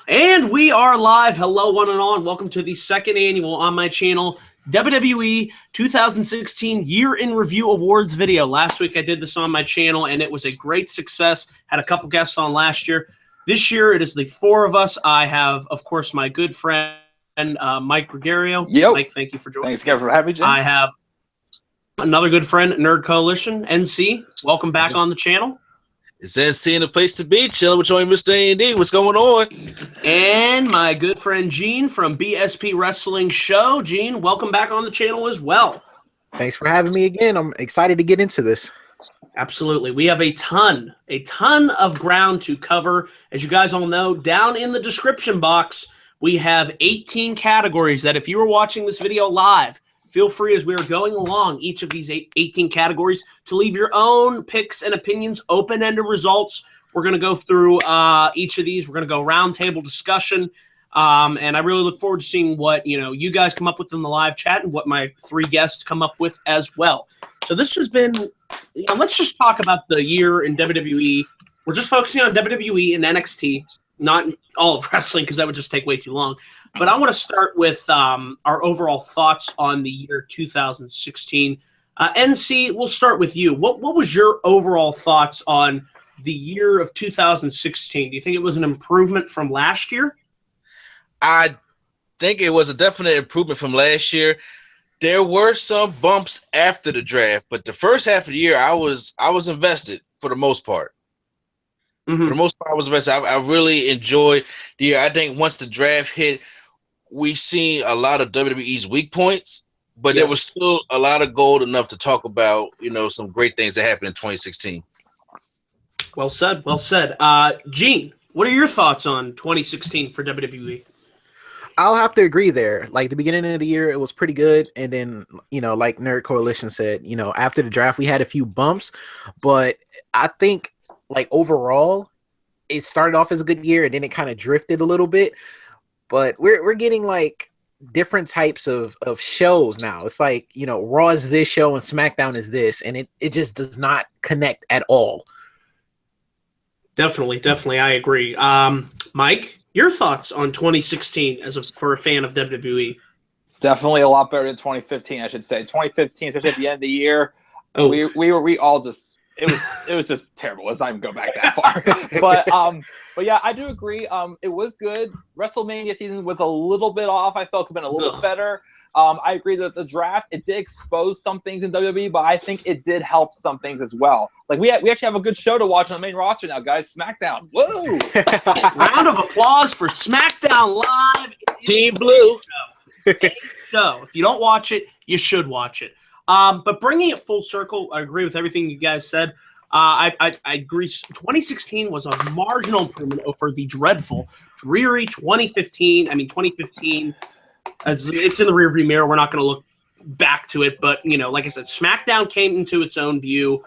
And we are live. Hello, one and all, and welcome to the second annual on my channel WWE 2016 Year in Review Awards video. Last week I did this on my channel, and it was a great success. Had a couple guests on last year. This year it is the four of us. I have, of course, my good friend Mike Gregario. Yep. Mike, thank you for joining. Thanks again for having me, Jim. I have another good friend, Nerd Coalition, NC. Welcome back on the channel. It's NC in the place to be. Chilling with you, Mr. A&D. What's going on? And my good friend Gene from BSP Wrestling Show. Gene, welcome back on the channel as well. Thanks for having me again. I'm excited to get into this. Absolutely. We have a ton of ground to cover. As you guys all know, down in the description box, we have 18 categories that if you were watching this video live, feel free as we are going along each of these 18 categories to leave your own picks and opinions, open-ended results. We're going to go through each of these. We're going to go roundtable discussion. And I really look forward to seeing what you guys come up with in the live chat and what my three guests come up with as well. So this has been, let's just talk about the year in WWE. We're just focusing on WWE and NXT, not all of wrestling because that would just take way too long. But I want to start with our overall thoughts on the year 2016. NC, we'll start with you. What was your overall thoughts on the year of 2016? Do you think it was an improvement from last year? I think it was a definite improvement from last year. There were some bumps after the draft, but the first half of the year, I was invested for the most part. For the most part, I was invested. I really enjoyed the year. I think once the draft hit, we seen a lot of WWE's weak points, but there was still a lot of gold enough to talk about, some great things that happened in 2016. Well said. Well said. Gene, what are your thoughts on 2016 for WWE? I'll have to agree there. Like the beginning of the year, it was pretty good. And then, like Nerd Coalition said, after the draft, we had a few bumps, but I think like overall, it started off as a good year and then it kind of drifted a little bit. But we're getting like different types of shows now. It's like, Raw is this show and SmackDown is this, and it just does not connect at all. Definitely, I agree. Mike, your thoughts on 2016 for a fan of WWE? Definitely a lot better than 2015, I should say. 2015, especially at the end of the year, we all just it was just terrible. Let's not even go back that far. But yeah, I do agree. It was good. WrestleMania season was a little bit off. I felt it could have been a little bit better. I agree that the draft, it did expose some things in WWE, but I think it did help some things as well. Like we actually have a good show to watch on the main roster now, guys. SmackDown. Whoa! Round of applause for SmackDown Live. Team Blue. So if you don't watch it, you should watch it. But bringing it full circle, I agree with everything you guys said. I agree. 2016 was a marginal improvement over the dreadful, dreary 2015. 2015, as it's in the rearview mirror. We're not going to look back to it, but like I said, SmackDown came into its own view.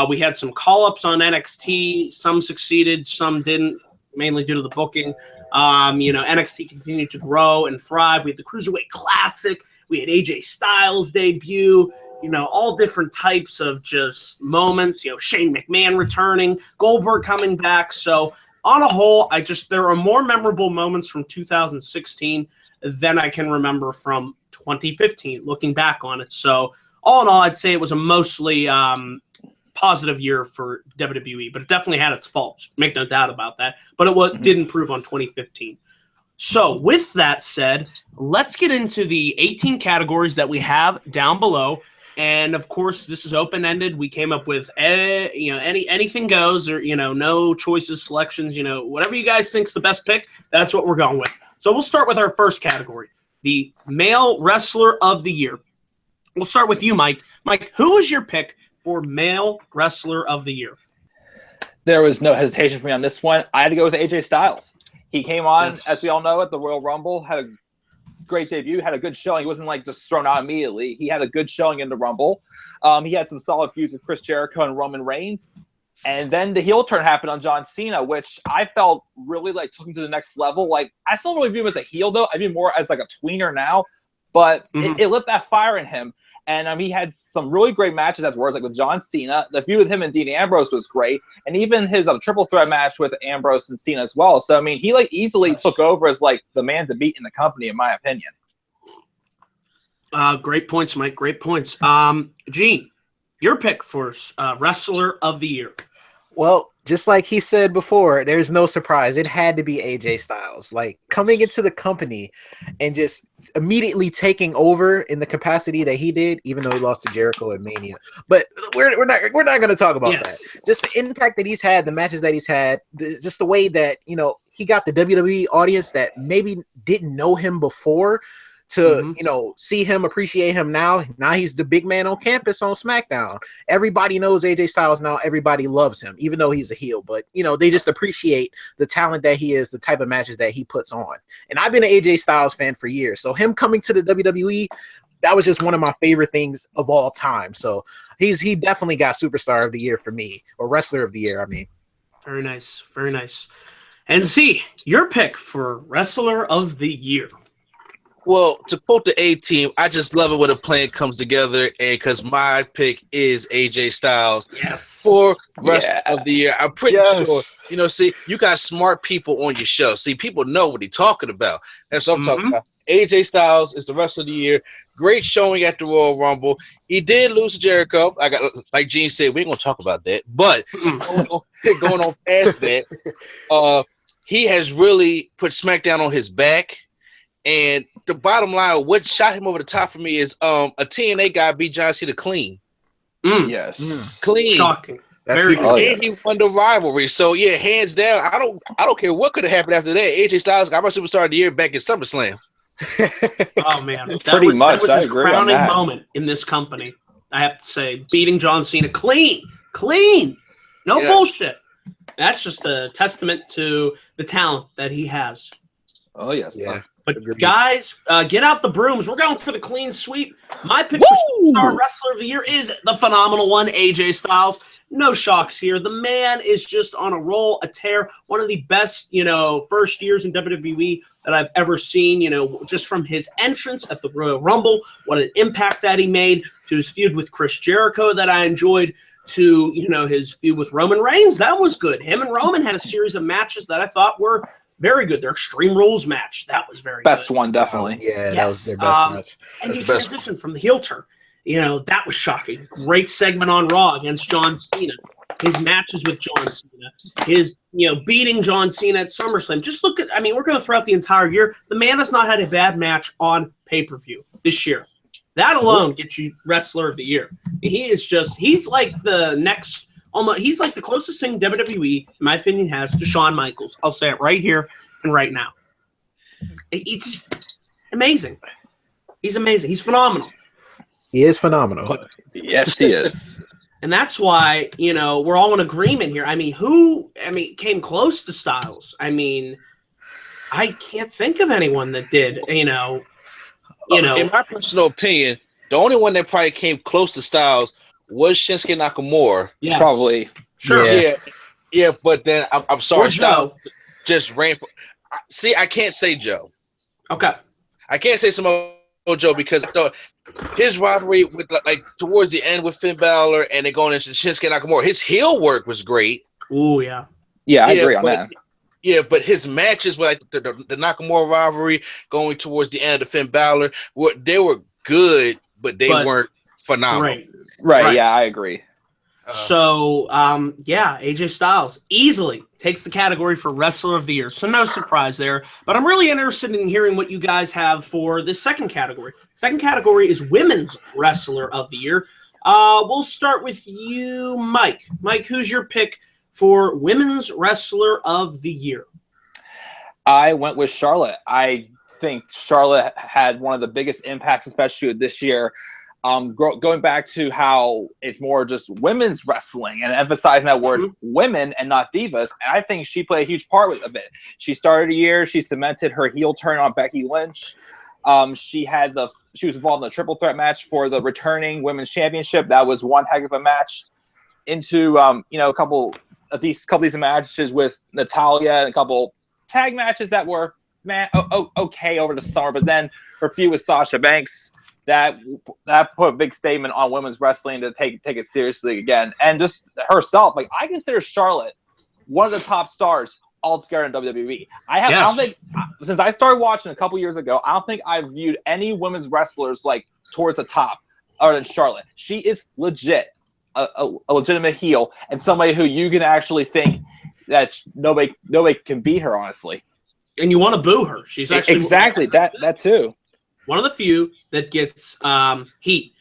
We had some call-ups on NXT. Some succeeded, some didn't, mainly due to the booking. NXT continued to grow and thrive. We had the Cruiserweight Classic. We had AJ Styles debut. All different types of just moments. Shane McMahon returning, Goldberg coming back. So on a whole, there are more memorable moments from 2016 than I can remember from 2015, looking back on it. So all in all, I'd say it was a mostly positive year for WWE, but it definitely had its faults. Make no doubt about that. But it did improve on 2015. So with that said, let's get into the 18 categories that we have down below. And of course, this is open-ended. We came up with anything goes, or no choices, selections. Whatever you guys think's the best pick, that's what we're going with. So we'll start with our first category, the Male Wrestler of the Year. We'll start with you, Mike. Mike, who was your pick for Male Wrestler of the Year? There was no hesitation for me on this one. I had to go with AJ Styles. He came on, as we all know, at the Royal Rumble, had a great debut, had a good showing. He wasn't like just thrown out immediately. He had a good showing in the Rumble. He had some solid feuds with Chris Jericho and Roman Reigns. And then the heel turn happened on John Cena, which I felt really took him to the next level. Like, I still don't really view him as a heel, though. I view him more as like a tweener now. But it lit that fire in him. And he had some really great matches afterwards, like with John Cena. The feud with him and Dean Ambrose was great, and even his triple threat match with Ambrose and Cena as well. So I mean, he like easily took over as like the man to beat in the company, in my opinion. Great points, Mike. Great points. Gene, your pick for Wrestler of the Year. Well, just like he said before, there's no surprise. It had to be AJ Styles. Like coming into the company and just immediately taking over in the capacity that he did, even though he lost to Jericho at Mania. But we're not going to talk about that. Just the impact that he's had, the matches that he's had, just the way that he got the WWE audience that maybe didn't know him before to see him, appreciate him now. Now he's the big man on campus on SmackDown. Everybody knows AJ Styles now. Everybody loves him, even though he's a heel. But they just appreciate the talent that he is, the type of matches that he puts on. And I've been an AJ Styles fan for years. So him coming to the WWE, that was just one of my favorite things of all time. So he definitely got Superstar of the Year for me, or Wrestler of the Year. I mean, very nice, very nice. And Z, your pick for Wrestler of the Year. Well, to quote the A-Team, I just love it when a plan comes together, and because my pick is AJ Styles for Wrestler of the Year. I'm pretty sure, see, you got smart people on your show. See, people know what he's talking about. That's what I'm talking about. AJ Styles is the Wrestler of the Year. Great showing at the Royal Rumble. He did lose to Jericho. Like Gene said, we ain't going to talk about that. But going on past that, he has really put SmackDown on his back. And the bottom line, what shot him over the top for me is a TNA guy beat John Cena clean. Clean. Shocking. Very good. And he won the rivalry. So yeah, hands down, I don't care what could have happened after that. AJ Styles got my Superstar of the Year back in SummerSlam. Oh man, that was his crowning moment in this company. I have to say, beating John Cena clean, no bullshit. That's just a testament to the talent that he has. Oh yes. Yeah. But guys, get out the brooms. We're going for the clean sweep. My pick for Superstar Wrestler of the Year is the phenomenal one, AJ Styles. No shocks here. The man is just on a roll, a tear. One of the best, first years in WWE that I've ever seen. Just from his entrance at the Royal Rumble, what an impact that he made, to his feud with Chris Jericho that I enjoyed, to his feud with Roman Reigns. That was good. Him and Roman had a series of matches that I thought were very good. Their Extreme Rules match, that was very best good. One, definitely. That was their best match. And he transitioned from the heel turn. That was shocking. Great segment on Raw against John Cena. His matches with John Cena. His, beating John Cena at SummerSlam. Just look at, we're going to throughout the entire year. The man has not had a bad match on pay-per-view this year. That alone gets you Wrestler of the Year. He's like the next... he's like the closest thing WWE, in my opinion, has to Shawn Michaels. I'll say it right here and right now. It's just amazing. He's amazing. He's phenomenal. He is phenomenal. Yes, he is. And that's why, we're all in agreement here. Who came close to Styles? I can't think of anyone that did, In my personal opinion, the only one that probably came close to Styles was Shinsuke Nakamura. Yes. Probably. Sure. Yeah, but then I'm sorry, Joe. Just ran. See, I can't say Joe. Okay. I can't say Samoa Joe because his rivalry with towards the end with Finn Balor and then going into Shinsuke Nakamura, his heel work was great. Ooh, yeah. Yeah, I agree on that. Yeah, but his matches with the Nakamura rivalry going towards the end of the Finn Balor, they were good, but they weren't phenomenal. Right. Yeah, I agree. So, AJ Styles easily takes the category for Wrestler of the Year. So no surprise there. But I'm really interested in hearing what you guys have for this second category. Second category is Women's Wrestler of the Year. We'll start with you, Mike. Mike, who's your pick for Women's Wrestler of the Year? I went with Charlotte. I think Charlotte had one of the biggest impacts, especially this year. Going back to how it's more just women's wrestling and emphasizing that word women and not divas. And I think she played a huge part of it. She started a year. She cemented her heel turn on Becky Lynch. She was involved in the triple threat match for the returning women's championship. That was one heck of a match. Into a couple of these matches with Natalya and a couple tag matches that were okay over the summer. But then her feud with Sasha Banks that put a big statement on women's wrestling to take it seriously again. And just herself, like I consider Charlotte one of the top stars altogether in WWE. I don't think, since I started watching a couple years ago, I don't think I've viewed any women's wrestlers like towards the top other than Charlotte. She is legit a legitimate heel and somebody who you can actually think that nobody can beat her, honestly. And you want to boo her. She's actually exactly that too. One of the few that gets heat.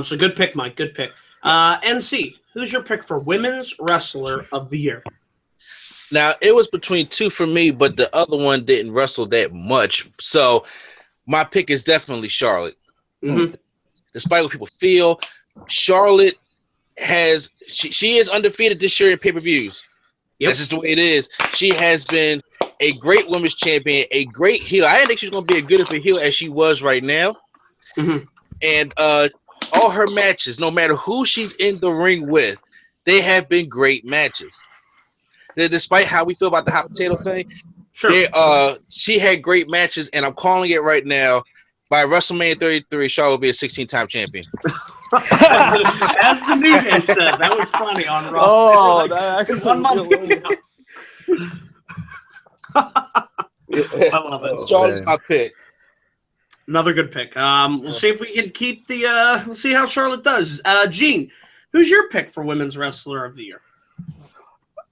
So good pick, Mike. Good pick. NC, who's your pick for Women's Wrestler of the Year? Now, it was between two for me, but the other one didn't wrestle that much. So my pick is definitely Charlotte. Mm-hmm. Despite what people feel, Charlotte she is undefeated this year in pay-per-views. Yep. That's just the way it is. She has been a great women's champion, a great heel. I didn't think she was going to be as good of a heel as she was right now. Mm-hmm. And all her matches, no matter who she's in the ring with, they have been great matches. Despite how we feel about the hot potato thing, sure. She had great matches, and I'm calling it right now. By WrestleMania 33, Charlotte will be a 16-time champion. As the New Day said, that was funny on Raw. Oh, that actually 1 month ago. I love it. Charlotte's my pick. Another good pick. We'll see if we can keep the. We'll see how Charlotte does. Gene, who's your pick for Women's Wrestler of the Year?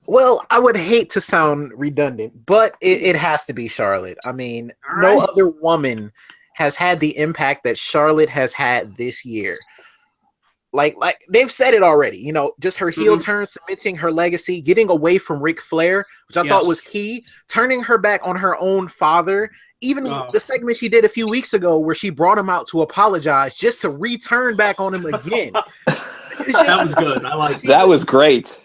Well, I would hate to sound redundant, but it has to be Charlotte. I mean, no other woman has had the impact that Charlotte has had this year. Like they've said it already, you know, just her heel turn, cementing her legacy, getting away from Ric Flair, which I thought was key, turning her back on her own father. Even the segment she did a few weeks ago where she brought him out to apologize just to return back on him again. That was good. I like that. That was great.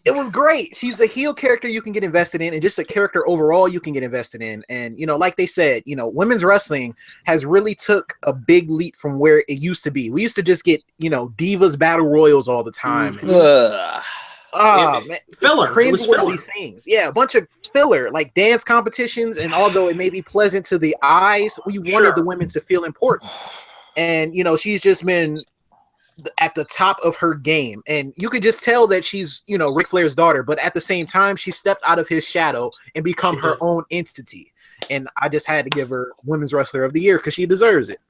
It was great. She's a heel character you can get invested in, and just a character overall you can get invested in. And, you know, like they said, you know, women's wrestling has really took a big leap from where it used to be. We used to just get, you know, divas battle royals all the time. Man, filler. Cringeworthy things. Yeah, a bunch of filler, like dance competitions. And although it may be pleasant to the eyes, we wanted the women to feel important. And, you know, she's just been at the top of her game, and you could just tell that she's, you know, Ric Flair's daughter, but at the same time she stepped out of his shadow and become her own entity. And I just had to give her Women's Wrestler of the Year because she deserves it.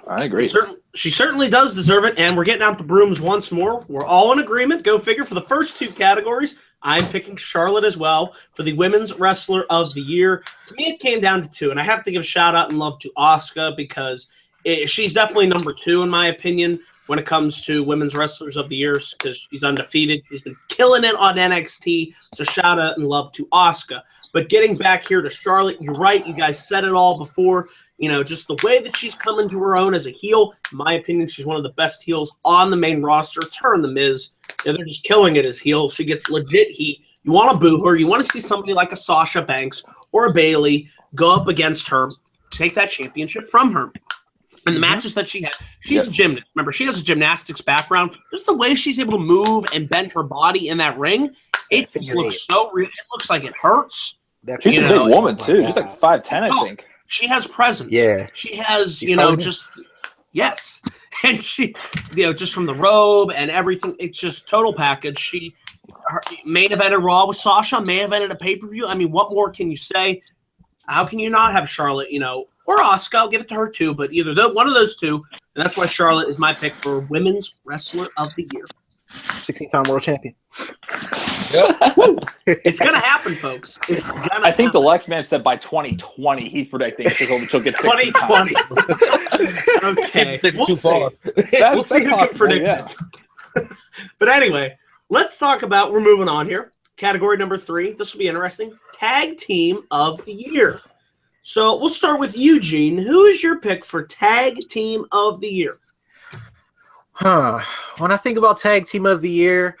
I agree. She certainly does deserve it, and we're getting out the brooms once more. We're all in agreement. Go figure. For the first two categories, I'm picking Charlotte as well for the Women's Wrestler of the Year. To me, it came down to two, and I have to give a shout out and love to Asuka because she's definitely number two in my opinion when it comes to Women's Wrestlers of the Year, because she's undefeated. She's been killing it on NXT. So shout out and love to Asuka. But getting back here to Charlotte, you're right. You guys said it all before. You know, just the way that she's coming to her own as a heel. In my opinion, she's one of the best heels on the main roster. It's her and The Miz. And they're just killing it as heel. She gets legit heat. You want to boo her. You want to see somebody like a Sasha Banks or a Bayley go up against her, take that championship from her. And the matches that she had, she's a gymnast. Remember, she has a gymnastics background. Just the way she's able to move and bend her body in that ring, it just looks so real. It looks like it hurts. She's a big woman, too. She's like 5'10", I think. She has presence. Yeah. She has, you know, just, And she, you know, just from the robe and everything, it's just total package. Her main evented Raw with Sasha, main evented a pay-per-view. I mean, what more can you say? How can you not have Charlotte, you know, or Asuka? I'll give it to her too, but either one of those two, and that's why Charlotte is my pick for Women's Wrestler of the Year. 16-time world champion. It's gonna happen, folks. It's gonna. I think the Lex Man said by 2020 he's predicting she'll get 2020. Okay, it's too far. We'll see who can predict it. But anyway, let's talk about. We're moving on here. Category number 3. This will be interesting. Tag Team of the Year. So we'll start with Eugene. Who is your pick for Tag Team of the Year? When I think about Tag Team of the Year,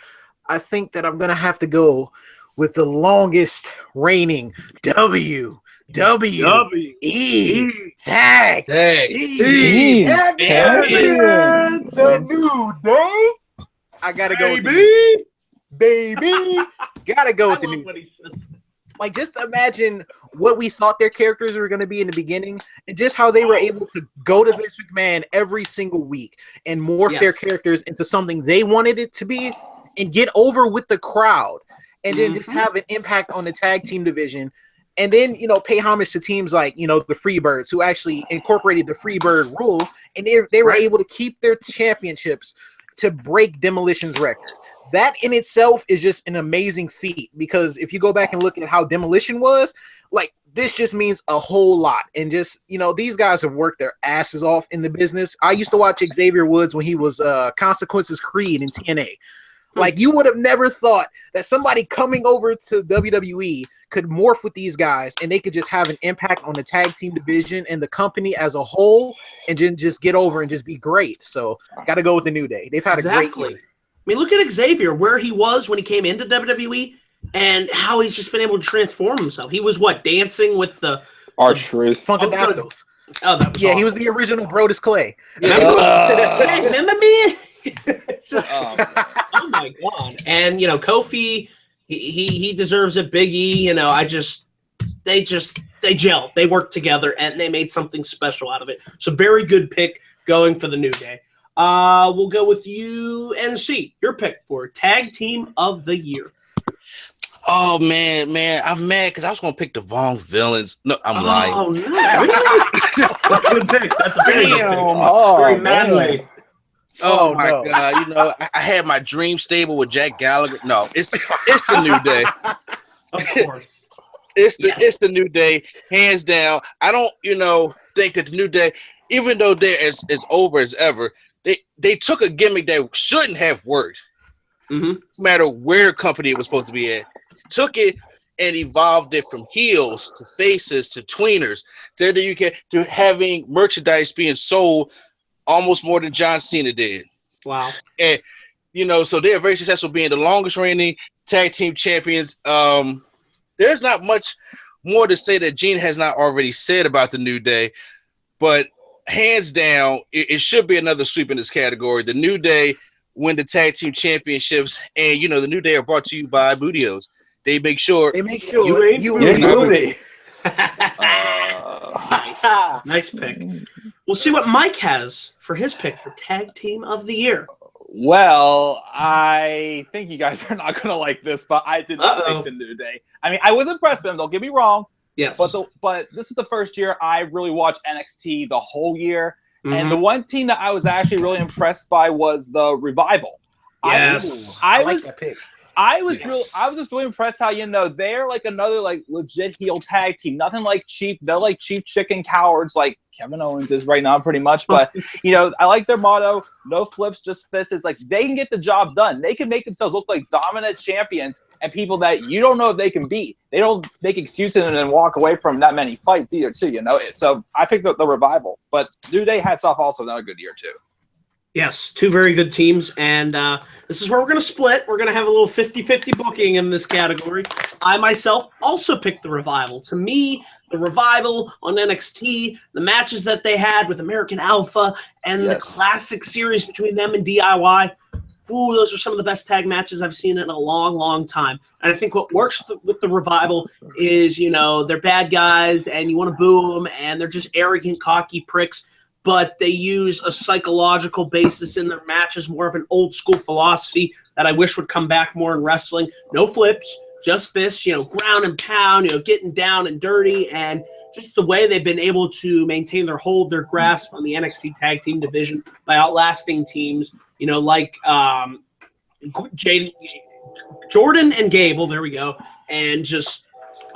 I think that I'm going to have to go with the longest reigning WWE Tag Team Champions. The New Day. I got to go with baby. Gotta go with the new. Like, just imagine what we thought their characters were going to be in the beginning, and just how they were able to go to Vince McMahon every single week and morph their characters into something they wanted it to be, and get over with the crowd, and then just have an impact on the tag team division. And then, pay homage to teams like, the Freebirds, who actually incorporated the Freebird rule, and they were able to keep their championships to break Demolition's record. That in itself is just an amazing feat, because if you go back and look at how Demolition was, like, this just means a whole lot. And just, these guys have worked their asses off in the business. I used to watch Xavier Woods when he was Consequences Creed in TNA. Like, you would have never thought that somebody coming over to WWE could morph with these guys and they could just have an impact on the tag team division and the company as a whole, and then just get over and just be great. So, got to go with the New Day. They've had a great year. I mean, look at Xavier, where he was when he came into WWE, and how he's just been able to transform himself. He was dancing with the R-Truth. Funkadactyls. Oh, that was awesome. He was the original Brodus Clay. Remember me? It's just, oh my god! And Kofi, he deserves a Big E. They gelled, they worked together, and they made something special out of it. So very good pick going for the New Day. We'll go with you, NC. Your pick for Tag Team of the Year. Oh man, I'm mad because I was gonna pick the Vaughn Villains. No, I'm lying. Oh no, really? That's a good pick. That's a very good pick. Oh, very manly. Oh my God! I had my dream stable with Jack Gallagher. No, it's the New Day. Of course, it's the New Day, hands down. I don't think that the New Day, even though they're as over as ever, they took a gimmick that shouldn't have worked. No matter where company it was supposed to be at, took it and evolved it from heels to faces to tweeners to having merchandise being sold almost more than John Cena did. Wow. And so they are very successful, being the longest reigning tag team champions. There's not much more to say that Gene has not already said about the New Day, but hands down, it should be another sweep in this category. The New Day win the tag team championships, and the New Day are brought to you by Bootios. They make sure you ain't Booty. Nice pick. We'll see what Mike has for his pick for Tag Team of the Year. Well, I think you guys are not going to like this, but I did not pick the New Day. I mean, I was impressed with them. Don't get me wrong. Yes. But this is the first year I really watched NXT the whole year. And the one team that I was actually really impressed by was the Revival. Yes. I like was that pick. I was just really impressed how they're like another legit heel tag team. Nothing like cheap. They're like cheap chicken cowards like Kevin Owens is right now pretty much. But I like their motto: no flips, just fists. It's like they can get the job done. They can make themselves look like dominant champions and people that you don't know if they can beat. They don't make excuses and then walk away from that many fights either too. So I picked the Revival. But New Day, hats off, also another good year too. Yes, two very good teams, and this is where we're going to split. We're going to have a little 50-50 booking in this category. I myself also picked the Revival. To me, the Revival on NXT, the matches that they had with American Alpha, and the classic series between them and DIY, those are some of the best tag matches I've seen in a long, long time. And I think what works with the Revival is, they're bad guys, and you want to boo them, and they're just arrogant, cocky pricks, but they use a psychological basis in their matches, more of an old school philosophy that I wish would come back more in wrestling. No flips, just fists, ground and pound, getting down and dirty, and just the way they've been able to maintain their hold, their grasp on the NXT tag team division by outlasting teams, like Jordan and Gable, there we go, and just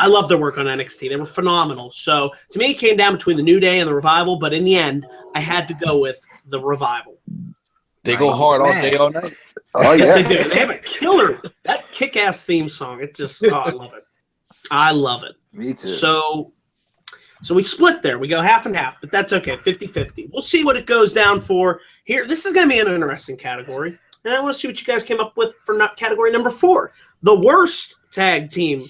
I love their work on NXT. They were phenomenal. So to me, it came down between the New Day and the Revival, but in the end, I had to go with the Revival. They go hard all day, all night. Oh, yes, they do. They have a killer, that kick-ass theme song. It just, I love it. I love it. Me too. So we split there. We go half and half, but that's okay, 50-50. We'll see what it goes down for here. This is going to be an interesting category, and I want to see what you guys came up with for category number 4, the worst tag team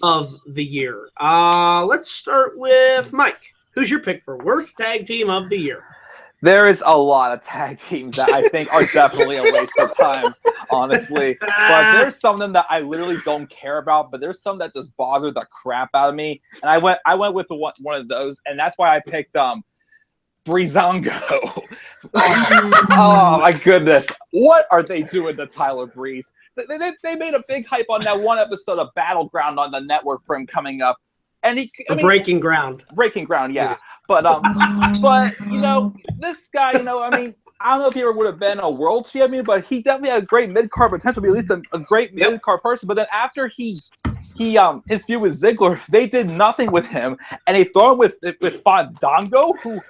of the year. Let's start with Mike. Who's your pick for worst tag team of the year? There is a lot of tag teams that I think are definitely a waste of time, honestly. But there's some of them that I literally don't care about, but there's some that just bother the crap out of me. And I went with one of those, and that's why I picked Breezango. Oh my goodness. What are they doing to Tyler Breeze? They made a big hype on that one episode of Battleground on the network for him coming up. And Breaking Ground. Breaking Ground, yeah. But you know, this guy, you know, I mean, I don't know if he ever would have been a world champion, but he definitely had a great mid-card potential, to be at least a great mid-card person. But then after he his feud with Ziggler, they did nothing with him, and they throw him with Fandango, who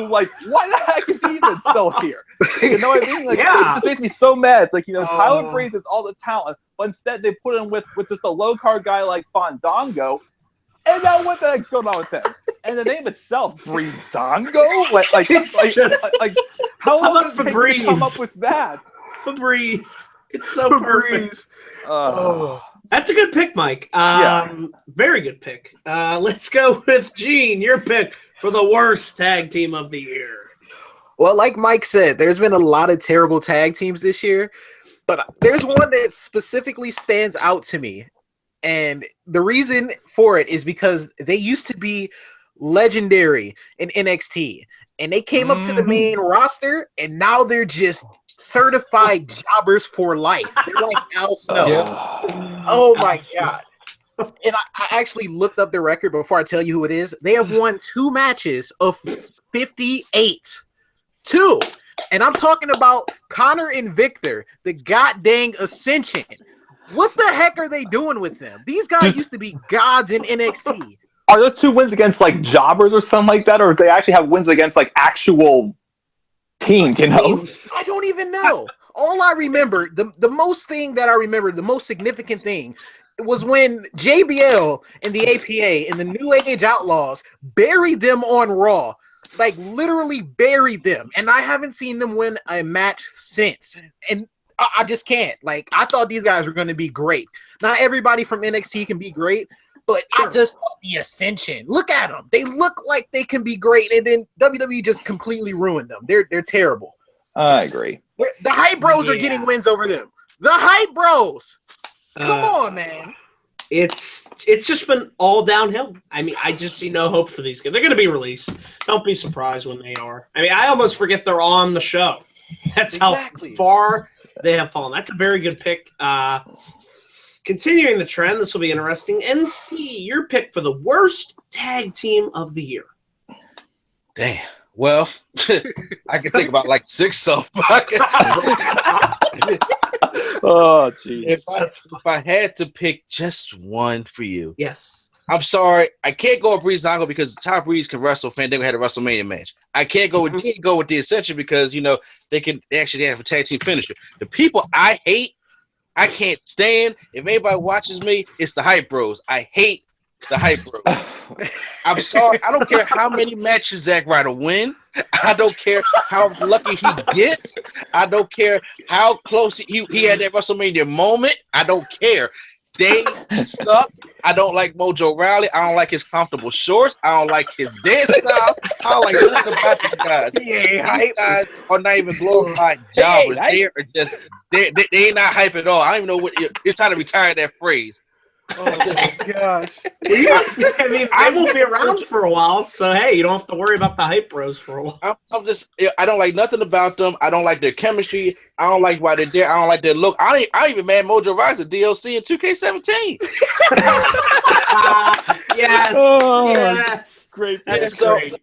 like, why the heck is he even still here? You know what I mean? Like, it just makes me so mad. It's like, you know, Tyler Breeze has all the talent, but instead they put him with just a low-card guy like Fandango. And now what the heck's going on with him? And the name itself, Breezango? Like how long did it take to come up with that? Febreze. It's so perfect. That's a good pick, Mike. Very good pick. Let's go with Gene, your pick for the worst tag team of the year. Well, like Mike said, there's been a lot of terrible tag teams this year, but there's one that specifically stands out to me. And the reason for it is because they used to be legendary in NXT, and they came up to the main roster, and now they're just certified jobbers for life. They're like Al Snow. Oh my God. And I actually looked up the record before I tell you who it is. They have won 2 matches of 58. 2. And I'm talking about Connor and Victor, the goddamn Ascension. What the heck are they doing with them? These guys used to be gods in NXT. Are those 2 wins against like jobbers or something like that, or do they actually have wins against like actual teams? You know, I don't even know. All I remember, the most thing that I remember, the most significant thing, was when JBL and the APA and the New Age Outlaws buried them on Raw. Like literally buried them, and I haven't seen them win a match since. And I just can't. Like, I thought these guys were going to be great. Not everybody from NXT can be great, but I just thought the Ascension. Look at them. They look like they can be great, and then WWE just completely ruined them. They're terrible. I agree. The Hype Bros are getting wins over them. The Hype Bros. Come on, man. It's just been all downhill. I mean, I just see no hope for these guys. They're going to be released. Don't be surprised when they are. I mean, I almost forget they're on the show. That's how far they have fallen. That's a very good pick. Continuing the trend, this will be interesting. NC, your pick for the worst tag team of the year. Damn. Well, I can think about like 6 of them. Oh, jeez. If I had to pick just one for you. Yes. I'm sorry. I can't go with Breezango because Ty Breeze can wrestle. Fandango had a WrestleMania match. I can't go with the Ascension because, you know, they actually have a tag team finisher. The people I hate, I can't stand. If anybody watches me, it's the Hype Bros. I hate the Hype Bros. I'm sorry. I don't care how many matches Zack Ryder win. I don't care how lucky he gets. I don't care how close he had that WrestleMania moment. I don't care. They suck. I don't like Mojo Rawley. I don't like his comfortable shorts. I don't like his dance style. I don't like nothing about these guys. These guys are not even glorified jobbers. They are just they ain't not hype at all. I don't even know what you're trying to retire that phrase. Oh my gosh. I mean, I won't be around for a while, so hey, you don't have to worry about the Hype Bros for a while. I don't like nothing about them. I don't like their chemistry. I don't like why they're there. I don't like their look. I even mad Mojo Rise at DLC in 2K17. Yes. Oh, yes. Great. That's so, great.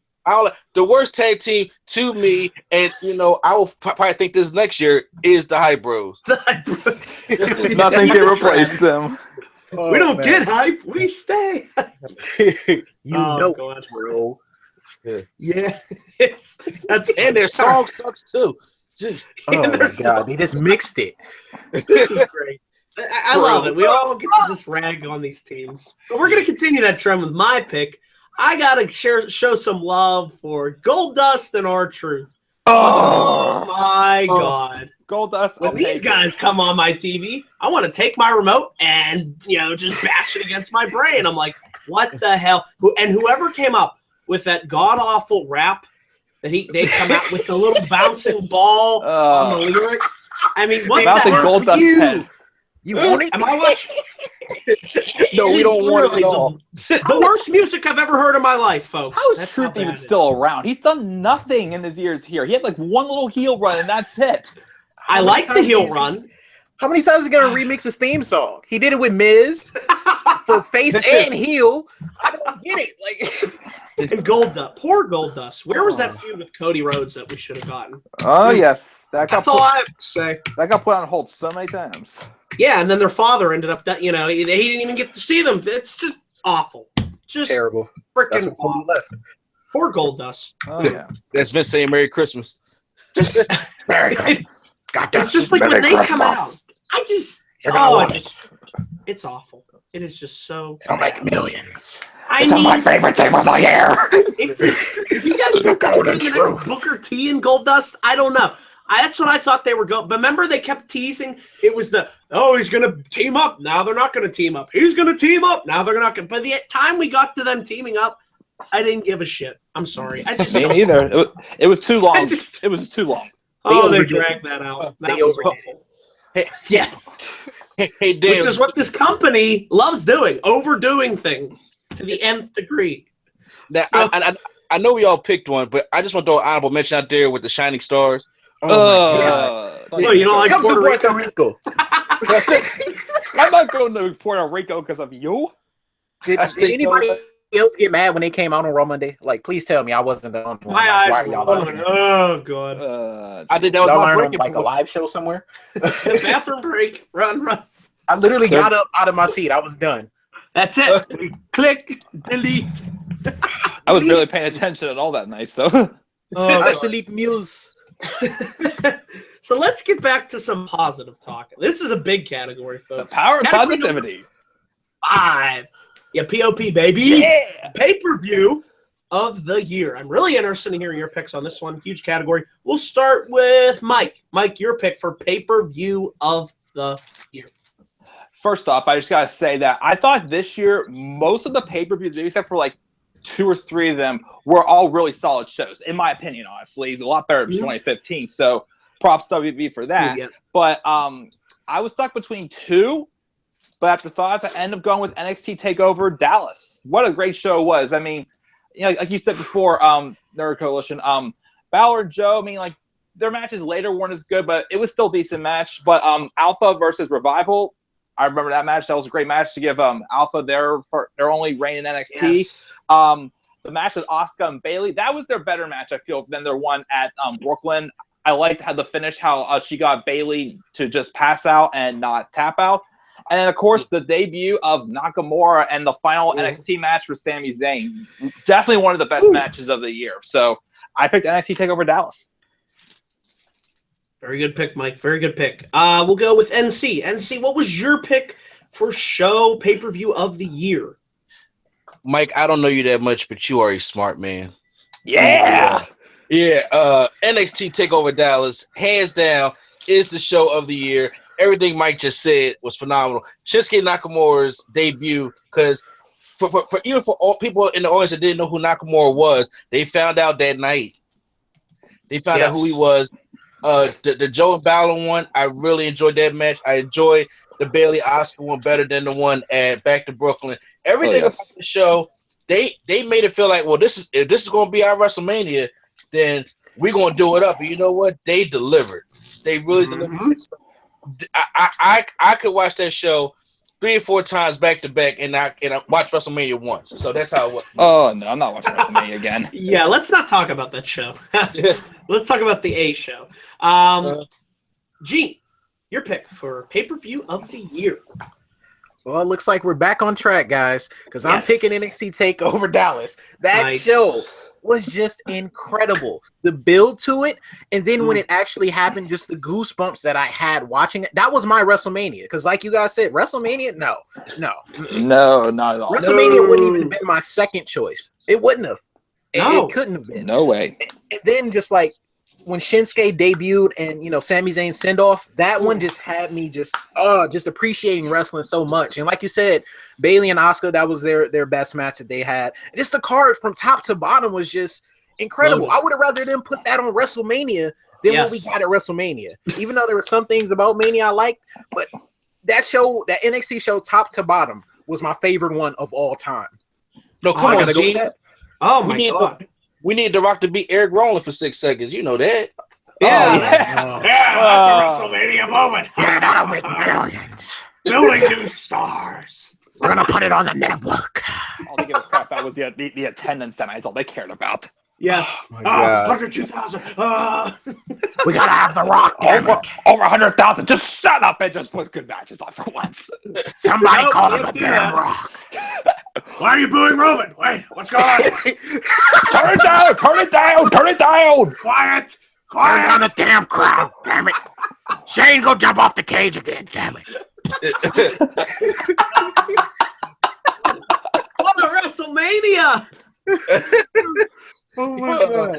The worst tag team to me, and you know, I will probably think this next year is the Hype Bros. The Hype Bros. Nothing can replace them. We don't get hype. We stay. God. Bro. Yeah, and their song sucks too. Oh my God, they just mixed it. This is great. I love it. We all get to just rag on these teams. But we're gonna continue that trend with my pick. I gotta show some love for Goldust and R-Truth. Oh my God. Goldust. When these guys come on my TV, I want to take my remote and, you know, just bash it against my brain. I'm like, what the hell? And whoever came up with that god-awful rap that they come out with the little bouncing ball on the lyrics. I mean, what Bouncing the gold dust head. You want it? Am I watching? No, we don't want it at all. The worst music I've ever heard in my life, folks. How is That's Truth bad even it is. still around? He's done nothing in his years here. He had like one little heel run, and that's it. I like the heel run. How many times is he gonna remix his theme song? He did it with Miz for face and heel. I don't get it. Like, And Goldust, poor Goldust. Where was that feud with Cody Rhodes that we should have gotten? Oh yes, That's all I have to say. That got put on hold so many times. Yeah, and then their father ended up, he didn't even get to see them. It's just awful. Just terrible. That's freaking what Cody awful. left. Poor Goldust. Oh yeah. That's been saying Merry Christmas. Just, Merry Christmas. it's just like when they come out. It's awful. It is just so. It'll make millions. My favorite team of the year. If you guys think Go to the truth. next Booker T and Goldust, I don't know. That's what I thought they were going. But remember, they kept teasing. It was he's going to team up. Now they're not going to team up. He's going to team up. Now they're not going to. By the time we got to them teaming up, I didn't give a shit. I'm sorry. I just Me don't. neither. It was too long. just- It was too long. Oh, they dragged that out. That was awful. Yes. Hey, Dan. Which is what this company loves doing, overdoing things to the nth degree. Now, So- I know we all picked one, but I just want to throw an honorable mention out there with the Shining Stars. Oh, you don't like Come to Puerto Rico? I'm not going to Puerto Rico because of you. Did anybody else get mad when they came out on Raw Monday? Like, please tell me I wasn't the only one. My Like, why eyes are were y'all going, lying? oh, God. I think that was Y'all my learned on breaking like a point. live show somewhere? Bathroom break. Run. I literally got up out of my seat. I was done. That's it. Click, delete. I was barely paying attention at all that night, so. Absolute mules. So let's get back to some positive talk. This is a big category, The folks. power of Category positivity. 5. Yeah, POP, baby. Yeah. Pay-per-view of the year. I'm really interested in hearing your picks on this one. Huge category. We'll start with Mike. Mike, your pick for pay-per-view of the year. First off, I just got to say that I thought this year, most of the pay-per-views, maybe except for like 2 or 3 of them, were all really solid shows, in my opinion, honestly. It's a lot better than 2015, so props to WB for that. Yeah. But I was stuck between 2, but after thought, I ended up going with NXT TakeOver Dallas. What a great show it was. I mean, like you said before, Nerd Coalition, Balor and Joe, I mean, like, their matches later weren't as good, but it was still a decent match. But Alpha versus Revival, I remember that match. That was a great match to give Alpha their only reign in NXT. Yes. The match with Asuka and Bayley, that was their better match, I feel, than their one at Brooklyn. I liked how the finish, how she got Bayley to just pass out and not tap out. And then, of course, the debut of Nakamura and the final NXT match for Sami Zayn. Definitely one of the best matches of the year. So I picked NXT TakeOver Dallas. Very good pick, Mike. Very good pick. We'll go with NC. NC, what was your pick for show pay-per-view of the year? Mike, I don't know you that much, but you are a smart man. Yeah. Yeah. NXT TakeOver Dallas, hands down, is the show of the year. Everything Mike just said was phenomenal. Shinsuke Nakamura's debut, because even for all people in the audience that didn't know who Nakamura was, they found out that night. They found out who he was. The Joe and Balor one, I really enjoyed that match. I enjoyed the Bayley Asuka one better than the one at Back to Brooklyn. Everything about the show, they made it feel like, well, if this is going to be our WrestleMania, then we're going to do it up. And you know what? They delivered. They really delivered. I could watch that show 3 or 4 times back to back, and I watch WrestleMania once. So that's how it was. Oh no, I'm not watching WrestleMania again. Yeah, let's not talk about that show. Let's talk about the A show. Gene, your pick for pay-per-view of the year. Well, it looks like we're back on track, guys, because I'm picking NXT TakeOver Dallas. That show was just incredible. The build to it, and then when it actually happened, just the goosebumps that I had watching it. That was my WrestleMania, because like you guys said, WrestleMania, no, not at all. WrestleMania wouldn't even been my second choice. It wouldn't have. It couldn't have been. No way. And then just like when Shinsuke debuted and, Sami Zayn send off, that one just had me just appreciating wrestling so much. And like you said, Bayley and Asuka, that was their best match that they had. Just the card from top to bottom was just, incredible. I would have rather them put that on WrestleMania than what we got at WrestleMania. Even though there were some things about Mania I liked, but that show, that NXT show, top to bottom, was my favorite one of all time. No, come on, Gene. Oh my God. We need The Rock to beat Eric Rowan for 6 seconds. You know that. Yeah, that's a WrestleMania moment. Yeah, that'll make millions. Building new stars. We're gonna put it on the network. All they gave a crap about was the attendance tonight. That's all they cared about. Yes. Oh, 102,000. We gotta have The Rock. Over 100,000. Just shut up and just put good matches on for once. Somebody call him the damn Rock. Why are you booing Roman? Wait, what's going on? Turn it down! Turn it down! Turn it down! Quiet! Turn down the damn crowd. Damn it. Shane, go jump off the cage again. Damn it. What a WrestleMania! Oh my God.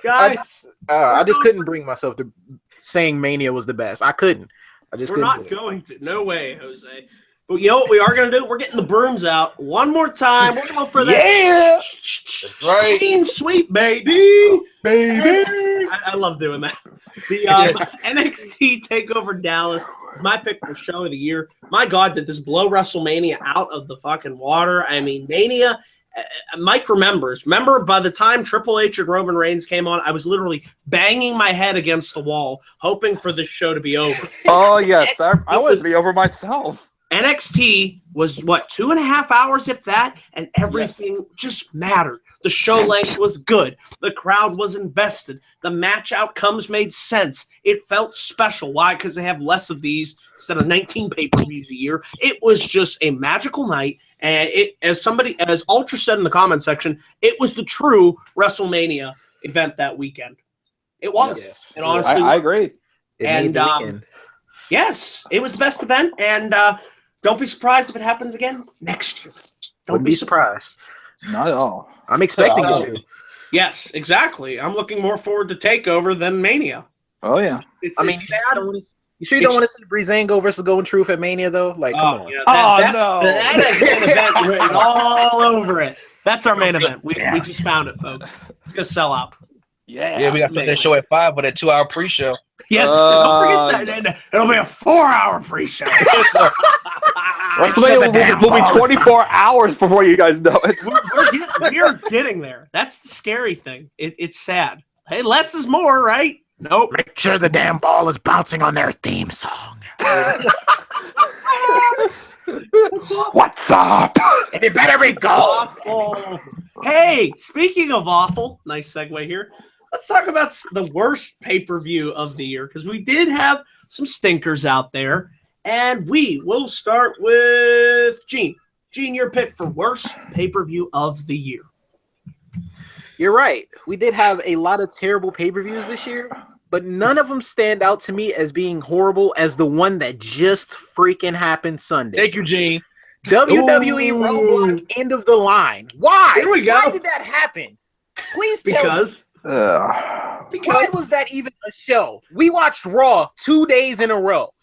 Guys, I just couldn't bring myself to saying Mania was the best. I couldn't. We're not going to. No way, Jose. But you know what we are going to do? We're getting the brooms out one more time. We're going for that. Yeah! That's right. Clean sweep, baby. I love doing that. The NXT TakeOver Dallas is my pick for show of the year. My God, did this blow WrestleMania out of the fucking water? I mean, Mania. Mike remembers. Remember, by the time Triple H and Roman Reigns came on, I was literally banging my head against the wall, hoping for this show to be over. Oh, yes. I wanted to be over myself. NXT was, what, 2.5 hours, if that? And everything just mattered. The show length was good. The crowd was invested. The match outcomes made sense. It felt special. Why? Because they have less of these instead of 19 pay-per-views a year. It was just a magical night. And it, as Ultra said in the comment section, it was the true WrestleMania event that weekend. It was. Yes. It honestly I agree. Yes, it was the best event. And don't be surprised if it happens again next year. Don't be surprised. Not at all. I'm expecting it to. Yes, exactly. I'm looking more forward to TakeOver than Mania. Oh, yeah. You sure you don't want to see Breezango versus Golden Truth at Mania, though? Like, come on. Yeah, that is main event written all over it. That's our main event. We just found it, folks. It's going to sell out. Yeah, we got to put that show at 5 with that 2-hour pre-show. Yes, don't forget that. It'll be a 4-hour pre-show. WrestleMania will be 24 hours before you guys know it. We're getting there. That's the scary thing. It's sad. Hey, less is more, right? Nope. Make sure the damn ball is bouncing on their theme song. What's up? And it better be gold. Awful. Hey, speaking of awful, nice segue here. Let's talk about the worst pay-per-view of the year, because we did have some stinkers out there, and we will start with Gene. Gene, your pick for worst pay-per-view of the year. You're right. We did have a lot of terrible pay-per-views this year, but none of them stand out to me as being horrible as the one that just freaking happened Sunday. Thank you, Gene. WWE Roadblock End of the Line. Why? Here we go. Why did that happen? Please tell me. Why was that even a show? We watched Raw 2 days in a row.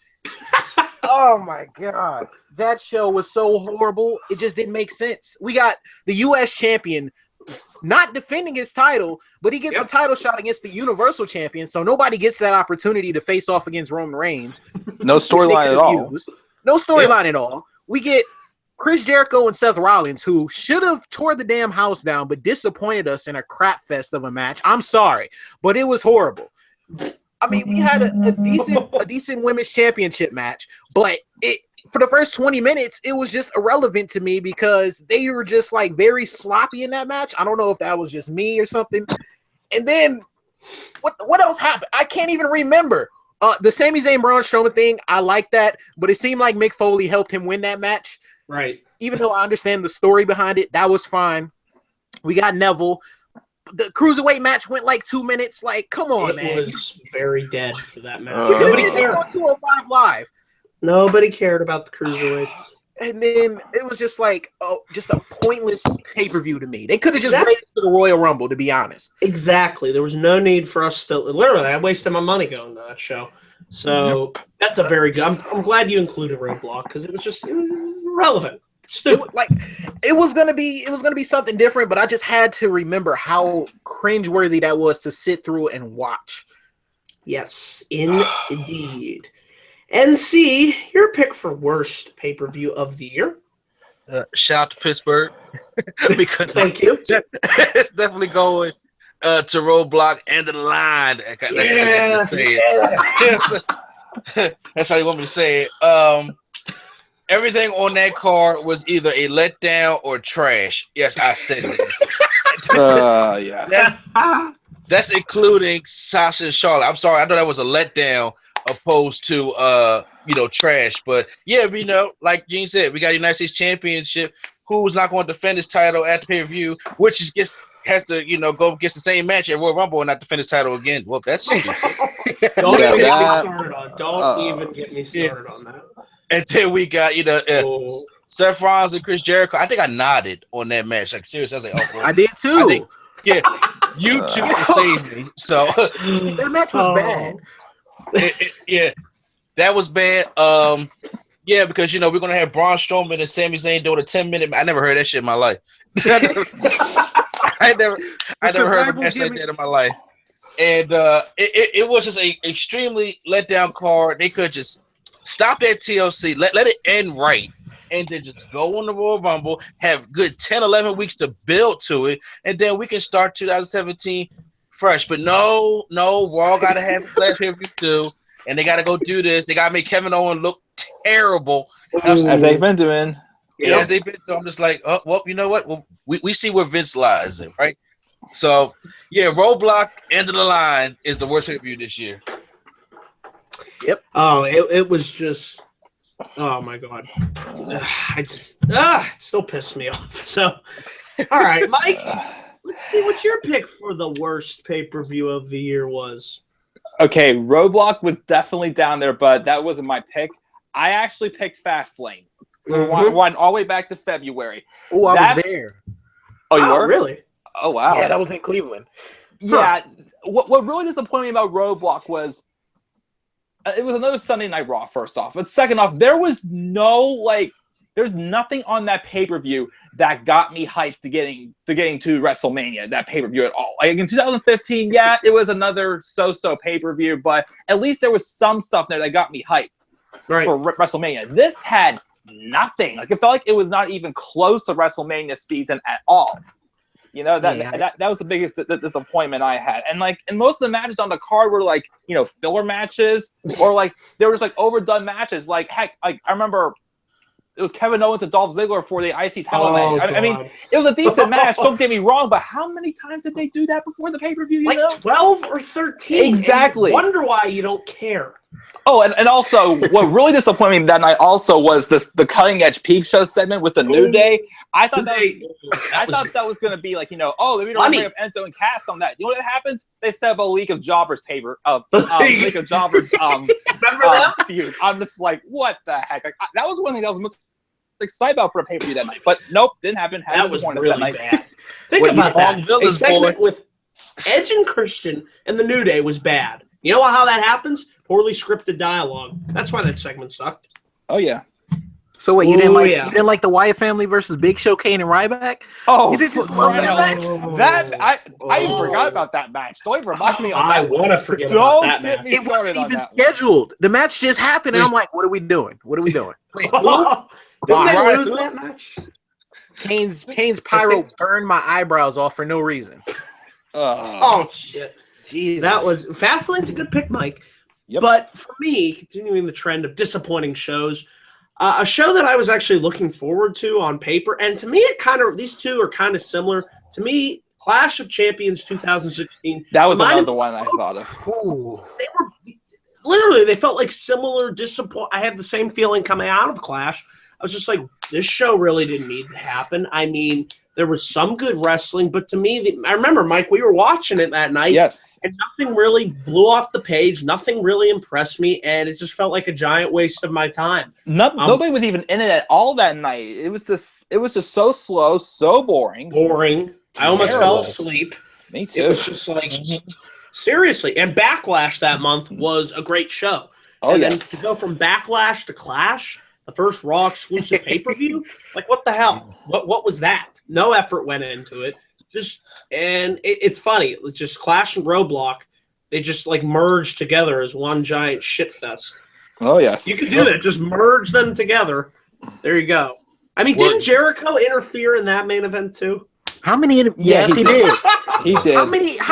Oh my God. That show was so horrible. It just didn't make sense. We got the U.S. champion not defending his title, but he gets a title shot against the Universal Champion, so nobody gets that opportunity to face off against Roman Reigns. No storyline at all. No storyline at all. We get Chris Jericho and Seth Rollins, who should have tore the damn house down, but disappointed us in a crap fest of a match. I'm sorry, but it was horrible. I mean, we had a decent women's championship match, but for the first 20 minutes, it was just irrelevant to me because they were just like very sloppy in that match. I don't know if that was just me or something. And then what else happened? I can't even remember. The Sami Zayn Braun Strowman thing, I like that, but it seemed like Mick Foley helped him win that match. Right. Even though I understand the story behind it, that was fine. We got Neville. The cruiserweight match went like 2 minutes. Like, come on, man. It was very dead for that match. Nobody cared on 205 Live. Nobody cared about the cruiserweights. And then it was just like, just a pointless pay-per-view to me. They could have just waited for the Royal Rumble, to be honest. Exactly. There was no need for us to. Literally, I wasted my money going to that show. So that's a very good. I'm glad you included Roadblock because it was relevant. It was gonna be something different, but I just had to remember how cringeworthy that was to sit through and watch. Yes, indeed. NC, your pick for worst pay-per-view of the year. Shout out to Pittsburgh. Because Thank you. it's definitely going to Roadblock and the line. That's how you want me to say it. That's how you want me to say it. Everything on that card was either a letdown or trash. Yes, I said it. Yeah. That's including Sasha and Charlotte. I'm sorry, I know that was a letdown opposed to trash. But yeah, like Gene said, we got a United States Championship. Who's not going to defend his title at the pay-per-view, which has to go against the same match at Royal Rumble and not defend his title again. Well, that's stupid. Don't even get me started on. Don't even get me started on that. And then we got Seth Rollins and Chris Jericho. I think I nodded on that match. Like seriously, I was like, I did too. You two saved me. So that match was bad. That was bad. Yeah, because we're gonna have Braun Strowman and Sami Zayn doing a 10-minute. I never heard that shit in my life. I never heard of a match like that in my life. And it was just a extremely letdown card. They could just stop that TLC, let it end right, and then just go on the Royal Rumble, have good 10, 11 weeks to build to it, and then we can start 2017 fresh. But no, Raw got to have last pay-per-view too, and they got to go do this. They got to make Kevin Owens look terrible. As they've been doing. Yeah, as they've been doing. I'm just like, oh, well, you know what? Well, we see where Vince lies in, right? So, yeah, Roadblock, end of the line is the worst pay-per-view this year. Yep. Oh, it was just, oh my God. It still pissed me off. So, all right, Mike, let's see what your pick for the worst pay-per-view of the year was. Okay, Roadblock was definitely down there, but that wasn't my pick. I actually picked Fastlane. Went all the way back to February. Oh, I was there. Oh, you were? Really? Oh, wow. Yeah, that was in Cleveland. Yeah. What really disappointed me about Roadblock was it was another Sunday Night Raw, first off. But second off, there's nothing on that pay-per-view that got me hyped to getting to WrestleMania, that pay-per-view at all. Like in 2015, yeah, it was another so-so pay-per-view, but at least there was some stuff there that got me hyped for WrestleMania. This had nothing. Like it felt like it was not even close to WrestleMania season at all. That was the biggest disappointment I had. And most of the matches on the card were filler matches or they were just overdone matches. Heck, I remember it was Kevin Owens and Dolph Ziggler for the IC title match. I mean, it was a decent match. Don't get me wrong, but how many times did they do that before the pay-per-view? 12 or 13. Exactly. And you wonder why you don't care. Oh, and also, what really disappointed me that night also was the cutting edge peep show segment with the New Day. I thought that was going to be they're going to bring up Enzo and Cass on that. You know what happens? They set up a League of Jobbers League of Jobbers Remember that? feud. I'm just like, what the heck? That was one thing that was most excited about for a pay-per-view that night. But nope, didn't happen. That was really bad. Think about that. A segment with Edge and Christian and the New Day was bad. You know how that happens? Poorly scripted dialogue. That's why that segment sucked. Oh yeah. So wait, you didn't like the Wyatt family versus Big Show, Kane, and Ryback? Oh, you didn't just love that match? I even forgot about that match. Don't even remind me on that. I want to forget about that match. It wasn't even scheduled. The match just happened, and I'm like, what are we doing? Didn't they lose that match? Kane's pyro burned my eyebrows off for no reason. Oh shit. Jesus. That was Fastlane's a good pick, Mike. Yep. But for me, continuing the trend of disappointing shows, a show that I was actually looking forward to on paper, and to me, these two are kind of similar. To me, Clash of Champions 2016. That was another one I thought of. They were literally, they felt like similar I had the same feeling coming out of Clash. I was just like, this show really didn't need to happen. I mean, there was some good wrestling, but to me, I remember, Mike, we were watching it that night. Yes. And nothing really blew off the page. Nothing really impressed me, and it just felt like a giant waste of my time. Nobody was even in it at all that night. It was just so slow, so boring. I almost fell asleep. Me too. It was just like, seriously. And Backlash that month was a great show. Then to go from Backlash to Clash, the first Raw exclusive pay-per-view. Like, what the hell? What was that? No effort went into it. It's funny. It's just Clash and Roadblock. They just like merged together as one giant shit fest. Oh yes, you could do that. Just merge them together. There you go. I mean, didn't Jericho interfere in that main event too? How many? Yes, he did. He did. How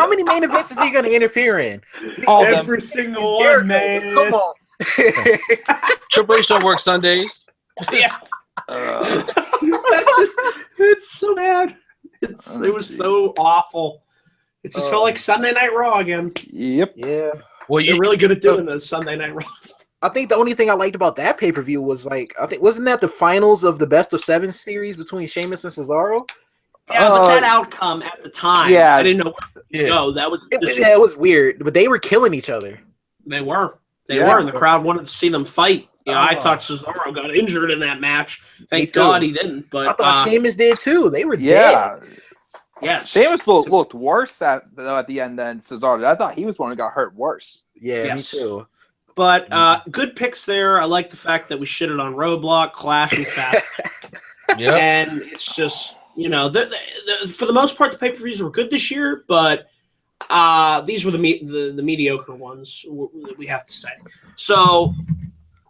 many main events is he going to interfere in? Every single one, man. Come on. Triple H don't work Sundays. Yes. It's so bad. It was so awful. It just felt like Sunday Night Raw again. Yep. Yeah. Well, You're really good at doing those Sunday Night Raw. I think the only thing I liked about that pay-per-view was wasn't that the finals of the best of 7 series between Sheamus and Cesaro? Yeah, but that outcome at the time, I didn't know where to go. That was it was weird, but they were killing each other. They were, and the crowd wanted to see them fight. Yeah, I thought Cesaro got injured in that match. Thank God he didn't. But I thought Sheamus did too. They were dead. Yes. Sheamus looked worse at the end than Cesaro. I thought he was the one who got hurt worse. Yeah, me too. But good picks there. I like the fact that we shitted on Roadblock, Clash, and Fast. Yeah. And it's just, for the most part, the pay-per-views were good this year, but these were the mediocre ones, we have to say. So,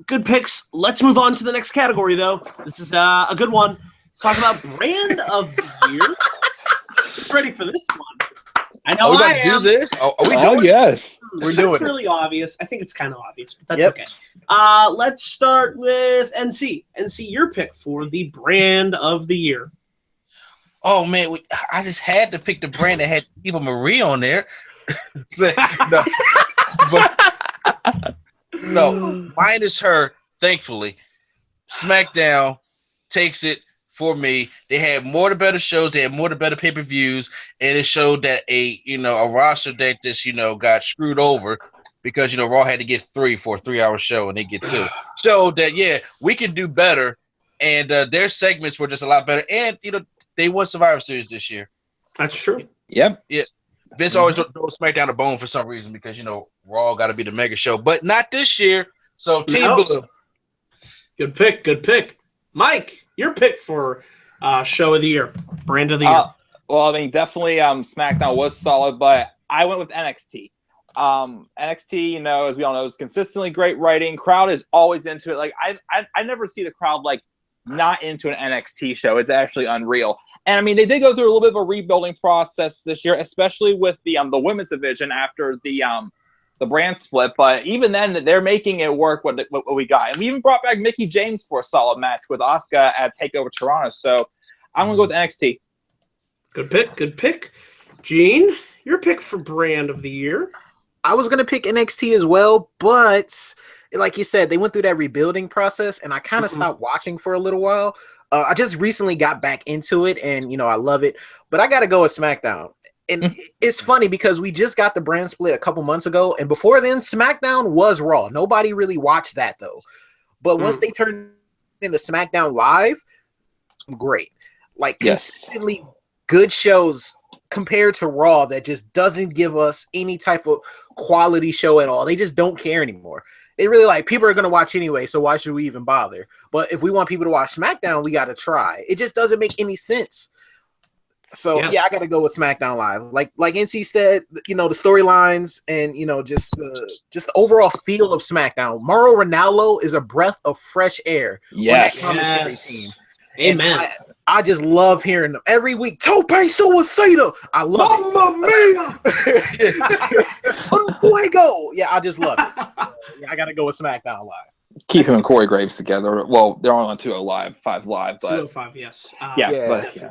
good picks. Let's move on to the next category, though. This is a good one. Let's talk about Brand of the Year. Get ready for this one. I know I am. Do this? Are we doing yes. We're doing it. Really obvious. I think it's kind of obvious, but that's okay. Let's start with NC. NC, your pick for the Brand of the Year. Oh, man. I just had to pick the brand that had Eva Marie on there. No, mine is her, thankfully. SmackDown takes it for me. They had more to better shows. They had more to better pay-per-views. And it showed that a roster that just, got screwed over because, Raw had to get 3 for a 3-hour show and they get 2. Showed that, we can do better. And their segments were just a lot better. And, they won Survivor Series this year. That's true. Yep. Yeah. Vince always throws SmackDown a bone for some reason because, Raw got to be the mega show. But not this year. So, Team Blue. Good pick. Mike, your pick for Show of the Year, Brand of the Year. Well, I mean, definitely SmackDown was solid, but I went with NXT. NXT, as we all know, is consistently great writing. Crowd is always into it. Like, I never see the crowd, not into an NXT show. It's actually unreal. And I mean, they did go through a little bit of a rebuilding process this year, especially with the women's division after the brand split. But even then, they're making it work. What we got, and we even brought back Mickie James for a solid match with Asuka at Takeover Toronto. So I'm gonna go with NXT. Good pick. Gene, your pick for Brand of the Year. I was gonna pick NXT as well, but like you said, they went through that rebuilding process, and I kind of stopped watching for a little while. I just recently got back into it, and I love it. But I got to go with SmackDown. And it's funny because we just got the brand split a couple months ago, and before then, SmackDown was Raw. Nobody really watched that, though. But once they turned into SmackDown Live, great. Consistently good shows compared to Raw that just doesn't give us any type of quality show at all. They just don't care anymore. They really people are going to watch anyway, so why should we even bother? But if we want people to watch SmackDown, we got to try. It just doesn't make any sense. So, I got to go with SmackDown Live. Like NC said, the storylines and, just the overall feel of SmackDown. Mauro Ranallo is a breath of fresh air. Yes. On that commentary team. Amen. I just love hearing them every week. Tope Suicida. I love it. Mamma Un fuego. Yeah, I just love it. I got to go with SmackDown Live. Keep him and Corey Graves together. Well, they're only on 205 Live, but 205, yes. But definitely.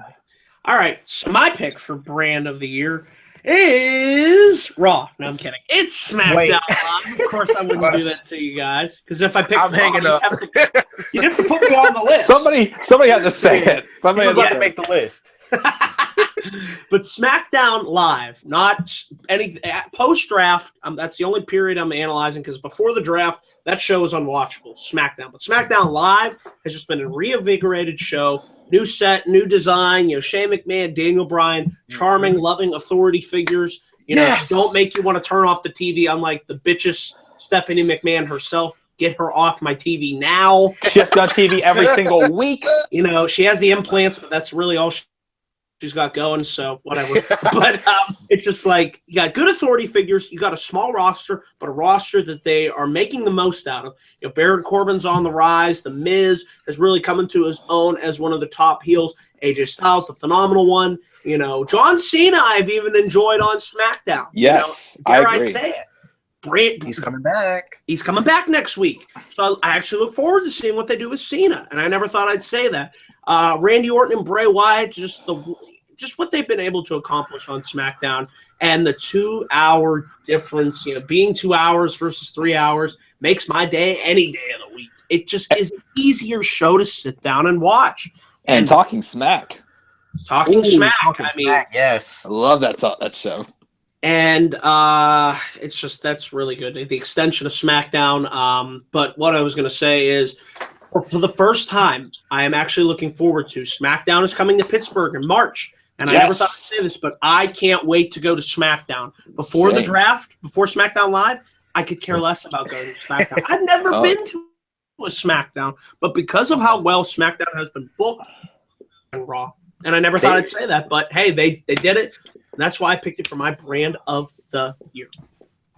All right, so my pick for Brand of the Year is Raw. No, I'm kidding. It's SmackDown Live. Of course, I wouldn't do that to you guys because if I picked Raw, you'd have to put me on the list. Somebody had to say it. Somebody had to make the list. But SmackDown Live, not anything post-draft. That's the only period I'm analyzing because before the draft, that show is unwatchable. SmackDown, but SmackDown Live has just been a reinvigorated show. New set, new design. Shane McMahon, Daniel Bryan, charming, loving authority figures. Don't make you want to turn off the TV. Unlike the bitches Stephanie McMahon herself. get her off my TV now. She has to be on TV every single week. You know, she has the implants, but that's really all she's got going, so whatever. But it's just like, you got good authority figures, you got a small roster, but a roster that they are making the most out of. You know, Baron Corbin's on the rise. The Miz has really come into his own as one of the top heels. AJ Styles, the phenomenal one. You know, John Cena I've even enjoyed on SmackDown. Yes, you know, dare I agree. I say it. He's coming back. He's coming back next week. So I actually look forward to seeing what they do with Cena, and I never thought I'd say that. Randy Orton and Bray Wyatt, just what they've been able to accomplish on SmackDown, and the 2-hour difference, you know, being 2 hours versus 3 hours makes my day any day of the week. It just is an easier show to sit down and watch. And talking smack. Talking smack. Yes. I love that show. And it's just, that's really good. The extension of SmackDown. But what I was going to say is, for the first time, I am actually looking forward to SmackDown is coming to Pittsburgh in March. And I never thought I'd say this, but I can't wait to go to SmackDown. Before the draft, before SmackDown Live, I could care less about going to SmackDown. I've never been to a SmackDown, but because of how well SmackDown has been booked and Raw, and I never thought I'd say that, but hey, they did it. And that's why I picked it for my brand of the year.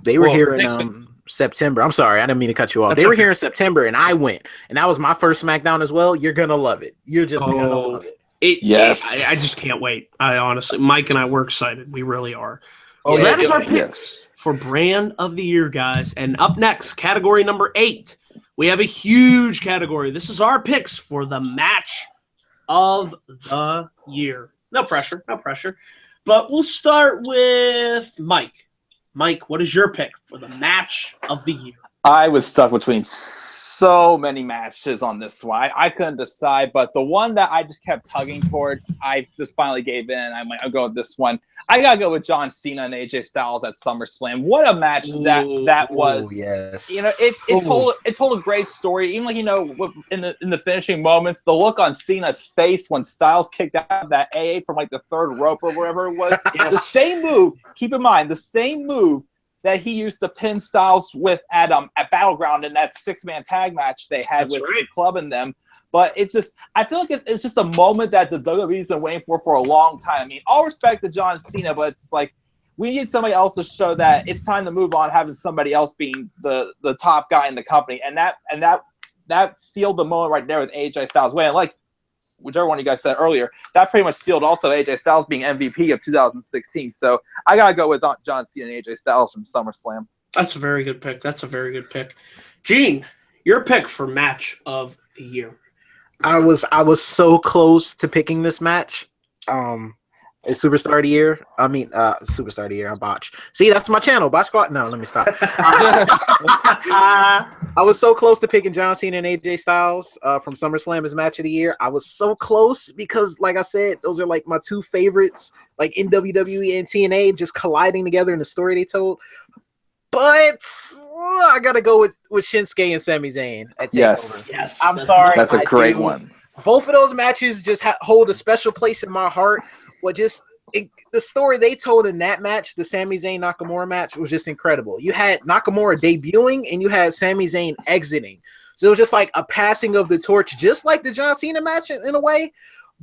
They were here in September. I'm sorry, I didn't mean to cut you off. They were here in September, and I went, and that was my first SmackDown as well. You're gonna love it. You're just gonna love it. I just can't wait. I honestly, Mike and I were excited. We really are. So that is our picks for brand of the year, guys. And up next, category number 8. We have a huge category. This is our picks for the match of the year. No pressure, no pressure. But we'll start with Mike. Mike, what is your pick for the match of the year? I was stuck between so many matches on this one. I couldn't decide, but the one that I just kept tugging towards, I just finally gave in. I'm like, I'll go with this one. I gotta go with John Cena and AJ Styles at SummerSlam. What a match that was! Yes, you know, it told a great story. Even like, you know, in the finishing moments, the look on Cena's face when Styles kicked out that AA from like the third rope or wherever it was. The same move. Keep in mind, the same move that he used to pin Styles with at Battleground in that 6-man tag match they had with the club and them. But it's just, I feel like it's just a moment that the WWE's been waiting for a long time. I mean, all respect to John Cena, but it's like, we need somebody else to show that it's time to move on, having somebody else being the top guy in the company. And that sealed the moment right there with AJ Styles winning. Like whichever one you guys said earlier, that pretty much sealed also AJ Styles being MVP of 2016. So I gotta go with John Cena and AJ Styles from SummerSlam. That's a very good pick. That's a very good pick. Gene, your pick for match of the year. I was so close to picking this match. It's Superstar of the Year. I mean, Superstar of the Year. I botched. See, that's my channel. Botch Squad. No, let me stop. I was so close to picking John Cena and AJ Styles from SummerSlam as match of the year. I was so close because, like I said, those are like my two favorites, like in WWE and TNA, just colliding together in the story they told. But I gotta go with Shinsuke and Sami Zayn at TakeOver. Yes. I'm sorry. That's a great one. Both of those matches just hold a special place in my heart. But just the story they told in that match, the Sami Zayn Nakamura match, was just incredible. You had Nakamura debuting and you had Sami Zayn exiting. So it was just like a passing of the torch, just like the John Cena match in a way.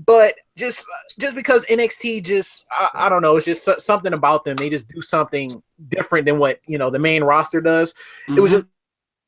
But just because NXT I don't know, it's just something about them. They just do something different than what, you know, the main roster does. Mm-hmm. It was just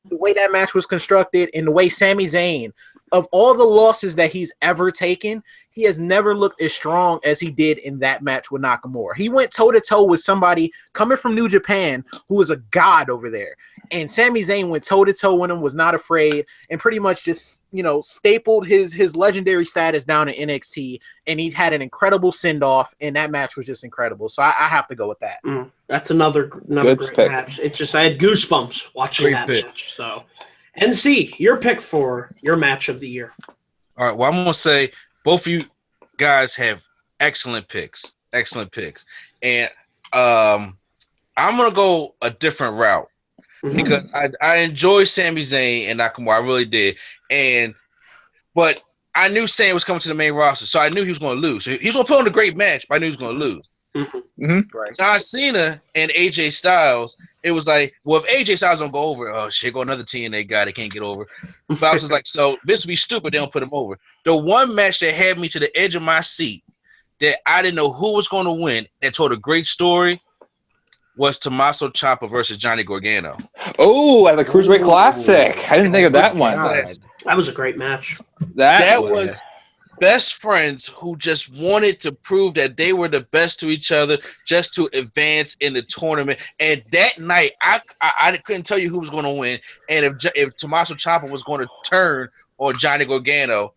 the way that match was constructed and the way Sami Zayn, of all the losses that he's ever taken, he has never looked as strong as he did in that match with Nakamura. He went toe-to-toe with somebody coming from New Japan who was a god over there. And Sami Zayn went toe-to-toe with him, was not afraid, and pretty much just, you know, stapled his legendary status down in NXT, and he had an incredible send-off, and that match was just incredible. So I have to go with that. That's another great match. It just, I had goosebumps watching that match. So, NC, your pick for your match of the year. All right, well, I'm going to say both of you guys have excellent picks. And I'm going to go a different route. Because I enjoy Sami Zayn and Nakamura, I really did, but I knew Zayn was coming to the main roster, so I knew he was going to lose. So he was going to put on a great match, but I knew he was going to lose. John Cena and AJ Styles it was like, well, if AJ Styles don't go over, oh shit, go another TNA guy they can't get over. But I was just like, so this would be stupid. They don't put him over. The one match that had me to the edge of my seat that I didn't know who was going to win and told a great story was Tommaso Ciampa versus Johnny Gargano. Oh, at the Cruiserweight Classic. I didn't think of that one. That was a great match. That was best friends who just wanted to prove that they were the best to each other just to advance in the tournament. And that night, I couldn't tell you who was going to win and if Tommaso Ciampa was going to turn on Johnny Gargano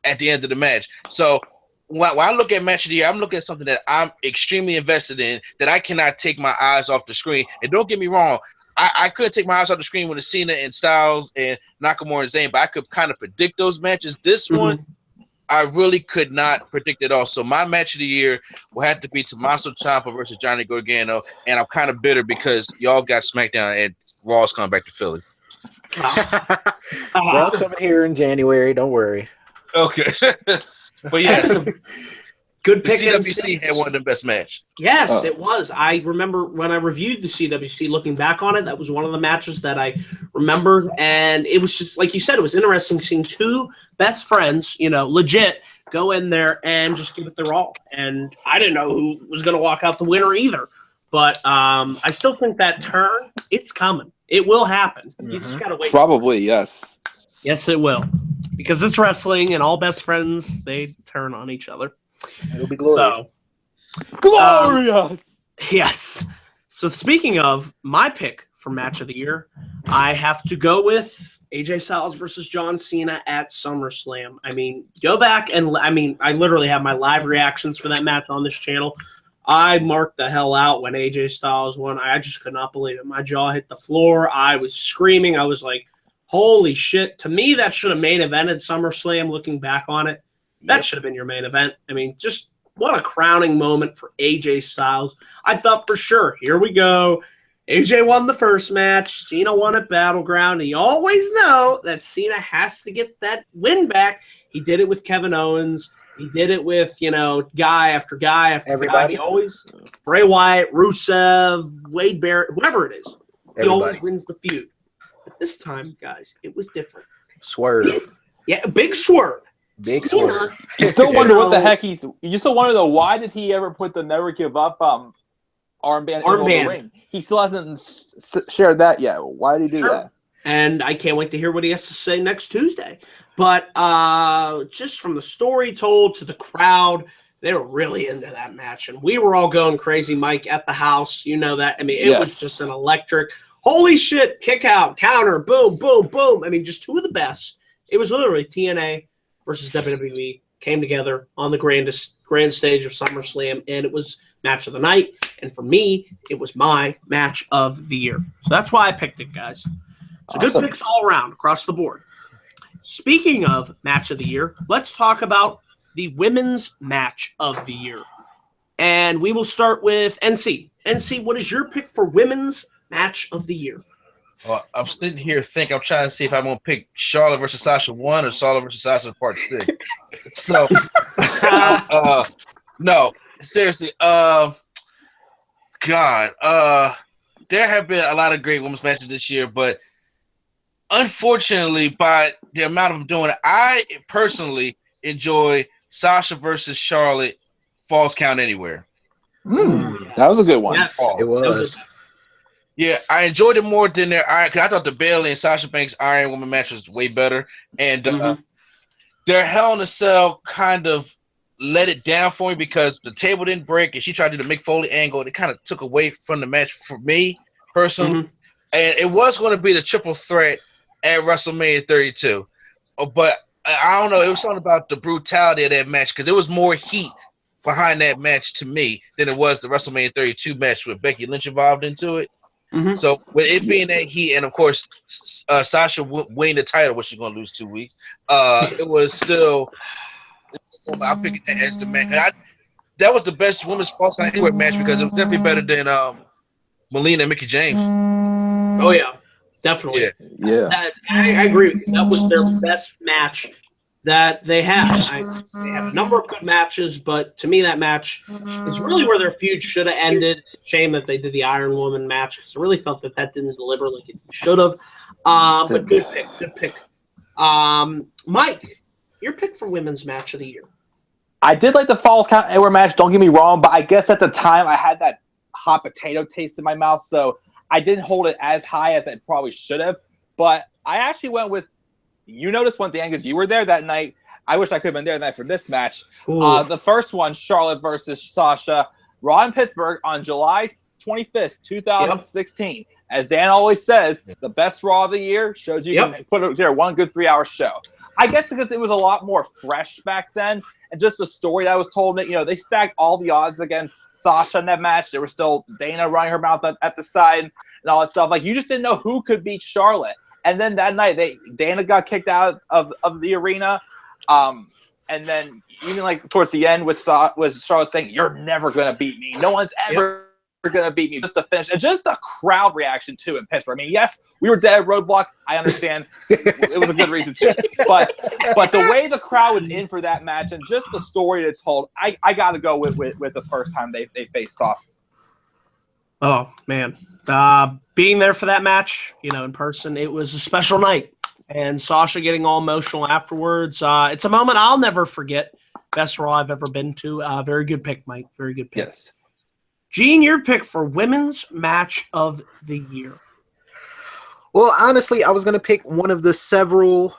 at the end of the match. So when I look at match of the year, I'm looking at something that I'm extremely invested in, that I cannot take my eyes off the screen. And don't get me wrong, I couldn't take my eyes off the screen when it's Cena and Styles and Nakamura and Zayn, but I could kind of predict those matches. This one, I really could not predict it all. So my match of the year will have to be Tommaso Ciampa versus Johnny Gargano, and I'm kind of bitter because y'all got SmackDown and Raw's coming back to Philly. Raw's coming here in January. Don't worry. Okay. But yes, good pick. The CWC had one of the best matches. Yes, it was. I remember when I reviewed the CWC, looking back on it, that was one of the matches that I remembered. And it was just, like you said, it was interesting seeing two best friends, legit, go in there and just give it their all. And I didn't know who was going to walk out the winner either. But I still think that turn, it's coming. It will happen. You just got to wait. Probably, yes. Yes, it will. Because it's wrestling and all best friends, they turn on each other. It'll be glorious. Glorious! Yes. So speaking of my pick for match of the year, I have to go with AJ Styles versus John Cena at SummerSlam. I mean, go back and I literally have my live reactions for that match on this channel. I marked the hell out when AJ Styles won. I just could not believe it. My jaw hit the floor. I was screaming. I was like, holy shit. To me, that should have main evented SummerSlam looking back on it. That should have been your main event. I mean, just what a crowning moment for AJ Styles. I thought for sure, here we go. AJ won the first match. Cena won at Battleground. And you always know that Cena has to get that win back. He did it with Kevin Owens. He did it with, guy after guy after everybody. Guy. He always, Bray Wyatt, Rusev, Wade Barrett, whoever it is. He always wins the feud. But this time, guys, it was different. Swerve. Yeah, big swerve. Big swerve. You still wonder what the heck you still wonder, though, why did he ever put the Never Give Up armband in the ring? He still hasn't shared that yet. Why did he do that? And I can't wait to hear what he has to say next Tuesday. But just from the story told to the crowd, they were really into that match. And we were all going crazy, Mike, at the house. You know that. I mean, it was just an electric, holy shit, kick out, counter, boom, boom, boom. I mean, just two of the best. It was literally TNA versus WWE came together on the grand stage of SummerSlam, and it was match of the night. And for me, it was my match of the year. So that's why I picked it, guys. So awesome. Good picks all around across the board. Speaking of match of the year, let's talk about the women's match of the year. And we will start with NC. NC, what is your pick for women's match of the year? Well, I'm sitting here thinking, I'm trying to see if I'm going to pick Charlotte versus Sasha 1 or Charlotte versus Sasha Part 6. So, no, seriously, God, there have been a lot of great women's matches this year, but unfortunately, by the amount of them doing it, I personally enjoy Sasha versus Charlotte Falls Count Anywhere. That was a good one. Yes, it was. Yeah, I enjoyed it more than their Iron, because I thought the Bayley and Sasha Banks Iron Woman match was way better. And their Hell in a Cell kind of let it down for me because the table didn't break and she tried to do the Mick Foley angle. And it kind of took away from the match for me personally. And it was going to be the triple threat at WrestleMania 32. But I don't know. It was something about the brutality of that match because there was more heat behind that match to me than it was the WrestleMania 32 match with Becky Lynch involved into it. So with it being that heat, and of course Sasha winning the title, which she's going to lose 2 weeks, it was still. I picked that as the match. That was the best women's Falls Count Anywhere match because it was definitely better than Melina and Mickie James. Oh yeah, definitely. Yeah. I agree with you. That was their best match that they had. They had a number of good matches, but to me, that match is really where their feud should have ended. Shame that they did the Iron Woman match because I really felt that didn't deliver like it should have. But good pick. Mike, your pick for women's match of the year. I did like the Falls Count Anywhere match, don't get me wrong, but I guess at the time I had that hot potato taste in my mouth, so I didn't hold it as high as I probably should have. But I actually went with, you noticed one thing because you were there that night. I wish I could have been there that night for this match. The first one, Charlotte versus Sasha, Raw in Pittsburgh on July 25th, 2016. Yep. As Dan always says, the best Raw of the year shows you can put it there, one good 3-hour show. I guess because it was a lot more fresh back then, and just the story that was told, that they stacked all the odds against Sasha in that match. There was still Dana running her mouth at the side and all that stuff. Like, you just didn't know who could beat Charlotte. And then that night, Dana got kicked out of the arena. And then even like towards the end with Charlotte saying, "You're never gonna beat me. No one's ever gonna beat me." Just to finish, and just the crowd reaction too in Pittsburgh. I mean, yes, we were dead at Roadblock. I understand. It was a good reason too. But the way the crowd was in for that match and just the story it told, I got to go with the first time they faced off. Oh man, being there for that match, in person, it was a special night. And Sasha getting all emotional afterwards. It's a moment I'll never forget. Best Raw I've ever been to. Very good pick, Mike. Very good pick. Yes. Gene, your pick for women's match of the year. Well, honestly, I was going to pick one of the several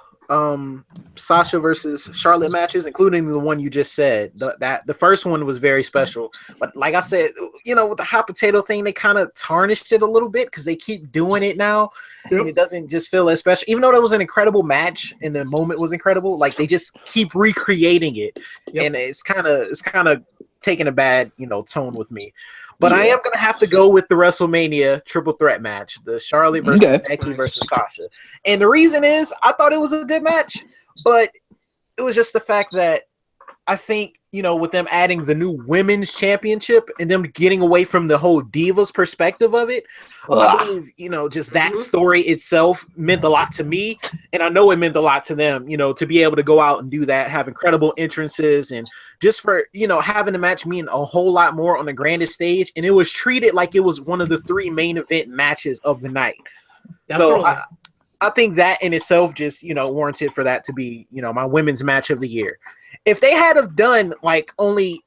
Sasha versus Charlotte matches, including the one you just said. The first one was very special. But like I said, with the hot potato thing, they kind of tarnished it a little bit because they keep doing it now. Yep. And it doesn't just feel as special. Even though that was an incredible match and the moment was incredible, like they just keep recreating it. Yep. And it's kind of taking a bad, tone with me. But I am going to have to go with the WrestleMania triple threat match, the Charlotte versus Becky versus Sasha. And the reason is I thought it was a good match, but it was just the fact that I think, with them adding the new women's championship and them getting away from the whole Divas perspective of it, I believe, just that story itself meant a lot to me. And I know it meant a lot to them, to be able to go out and do that, have incredible entrances, and just for, having the match mean a whole lot more on the grandest stage. And it was treated like it was one of the 3 main event matches of the night. Definitely. So I think that in itself just, warranted for that to be, my women's match of the year. If they had have done like only,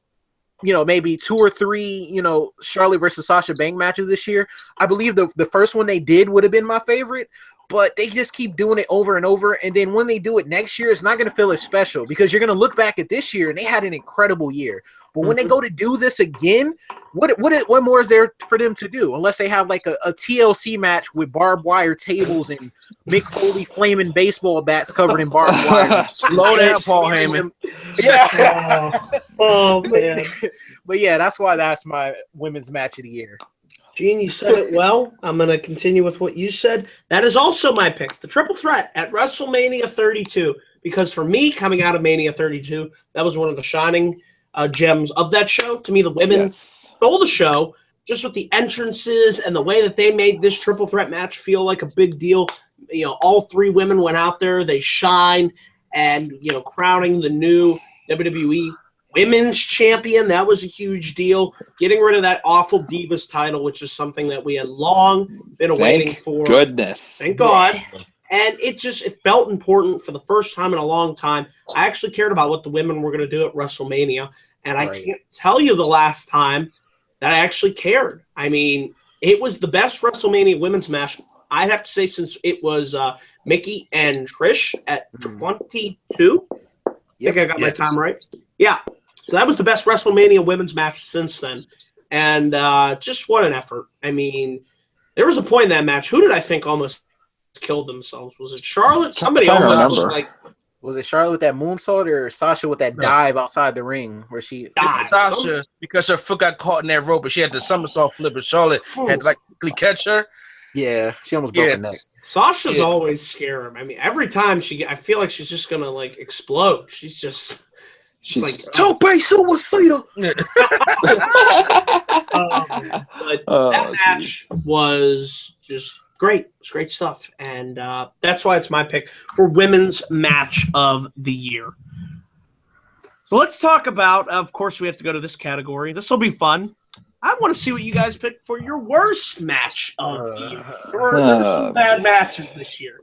maybe 2 or 3, Charlotte versus Sasha Banks matches this year, I believe the first one they did would have been my favorite. But they just keep doing it over and over. And then when they do it next year, it's not going to feel as special because you're going to look back at this year and they had an incredible year. But when they go to do this again, what more is there for them to do? Unless they have like a TLC match with barbed wire tables and Mick Foley flaming baseball bats covered in barbed wire. Slow down, Paul Heyman. Yeah. Oh, man. But yeah, that's why that's my women's match of the year. Gene, you said it well. I'm going to continue with what you said. That is also my pick, the triple threat at WrestleMania 32. Because for me, coming out of Mania 32, that was one of the shining gems of that show. To me, the women stole the show just with the entrances and the way that they made this triple threat match feel like a big deal. All 3 women went out there. They shined and, crowning the new WWE Women's Champion. That was a huge deal. Getting rid of that awful Divas title, which is something that we had long been waiting for. Goodness. Thank God. And it felt important for the first time in a long time. I actually cared about what the women were going to do at WrestleMania. And I can't tell you the last time that I actually cared. I mean, it was the best WrestleMania women's match, I'd have to say, since it was Mickey and Trish at 22. I think I got my time right. Yeah. So that was the best WrestleMania women's match since then. And just what an effort. I mean, there was a point in that match. Who did I think almost killed themselves? Was it Charlotte? Somebody almost looked like... Was it Charlotte with that moonsault or Sasha with that dive outside the ring where she... Sasha, because her foot got caught in that rope and she had the somersault flip and Charlotte had to quickly catch her. Yeah, she almost broke her neck. Sasha's always scary. I mean, every time I feel like she's just going to explode. She's like Tope suicida. But that match was just great. It was great stuff. And that's why it's my pick for women's match of the year. So let's talk about, of course, we have to go to this category. This will be fun. I want to see what you guys pick for your worst match of the year. There were some bad matches this year.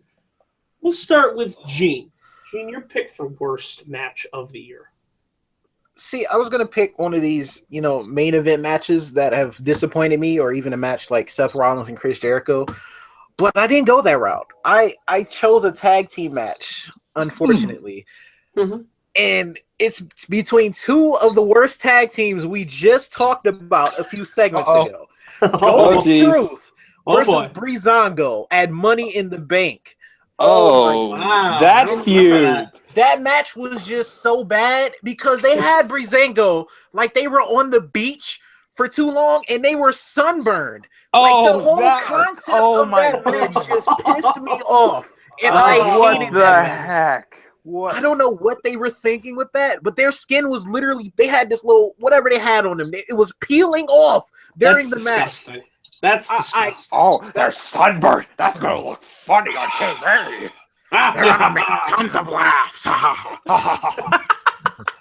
We'll start with Gene. Gene, your pick for worst match of the year. See, I was going to pick one of these, main event matches that have disappointed me, or even a match like Seth Rollins and Chris Jericho. But I didn't go that route. I chose a tag team match, unfortunately. Mm-hmm. And it's between two of the worst tag teams we just talked about a few segments ago. Golden Truth versus Breezango at Money in the Bank. Oh, wow. that feud. That match was just so bad because they had Breezango like they were on the beach for too long and they were sunburned. Like the whole concept of that match just pissed me off. And I hated that match. Heck? What? I don't know what they were thinking with that, but their skin was literally, they had this little, whatever they had on them, it was peeling off during the match. That's disgusting. They're sunburned. That's going to look funny on TV. They're going to make tons of laughs.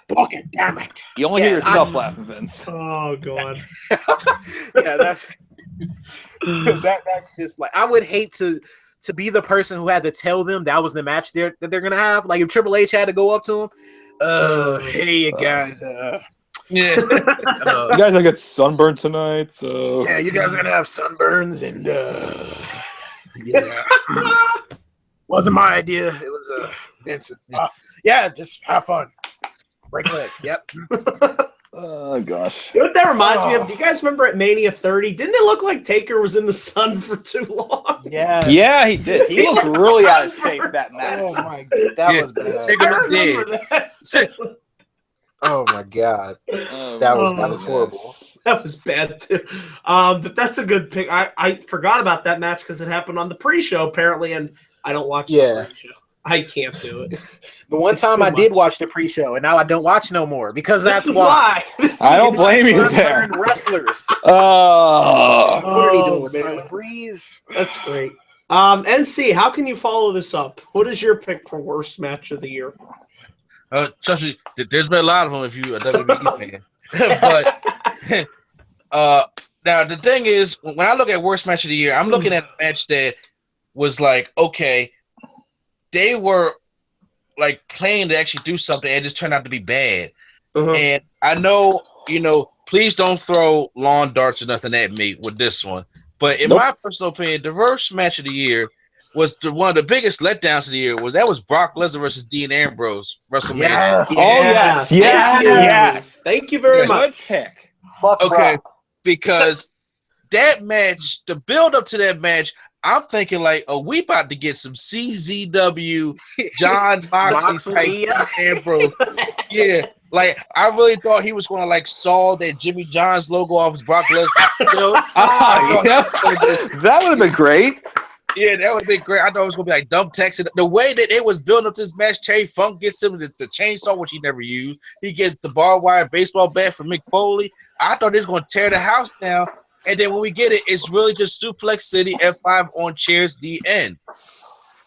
Book it, damn it. You only hear yourself laughing, Vince. Oh, God. That's just like, I would hate to be the person who had to tell them that was the match that they're gonna have. Like if Triple H had to go up to him, hey you guys, you guys are get sunburned tonight, so yeah, you guys are gonna have sunburns and wasn't my idea. It was Vince's. Yeah, just have fun. Break a leg. Yep. Oh gosh. You know what that reminds me of? Do you guys remember at Mania 30? Didn't it look like Taker was in the sun for too long? Yeah, he did. He looked really out of shape that match. Oh my god, that was bad. I remember that. Oh my god, that was horrible. That was bad too. But that's a good pick. I forgot about that match because it happened on the pre-show apparently, and I don't watch the pre-show. I can't do it. The one time I did watch the pre-show, and now I don't watch no more because that's why. I don't blame you there. Wrestlers. What are you doing with Tyler Breeze? That's great. NC, how can you follow this up? What is your pick for worst match of the year? Trust me, there's been a lot of them if you're a WWE fan. But now the thing is, when I look at worst match of the year, I'm looking at a match that was like, okay, they were like planning to actually do something and it just turned out to be bad. And I know, please don't throw lawn darts or nothing at me with this one. But in my personal opinion, the worst match of the year was one of the biggest letdowns of the year. That was Brock Lesnar versus Dean Ambrose, WrestleMania. Yes. Thank you very much. Good pick. Okay, because that match, the build up to that match, I'm thinking like, we about to get some CZW, John Moxley type Ambrose. Yeah, like I really thought he was going to like saw that Jimmy John's logo off his Brock Lesnar. That would have been great. Yeah, that would have been great. I thought it was going to be like dumb Texas. The way that it was building up to this match, Terry Funk gets him the chainsaw, which he never used. He gets the barbed wire baseball bat from Mick Foley. I thought he was going to tear the house down. And then when we get it, it's really just Suplex City, F5 on chairs, the end.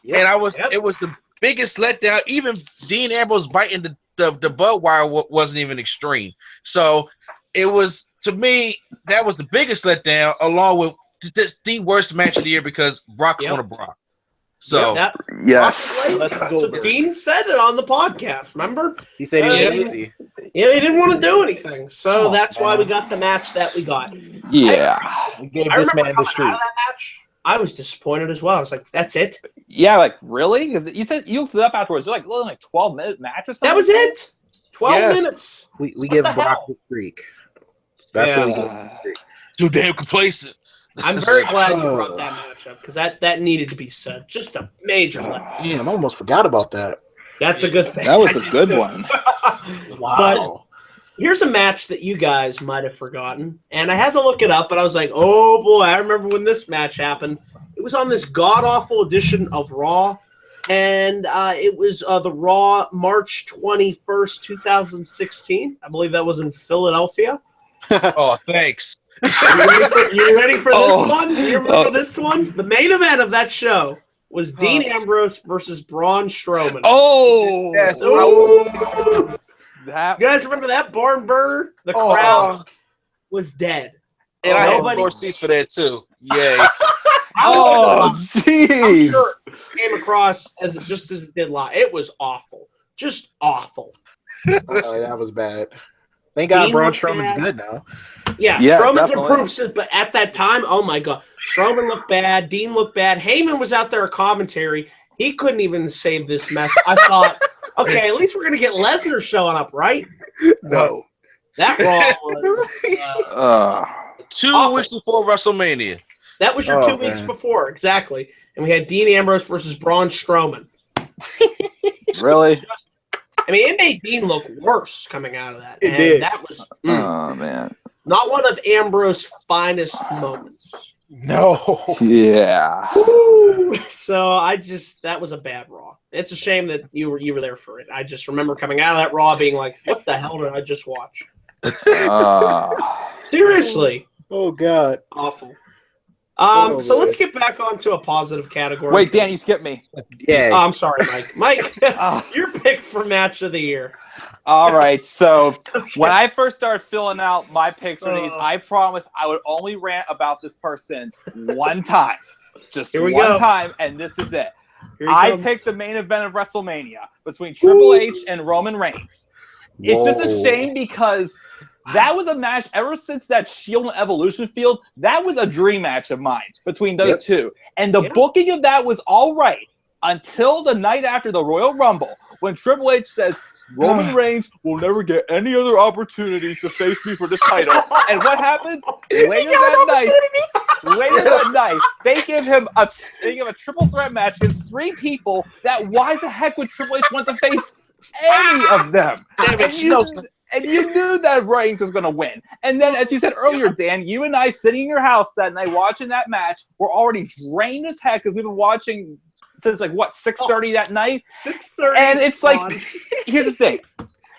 And it was the biggest letdown. Even Dean Ambrose biting the butt wire wasn't even extreme. So it was, to me, that was the biggest letdown, along with the worst match of the year because Brock's on a Brock. So yes. So Dean said it on the podcast. Remember? He said he was easy. Yeah, he didn't want to do anything. So that's why we got the match that we got. Yeah. We gave this man the streak. I was disappointed as well. I was like, that's it? Yeah, like really? Because you said you looked it up afterwards. It was like 12-minute match or something. That was it. 12 minutes. We give Brock the streak. That's what we give the streak. Too damn complacent. I'm very glad you brought that match up because that needed to be said. Just a major letdown. Damn, I almost forgot about that. That's a good thing. That was a good one. Wow. But here's a match that you guys might have forgotten. And I had to look it up, but I was like, oh boy, I remember when this match happened. It was on this god-awful edition of Raw. And it was the Raw March 21st, 2016. I believe that was in Philadelphia. Oh, thanks. You ready for this one? You remember this one? The main event of that show was Dean Ambrose versus Braun Strowman. Oh, Yes. Ooh. that You guys remember that barn burner? The crowd was dead. And I had Nobody- 4 seats for that too. Yay. oh, I'm jeez. sure it came across as just as it did live. It was awful. Just awful. Oh, that was bad. Thank God Dean Braun looked Strowman's bad. good now. Yeah, Yeah, Strowman's definitely. improved, but at that time, oh my God. Strowman looked bad. Dean looked bad. Heyman was out there commentary. He couldn't even save this mess. I thought, okay, at least we're going to get Lesnar showing up, right? No. That Raw was... 2 Awful. weeks before WrestleMania. that was your Oh, 2 weeks man. before, exactly. And we had Dean Ambrose versus Braun Strowman. Really? I mean, it made Dean look worse coming out of that. It and did. That was Oh man. not one of Ambrose's finest moments. No. Yeah. Woo! So that was a bad Raw. It's a shame that you were there for it. I just remember coming out of that Raw being like, what the hell did I just watch? Seriously. Oh God. Awful. Oh, So man. let's get back onto a positive category. Wait, Dan, you skipped me. Yeah. Oh, I'm sorry, Mike. Mike, Ah. your pick for match of the year. All right, so when I first started filling out my picks for these, Oh. I promised I would only rant about this person one time. Just Here we one go. time, and this is it. Here he I comes. picked the main event of WrestleMania between Triple H and Roman Reigns. It's just a Whoa. shame because that was a match ever since that Shield and Evolution field. That was a dream match of mine between those two. And the booking of that was all right until the night after the Royal Rumble when Triple H says, Roman Reigns will never get any other opportunities to face me for this title. And what happens? Later that night, they give him a triple threat match against 3 people that why the heck would Triple H want to face any of them? And you knew that Reigns was going to win. And then, as you said earlier, Dan, you and I sitting in your house that night watching that match were already drained as heck because we've been watching since, 6:30 that night? 6:30. And it's like, here's the thing.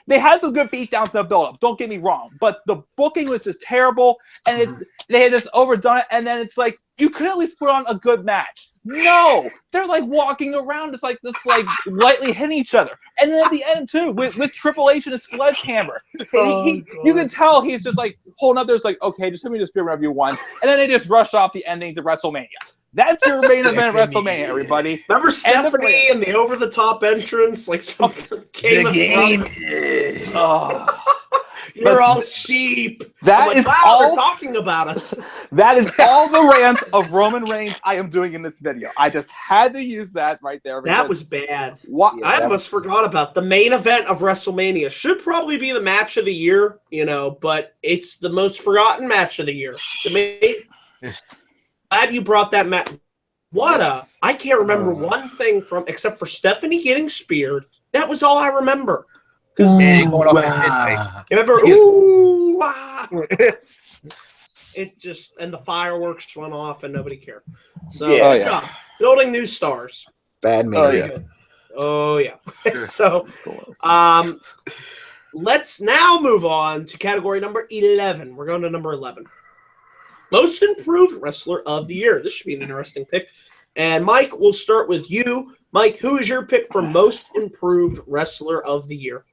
They had some good beatdowns in the build-up, don't get me wrong. But the booking was just terrible. And they had just overdone it. And then it's like, you could at least put on a good match. No, they're walking around just lightly hitting each other. And then at the end too, with Triple H and his sledgehammer, you can tell he's just holding up. There's okay, just let me just do whatever you want. And then they just rush off the ending to WrestleMania. That's your main event of WrestleMania, everybody. Remember Stephanie and the over-the-top entrance? Something came You're all sheep. That is wow, all they're talking about us. That is all the rant of Roman Reigns I am doing in this video. I just had to use that right there. That was bad. What? I almost forgot about the main event of WrestleMania. Should probably be the match of the year, but it's the most forgotten match of the year. Glad you brought that match. I can't remember one thing except for Stephanie getting speared. That was all I remember. Remember? Ooh, ah. It just, and the fireworks went off and nobody cared. So, good job. Building new stars. Bad media. Oh, yeah. So, let's now move on to category number 11. We're going to number 11. Most Improved Wrestler of the Year. This should be an interesting pick. And Mike, we'll start with you. Mike, who is your pick for Most Improved Wrestler of the Year?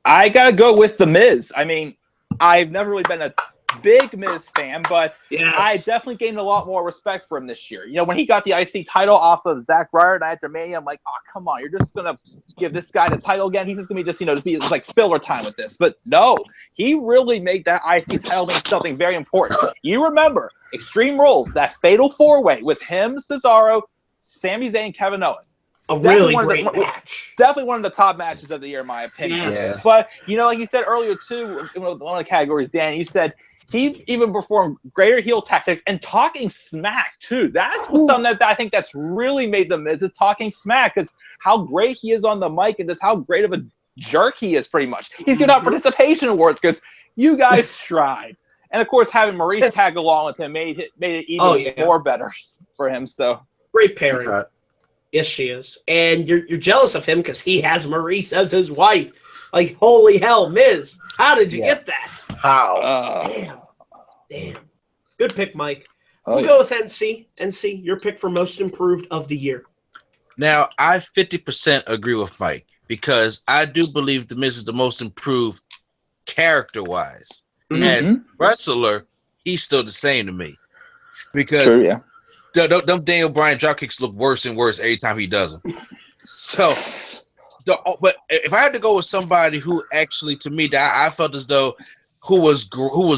I got to go with The Miz. I mean, I've never really been a big Miz fan, but I definitely gained a lot more respect for him this year. When he got the IC title off of Zack Ryder and after Mania, I'm like, oh, come on, you're just going to give this guy the title again? He's just going to be just be filler time with this. But no, he really made that IC title mean something very important. You remember Extreme Rules, that fatal 4-way with him, Cesaro, Sami Zayn, and Kevin Owens. A really great match. Definitely one of the top matches of the year, in my opinion. Yes. But, like you said earlier, too, in one of the categories, Dan, you said he even performed greater heel tactics and talking smack, too. That's something that I think that's really made the Miz is talking smack, because how great he is on the mic and just how great of a jerk he is, pretty much. He's giving out participation awards because you guys tried. And, of course, having Maurice tag along with him made it even more better for him. So great pairing. Yes, she is. And you're jealous of him because he has Maurice as his wife. Holy hell, Miz. How did you get that? How? Damn. Damn. Good pick, Mike. Oh, We'll go with NC. NC, your pick for most improved of the year. Now, I 50% agree with Mike because I do believe The Miz is the most improved character-wise. Mhm. As wrestler, he's still the same to me because True, yeah. them Daniel Bryan dropkicks look worse and worse every time he does them. So, but if I had to go with somebody who actually, to me, that I felt as though who was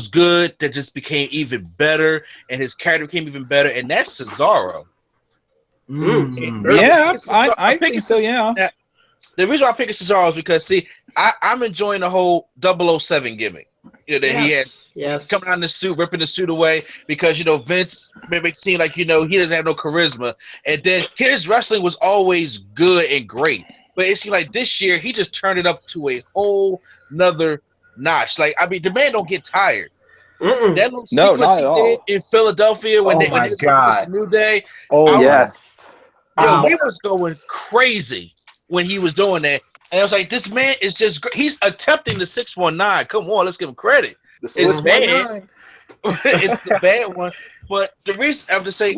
good, that just became even better, and his character became even better, and that's Cesaro. Yeah, I think so, yeah. The reason why I'm picking Cesaro is because, see, I'm enjoying the whole 007 gimmick. That he has coming out in the suit, ripping the suit away because, Vince makes it seem like, he doesn't have no charisma. And then his wrestling was always good and great. But it seemed like this year, he just turned it up to a whole nother notch. Like, I mean, the man don't get tired. That little sequence he did in Philadelphia when he was a New Day. Oh, yes. He was going crazy when he was doing that. And I was like, this man is just great. He's attempting the 619. Come on, let's give him credit. It's bad. It's the bad one. But the reason I have to say,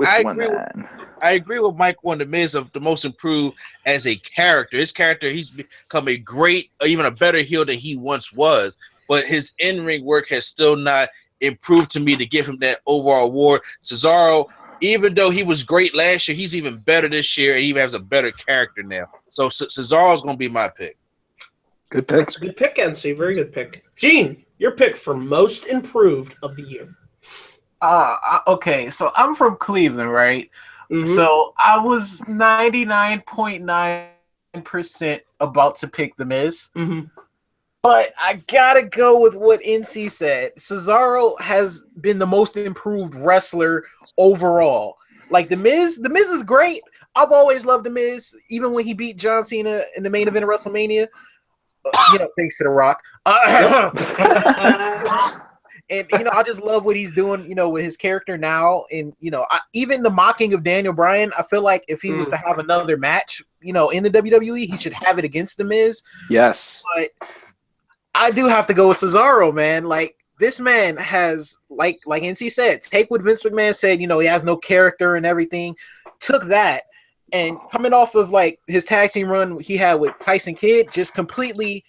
I agree with Mike on The Miz of the most improved as a character. His character, he's become a great, even a better heel than he once was. But his in-ring work has still not improved to me to give him that overall award. Cesaro, even though he was great last year, he's even better this year, and he even has a better character now. So Cesaro's going to be my pick. Good pick. That's a good pick, NC. Very good pick. Gene, your pick for most improved of the year. Okay, so I'm from Cleveland, right? Mm-hmm. So I was 99.9% about to pick The Miz. Mm-hmm. But I gotta go with what NC said. Cesaro has been the most improved wrestler overall. Like The Miz is great. I've always loved The Miz, even when he beat John Cena in the main event of WrestleMania. Thanks to The Rock. And I just love what he's doing, with his character now. And even the mocking of Daniel Bryan, I feel like if he was to have another match, in the WWE, he should have it against The Miz. Yes. But I do have to go with Cesaro, man. Like, this man has, like NC said, take what Vince McMahon said, he has no character and everything. Took that, and coming off of, like, his tag team run he had with Tyson Kidd, just completely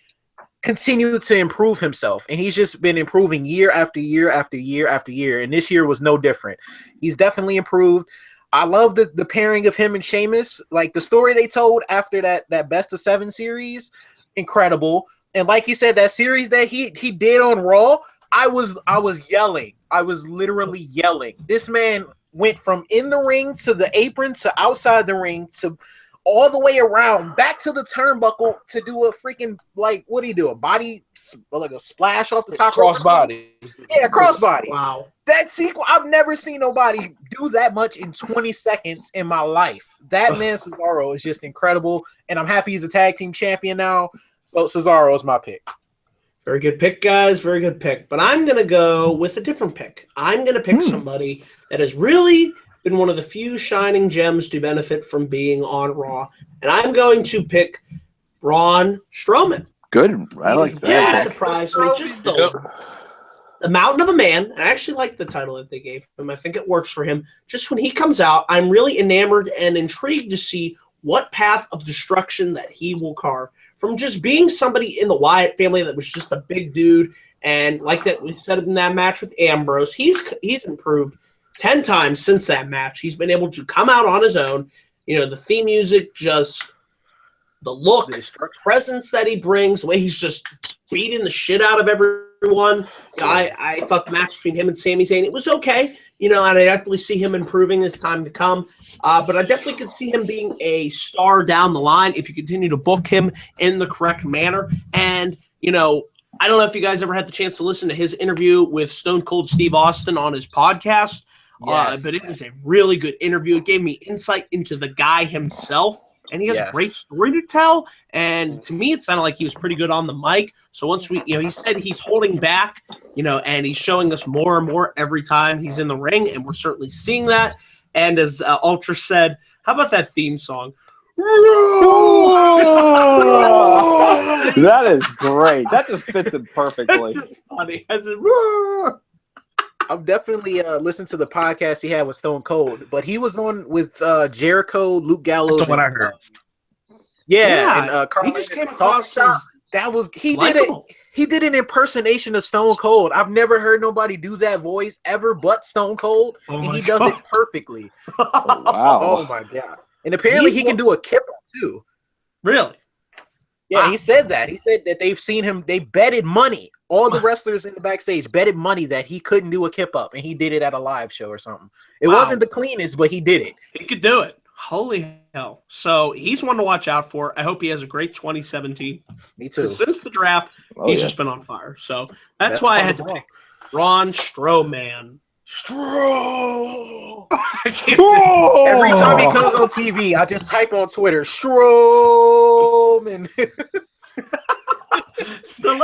continued to improve himself. And he's just been improving year after year after year after year. And this year was no different. He's definitely improved. I love the pairing of him and Sheamus. Like, the story they told after that Best of 7 series, incredible. And like he said, that series that he did on Raw, I was yelling. I was literally yelling. This man went from in the ring to the apron to outside the ring to all the way around back to the turnbuckle to do a freaking, like, what do you do? A body, like a splash off the top rope? Crossbody. Yeah, crossbody. Wow. That sequel, I've never seen nobody do that much in 20 seconds in my life. That man Cesaro is just incredible, and I'm happy he's a tag team champion now. So Cesaro is my pick. Very good pick, guys. Very good pick. But I'm going to go with a different pick. I'm going to pick somebody that has really been one of the few shining gems to benefit from being on Raw. And I'm going to pick Braun Strowman. Good. I like that. Yeah, surprised me. Just the Mountain of a Man. And I actually like the title that they gave him. I think it works for him. Just when he comes out, I'm really enamored and intrigued to see what path of destruction that he will carve. From just being somebody in the Wyatt family that was just a big dude, and like that we said in that match with Ambrose, he's improved 10 times since that match. He's been able to come out on his own. The theme music, just the look, the presence that he brings, the way he's just beating the shit out of everyone. I thought the match between him and Sami Zayn, it was okay. And I definitely see him improving as time to come. But I definitely could see him being a star down the line if you continue to book him in the correct manner. And, I don't know if you guys ever had the chance to listen to his interview with Stone Cold Steve Austin on his podcast. Yes. But it was a really good interview. It gave me insight into the guy himself. And he has a great story to tell. And to me, it sounded like he was pretty good on the mic. So once he said he's holding back, and he's showing us more and more every time he's in the ring. And we're certainly seeing that. And as Ultra said, how about that theme song? That is great. That just fits it perfectly. That's just funny. I've definitely listened to the podcast he had with Stone Cold, but he was on with Jericho, Luke Gallows. That's the one I heard. Yeah, and he just came across as that was he likable. did it. He did an impersonation of Stone Cold. I've never heard nobody do that voice ever but Stone Cold, and he does it perfectly. Oh, wow. Oh my god! And apparently he can do a kip too. Really? Yeah, he said that. He said that they've seen him. They betted money. All the wrestlers in the backstage betted money that he couldn't do a kip up, and he did it at a live show or something. It wasn't the cleanest, but he did it. He could do it. Holy hell. So he's one to watch out for. I hope he has a great 2017. Me too. Since the draft, he's just been on fire. So that's why I had to pick Braun Strowman. Every time he comes on TV, I just type on Twitter, Strowman. So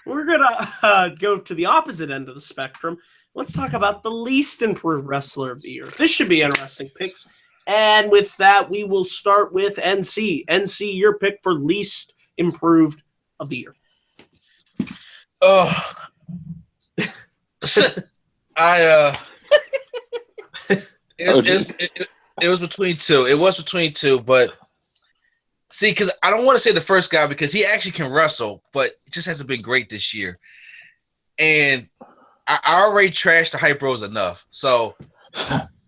we're gonna go to the opposite end of the spectrum. Let's talk about the least improved wrestler of the year. This should be interesting picks. And with that, we will start with NC. NC, your pick for least improved of the year. Oh, it was between two. It was between two, but see, because I don't want to say the first guy because he actually can wrestle, but it just hasn't been great this year. And I already trashed the Hype Bros enough. So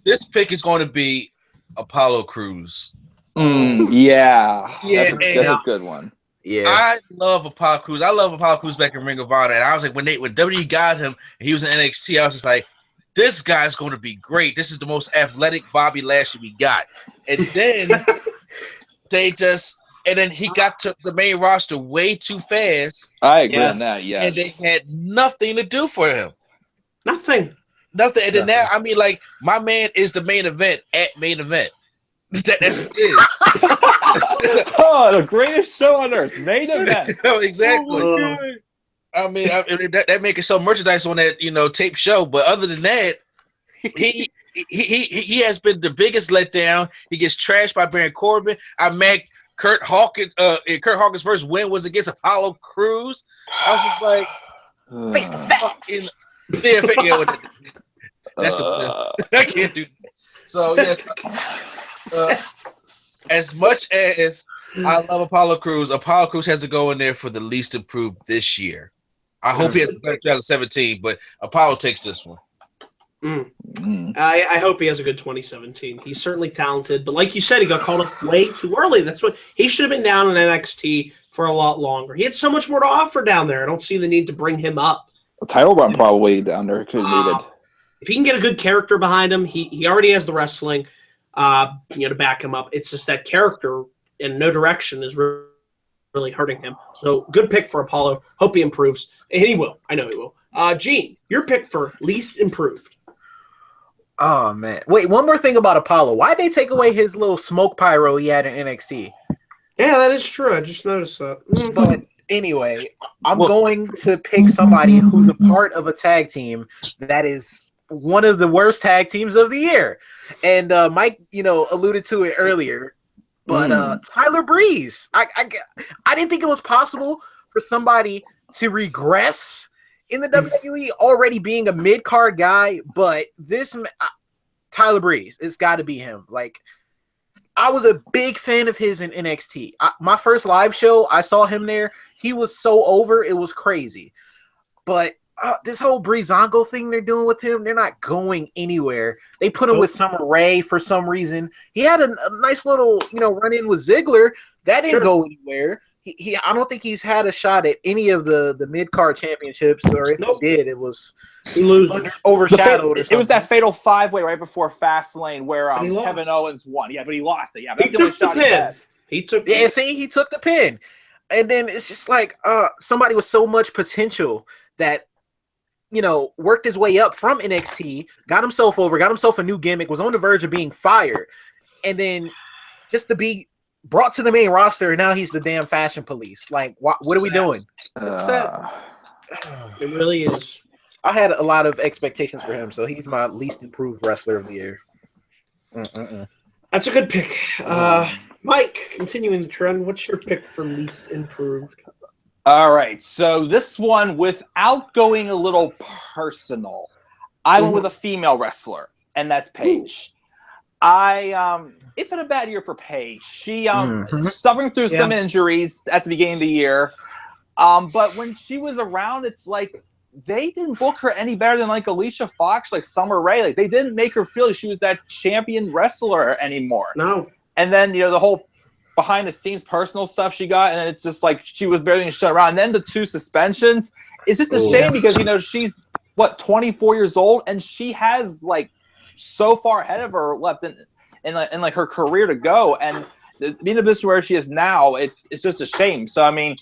this pick is going to be Apollo Crews. Yeah, that's a good one. Yeah, I love Apollo Crews. I love Apollo Crews back in Ring of Honor, and I was like, when WWE got him, and he was in NXT, I was just like, this guy's going to be great. This is the most athletic Bobby Lashley we got. And then then he got to the main roster way too fast. I agree on that. Yes, and they had nothing to do for him. Nothing. And then now, I mean, like, my man is the main event at main event. That's what it is. Oh, the greatest show on earth, main event. Exactly. I mean, that make it sell merchandise on that, tape show. But other than that, he has been the biggest letdown. He gets trashed by Baron Corbin. Kurt Hawkins' first win was against Apollo Crews. I was just like, face the facts. I can't do. So yes, as much as I love Apollo Crews has to go in there for the least improved this year. I hope he has a better 2017, but Apollo takes this one. I hope he has a good 2017. He's certainly talented, but like you said, he got called up way too early. That's what he should have been down in NXT for a lot longer. He had so much more to offer down there. I don't see the need to bring him up. A title run probably down there could needed. If he can get a good character behind him, he already has the wrestling, to back him up. It's just that character and no direction is really hurting him. So good pick for Apollo. Hope he improves, and he will. I know he will. Gene, your pick for least improved. Oh man! Wait, one more thing about Apollo. Why'd they take away his little smoke pyro he had in NXT? Yeah, that is true. I just noticed that. But anyway, I'm going to pick somebody who's a part of a tag team that is one of the worst tag teams of the year. And Mike, alluded to it earlier, but Tyler Breeze. I didn't think it was possible for somebody to regress in the WWE already being a mid-card guy, but this Tyler Breeze, it's got to be him. Like, I was a big fan of his in NXT. My first live show, I saw him there. He was so over, it was crazy. But this whole Breezango thing they're doing with him, they're not going anywhere. They put him with Summer Rae for some reason. He had a nice little, run-in with Ziggler. That didn't go anywhere. I don't think he's had a shot at any of the mid-card championships, or if he did, it was overshadowed or something. It was that fatal five-way right before Fastlane where Kevin Owens won. Yeah, but he lost it. Yeah, but he took the pin. He took the pin. And then it's just like somebody with so much potential that, worked his way up from NXT, got himself over, got himself a new gimmick, was on the verge of being fired, and then just to be brought to the main roster, and now he's the damn fashion police. Like, what are we doing? That's that. It really is. I had a lot of expectations for him, so he's my least improved wrestler of the year. That's a good pick. Mike, continuing the trend, what's your pick for least improved? All right, so this one, without going a little personal, I went with a female wrestler, and that's Paige. It's been a bad year for Paige. She suffering through some injuries at the beginning of the year. But when she was around, it's like they didn't book her any better than like Alicia Fox, like Summer Rae. Like they didn't make her feel like she was that champion wrestler anymore. No. And then, the whole behind the scenes personal stuff she got, and it's just like she was barely shut around. And then the 2 suspensions. It's just a shame because, she's 24 years old, and she has like so far ahead of her left in like her career to go. And being in a position where she is now, it's just a shame. So, I mean,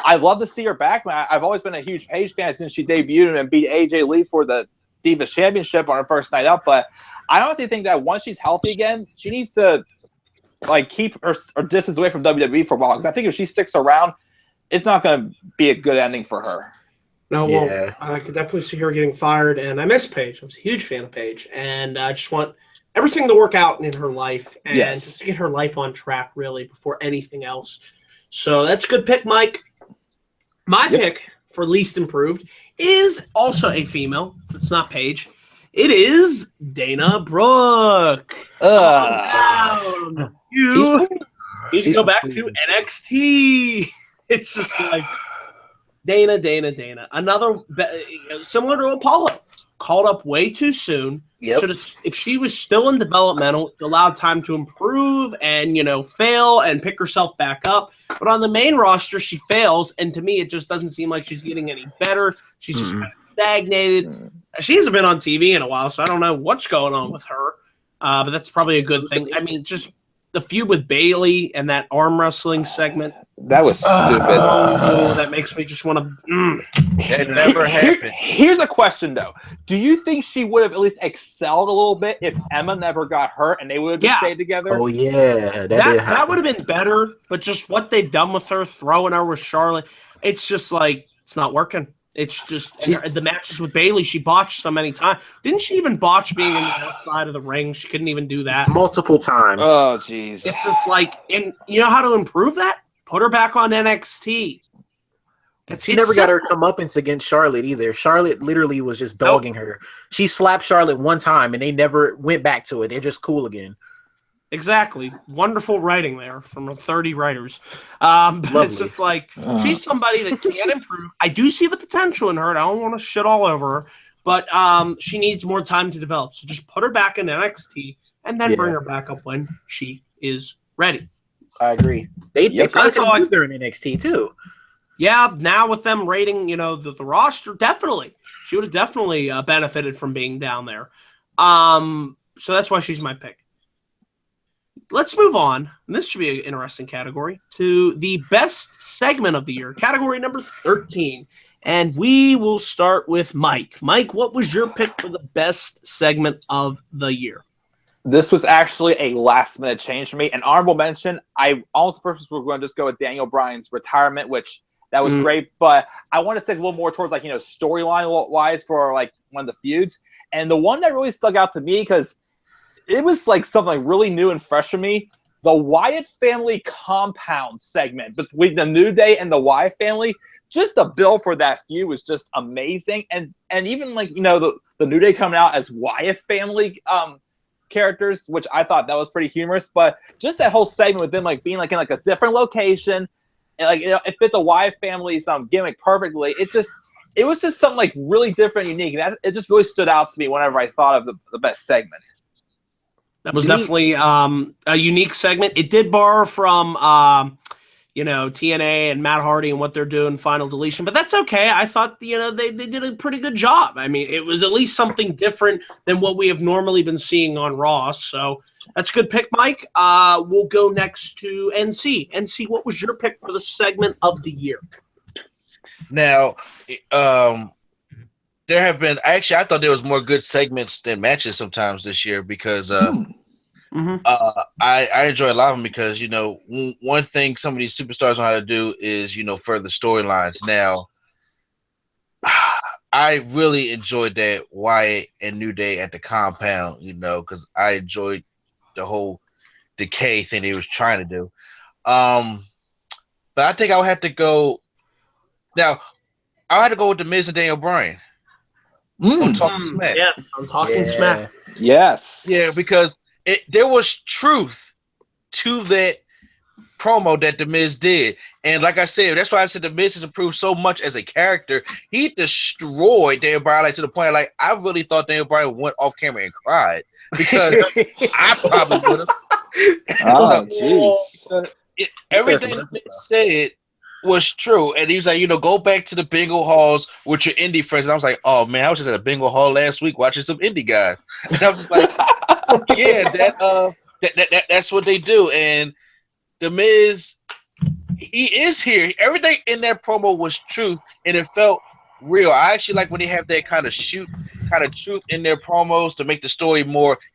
I'd love to see her back. I've always been a huge Paige fan since she debuted and beat AJ Lee for the Divas Championship on her first night up. But I honestly think that once she's healthy again, she needs to like keep her distance away from WWE for a while. I think if she sticks around, it's not going to be a good ending for her. No, well, I could definitely see her getting fired, and I miss Paige. I was a huge fan of Paige, and I just want everything to work out in her life and just to get her life on track, really, before anything else. So that's a good pick, Mike. My pick for least improved is also a female. It's not Paige. It is Dana Brooke. You need to go back to NXT. It's just like Dana. Another similar to Apollo. Called up way too soon. Should have, if she was still in developmental, allowed time to improve and fail and pick herself back up. But on the main roster, she fails, and to me, it just doesn't seem like she's getting any better. She's just kind of stagnated. She hasn't been on TV in a while, so I don't know what's going on with her. But that's probably a good thing. I mean, just the feud with Bayley and that arm wrestling segment. That was stupid. That makes me just want to. It never happened. Here's a question, though. Do you think she would have at least excelled a little bit if Emma never got hurt and they would have stayed together? Oh, yeah. That would have been better, but just what they've done with her, throwing her with Charlotte, it's just like, it's not working. It's just the matches with Bayley, she botched so many times. Didn't she even botch being in the outside of the ring? She couldn't even do that. Multiple times. Oh, jeez. It's just like, and you know how to improve that? Put her back on NXT. She never got her comeuppance against Charlotte either. Charlotte literally was just dogging her. She slapped Charlotte one time, and they never went back to it. They're just cool again. Exactly. Wonderful writing there from 30 writers. But it's just like, she's somebody that can improve. I do see the potential in her, and I don't want to shit all over her, but she needs more time to develop. So just put her back in NXT and then bring her back up when she is ready. I agree. They probably could use her in NXT, too. Yeah, now with them rating, the roster, definitely. She would have definitely benefited from being down there. So that's why she's my pick. Let's move on, and this should be an interesting category, to the best segment of the year, category number 13. And we will start with Mike. Mike, what was your pick for the best segment of the year? This was actually a last-minute change for me. An honorable mention, I almost first was going to just go with Daniel Bryan's retirement, which that was great. But I want to stick a little more towards, storyline-wise for, one of the feuds. And the one that really stuck out to me, because it was something really new and fresh for me. The Wyatt family compound segment between the New Day and the Wyatt family, just the build for that feud was just amazing. And even the New Day coming out as Wyatt family characters, which I thought that was pretty humorous. But just that whole segment with them being in a different location, and it fit the Wyatt family's gimmick perfectly. It was just something really different, and unique. And it just really stood out to me whenever I thought of the best segment. That was definitely a unique segment. It did borrow from, TNA and Matt Hardy and what they're doing, Final Deletion. But that's okay. I thought, they did a pretty good job. I mean, it was at least something different than what we have normally been seeing on Raw. So that's a good pick, Mike. We'll go next to NC. NC, what was your pick for the segment of the year? Now, there have been I thought there was more good segments than matches sometimes this year because I enjoy a lot of them because one thing some of these superstars know how to do is further storylines. Now, I really enjoyed that Wyatt and New Day at the compound, because I enjoyed the whole decay thing they was trying to do. But I think I would have to go now. I had to go with the Miz and Daniel Bryan. on Talking Smack. Yes, on Talking Smack. Yes. Yeah, because there was truth to that promo that The Miz did. And like I said, that's why I said The Miz has improved so much as a character. He destroyed Daniel Bryan, like, to the point, like, I really thought Daniel Bryan went off camera and cried, because I probably would have. Oh, jeez. Everything that Miz said was true. And he was like, go back to the bingo halls with your indie friends. And I was like, oh man, I was just at a bingo hall last week watching some indie guys. And I was just like, yeah, that's what they do. And The Miz, he is here. Everything in that promo was truth, and it felt real. I actually like when they have that kind of truth in their promos to make the story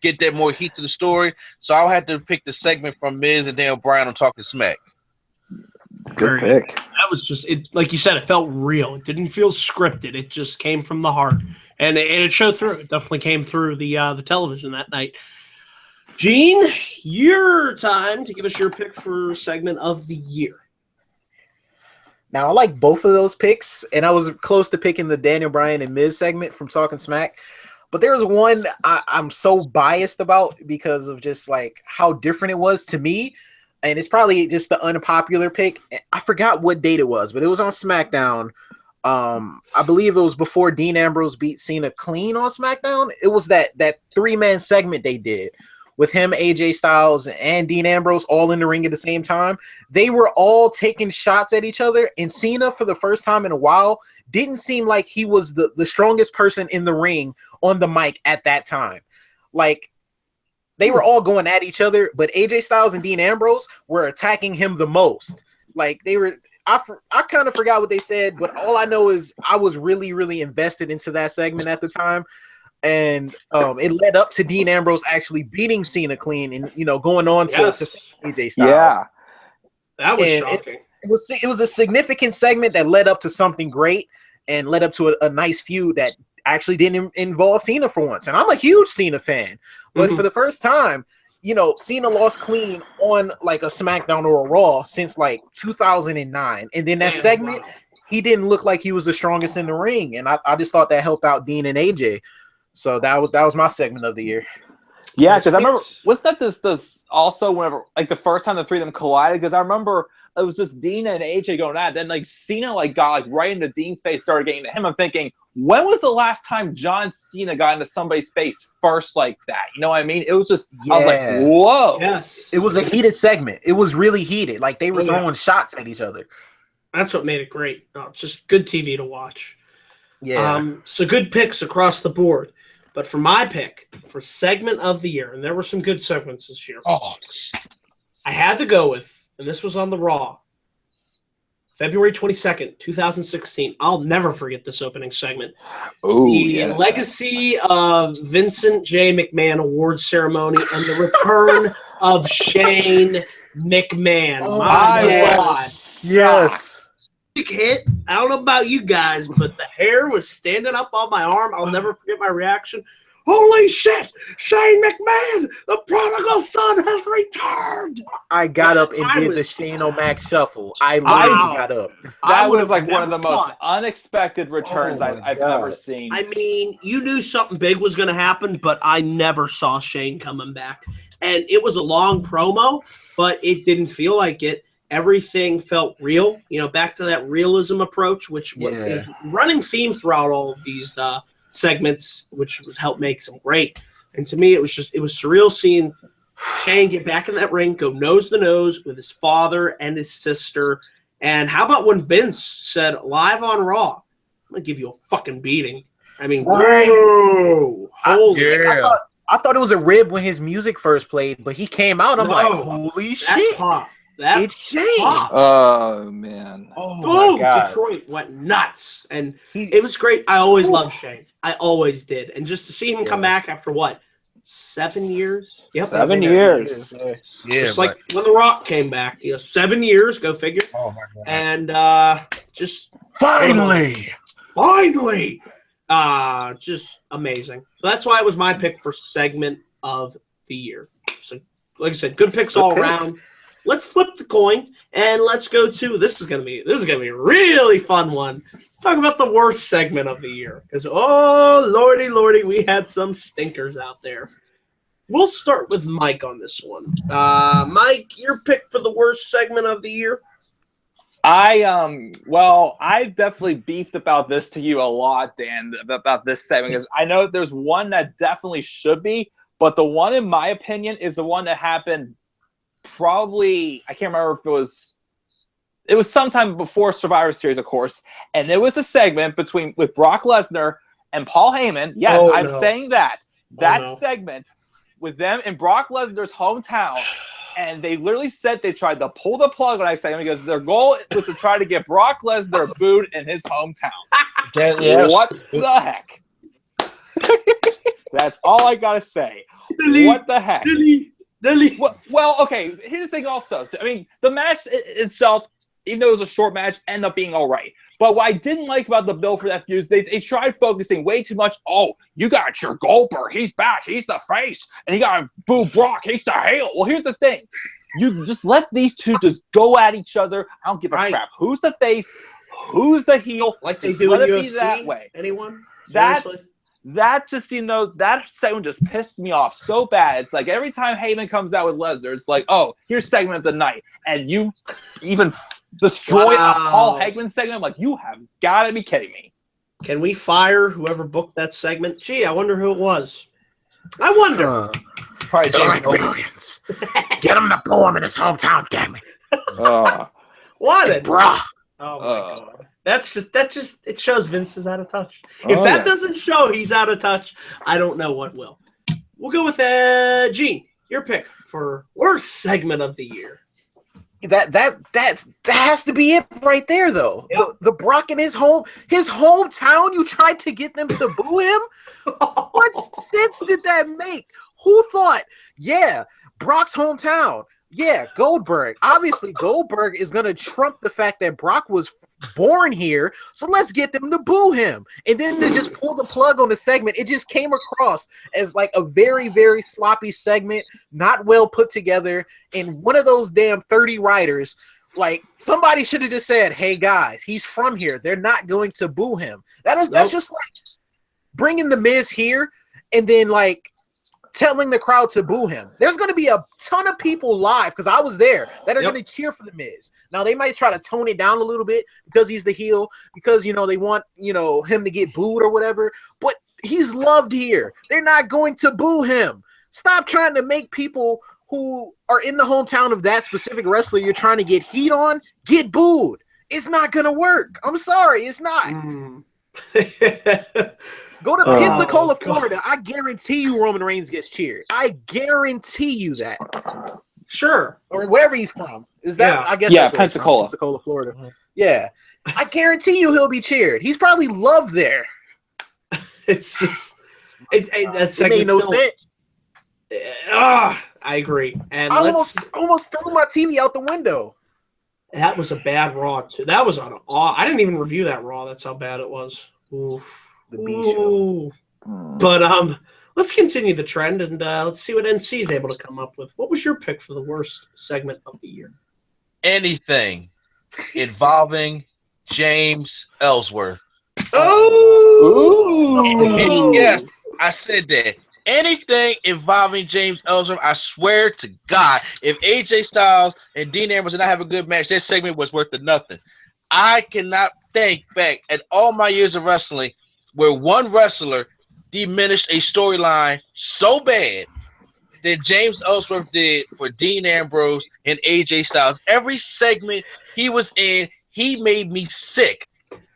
get that more heat to the story. So I'll have to pick the segment from Miz and Daniel Bryan on Talking Smack. Good pick. That was just it. Like you said, it felt real. It didn't feel scripted. It just came from the heart, and it showed through. It definitely came through the television that night. Gene, your time to give us your pick for segment of the year. Now, I like both of those picks, and I was close to picking the Daniel Bryan and Miz segment from Talking Smack. But there was one I'm so biased about because of just like how different it was to me. And it's probably just the unpopular pick. I forgot what date it was, but it was on SmackDown. I believe it was before Dean Ambrose beat Cena clean on SmackDown. It was that 3-man segment they did with him, AJ Styles, and Dean Ambrose all in the ring at the same time. They were all taking shots at each other, and Cena, for the first time in a while, didn't seem like he was the strongest person in the ring on the mic at that time. Like, they were all going at each other, but AJ Styles and Dean Ambrose were attacking him the most. Like, they were... I kind of forgot what they said, but all I know is I was really, really invested into that segment at the time. And it led up to Dean Ambrose actually beating Cena clean and, going on to AJ Styles. Yeah. That was shocking. It was a significant segment that led up to something great and led up to a nice feud that actually didn't involve Cena for once. And I'm a huge Cena fan. But for the first time, Cena lost clean on like a SmackDown or a Raw since like 2009. And then that segment, he didn't look like he was the strongest in the ring. And I just thought that helped out Dean and AJ. So that was my segment of the year. Yeah, because I remember, was that this also whenever, like, the first time the three of them collided? Because I remember it was just Dina and AJ going at it. Then, like, Cena, like, got, like, right into Dean's face, started getting to him. I'm thinking, when was the last time John Cena got into somebody's face first like that? You know what I mean? It was just, I was like, whoa. Yes. It was a heated segment. It was really heated. Like, they were throwing shots at each other. That's what made it great. It's just good TV to watch. Yeah. So good picks across the board. But for my pick, for segment of the year, and there were some good segments this year, I had to go with, and this was on the Raw, February 22nd, 2016. I'll never forget this opening segment. The legacy of Vincent J. McMahon Awards ceremony and the return of Shane McMahon. My God. Yes. Hit. I don't know about you guys, but the hair was standing up on my arm. I'll never forget my reaction. Holy shit! Shane McMahon, the prodigal son, has returned. I got up and did the Shane O'Mac shuffle. I literally got up. That was like one of the most unexpected returns I've ever seen. I mean, you knew something big was going to happen, but I never saw Shane coming back. And it was a long promo, but it didn't feel like it. Everything felt real, back to that realism approach, which is running theme throughout all of these segments, which was helped make some great. And to me, it was surreal seeing Shane get back in that ring, go nose to nose with his father and his sister. And how about when Vince said live on Raw, I'm going to give you a fucking beating. I mean, whoa. I thought it was a rib when his music first played, but he came out. I'm like, holy shit. It's Shane. Oh, man. Oh, my God. Detroit went nuts. And it was great. I always loved Shane. I always did. And just to see him come back after, 7 years? Yep. 7 years. Yeah, just like when The Rock came back. 7 years, go figure. Oh, my God. And just... Finally! Just amazing. So that's why it was my pick for segment of the year. So, like I said, good picks all around. let's flip the coin and let's go to this is gonna be a really fun one. Let's talk about the worst segment of the year because oh lordy, we had some stinkers out there. We'll start with Mike on this one. Mike, your pick for the worst segment of the year. I've definitely beefed about this to you a lot, Dan, about this segment because I know there's one that definitely should be, but the one in my opinion is the one that happened probably I can't remember if it was sometime before Survivor Series, of course, and it was a segment with Brock Lesnar and Paul Heyman. Yes, I'm saying that segment with them in Brock Lesnar's hometown. And they literally said they tried to pull the plug on that segment because their goal was to try to get Brock Lesnar booed in his hometown. What the heck? That's all I gotta say. What the heck? Well, okay. Here's the thing. Also, I mean, the match itself, even though it was a short match, ended up being all right. But what I didn't like about the bill for that feud is they tried focusing way too much. Oh, you got your Goldberg. He's back. He's the face. And you got to boo Brock. He's the heel. Well, here's the thing. You just let these two just go at each other. I don't give a crap. Who's the face? Who's the heel? Like they do in UFC? That way. Anyone? Seriously? That just, that segment just pissed me off so bad. It's like every time Heyman comes out with Lesnar, it's like, oh, here's segment of the night. And you even destroy a Paul Heyman segment. I'm like, you have got to be kidding me. Can we fire whoever booked that segment? Gee, I wonder who it was. I wonder. Probably James Williams. Get him to pull him in his hometown, damn it. What? It's Brock. Oh, my God. That just it shows Vince is out of touch. If that doesn't show he's out of touch, I don't know what will. We'll go with Gene. Your pick for worst segment of the year. That has to be it right there, though. Yep. The Brock in his hometown. You tried to get them to boo him. What sense did that make? Who thought? Yeah, Brock's hometown. Yeah, Goldberg. Obviously, Goldberg is gonna trump the fact that Brock was born here. So let's get them to boo him. And then to just pull the plug on the segment, it just came across as like a very, very sloppy segment, not well put together. And one of those damn 30 writers, like somebody should have just said, "Hey guys, he's from here. They're not going to boo him." That's just like bringing the Miz here and then like telling the crowd to boo him. There's going to be a ton of people live because I was there that are going to cheer for the Miz. Now they might try to tone it down a little bit because he's the heel, because they want him to get booed or whatever. But he's loved here. They're not going to boo him. Stop trying to make people who are in the hometown of that specific wrestler you're trying to get heat on get booed. It's not going to work. I'm sorry, it's not. Go to Pensacola, Florida. I guarantee you Roman Reigns gets cheered. I guarantee you that. Sure. Or wherever he's from. Is that? Yeah. I guess. Yeah, Pensacola. Pensacola, Florida. Mm-hmm. Yeah. I guarantee you he'll be cheered. He's probably loved there. It's just that segment made no sense. I agree. And I almost threw my TV out the window. That was a bad Raw too. That was on. I didn't even review that Raw. That's how bad it was. Ooh. The B show. But let's continue the trend and let's see what NC is able to come up with. What was your pick for the worst segment of the year? Anything involving James Ellsworth. Oh! Yeah, I said that. Anything involving James Ellsworth, I swear to God, if AJ Styles and Dean Ambrose did not have a good match, that segment was worth nothing. I cannot think back at all my years of wrestling where one wrestler diminished a storyline so bad that James Ellsworth did for Dean Ambrose and AJ Styles. Every segment he was in, he made me sick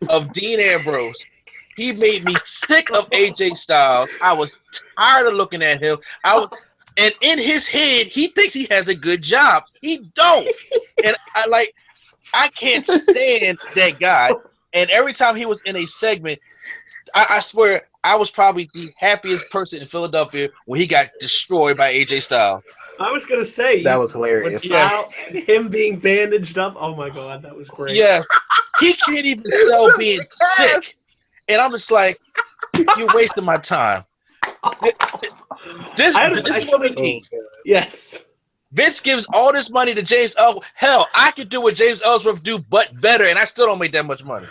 of Dean Ambrose. He made me sick of AJ Styles. I was tired of looking at him. And in his head, he thinks he has a good job. He don't. And I can't stand that guy. And every time he was in a segment, I swear I was probably the happiest person in Philadelphia when he got destroyed by AJ Styles. I was gonna say that was hilarious. Him being bandaged up. Oh my God, that was great. Yeah, he can't even sell being sick, and I'm just like, you're wasting my time. This is what we need. Yes. Vince gives all this money to James Ellsworth. Hell, I could do what James Ellsworth do, but better, and I still don't make that much money.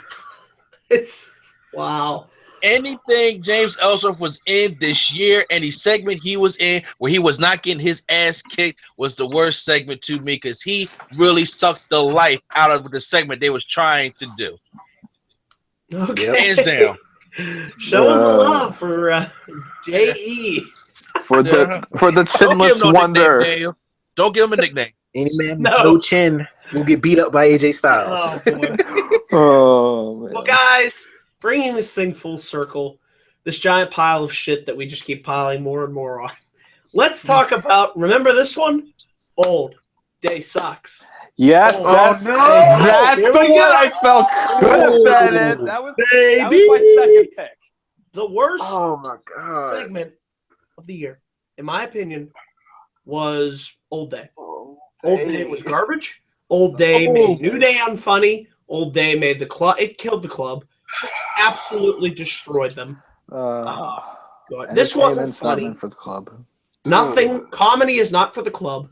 It's wow. Anything James Ellsworth was in this year, any segment he was in where he was not getting his ass kicked, was the worst segment to me because he really sucked the life out of the segment they was trying to do. Okay. Hands down. Showing the love for J.E. For the chinless wonder. Nickname, don't give him a nickname. Any man with no chin will get beat up by AJ Styles. Oh, boy. Oh, man. Well, guys, bringing this thing full circle, this giant pile of shit that we just keep piling more and more on. Let's talk about, remember this one? Old Day Sucks. Yes, that's no. the Here we one go. I felt could have said it. That was my second pick. The worst Oh my god! segment of the year, in my opinion, was Old Day. Oh, Old Day was garbage. Old Day made New Day unfunny. Old Day made the club. It killed the club. It absolutely destroyed them. God. This wasn't funny. For the club. Nothing. Comedy is not for the club.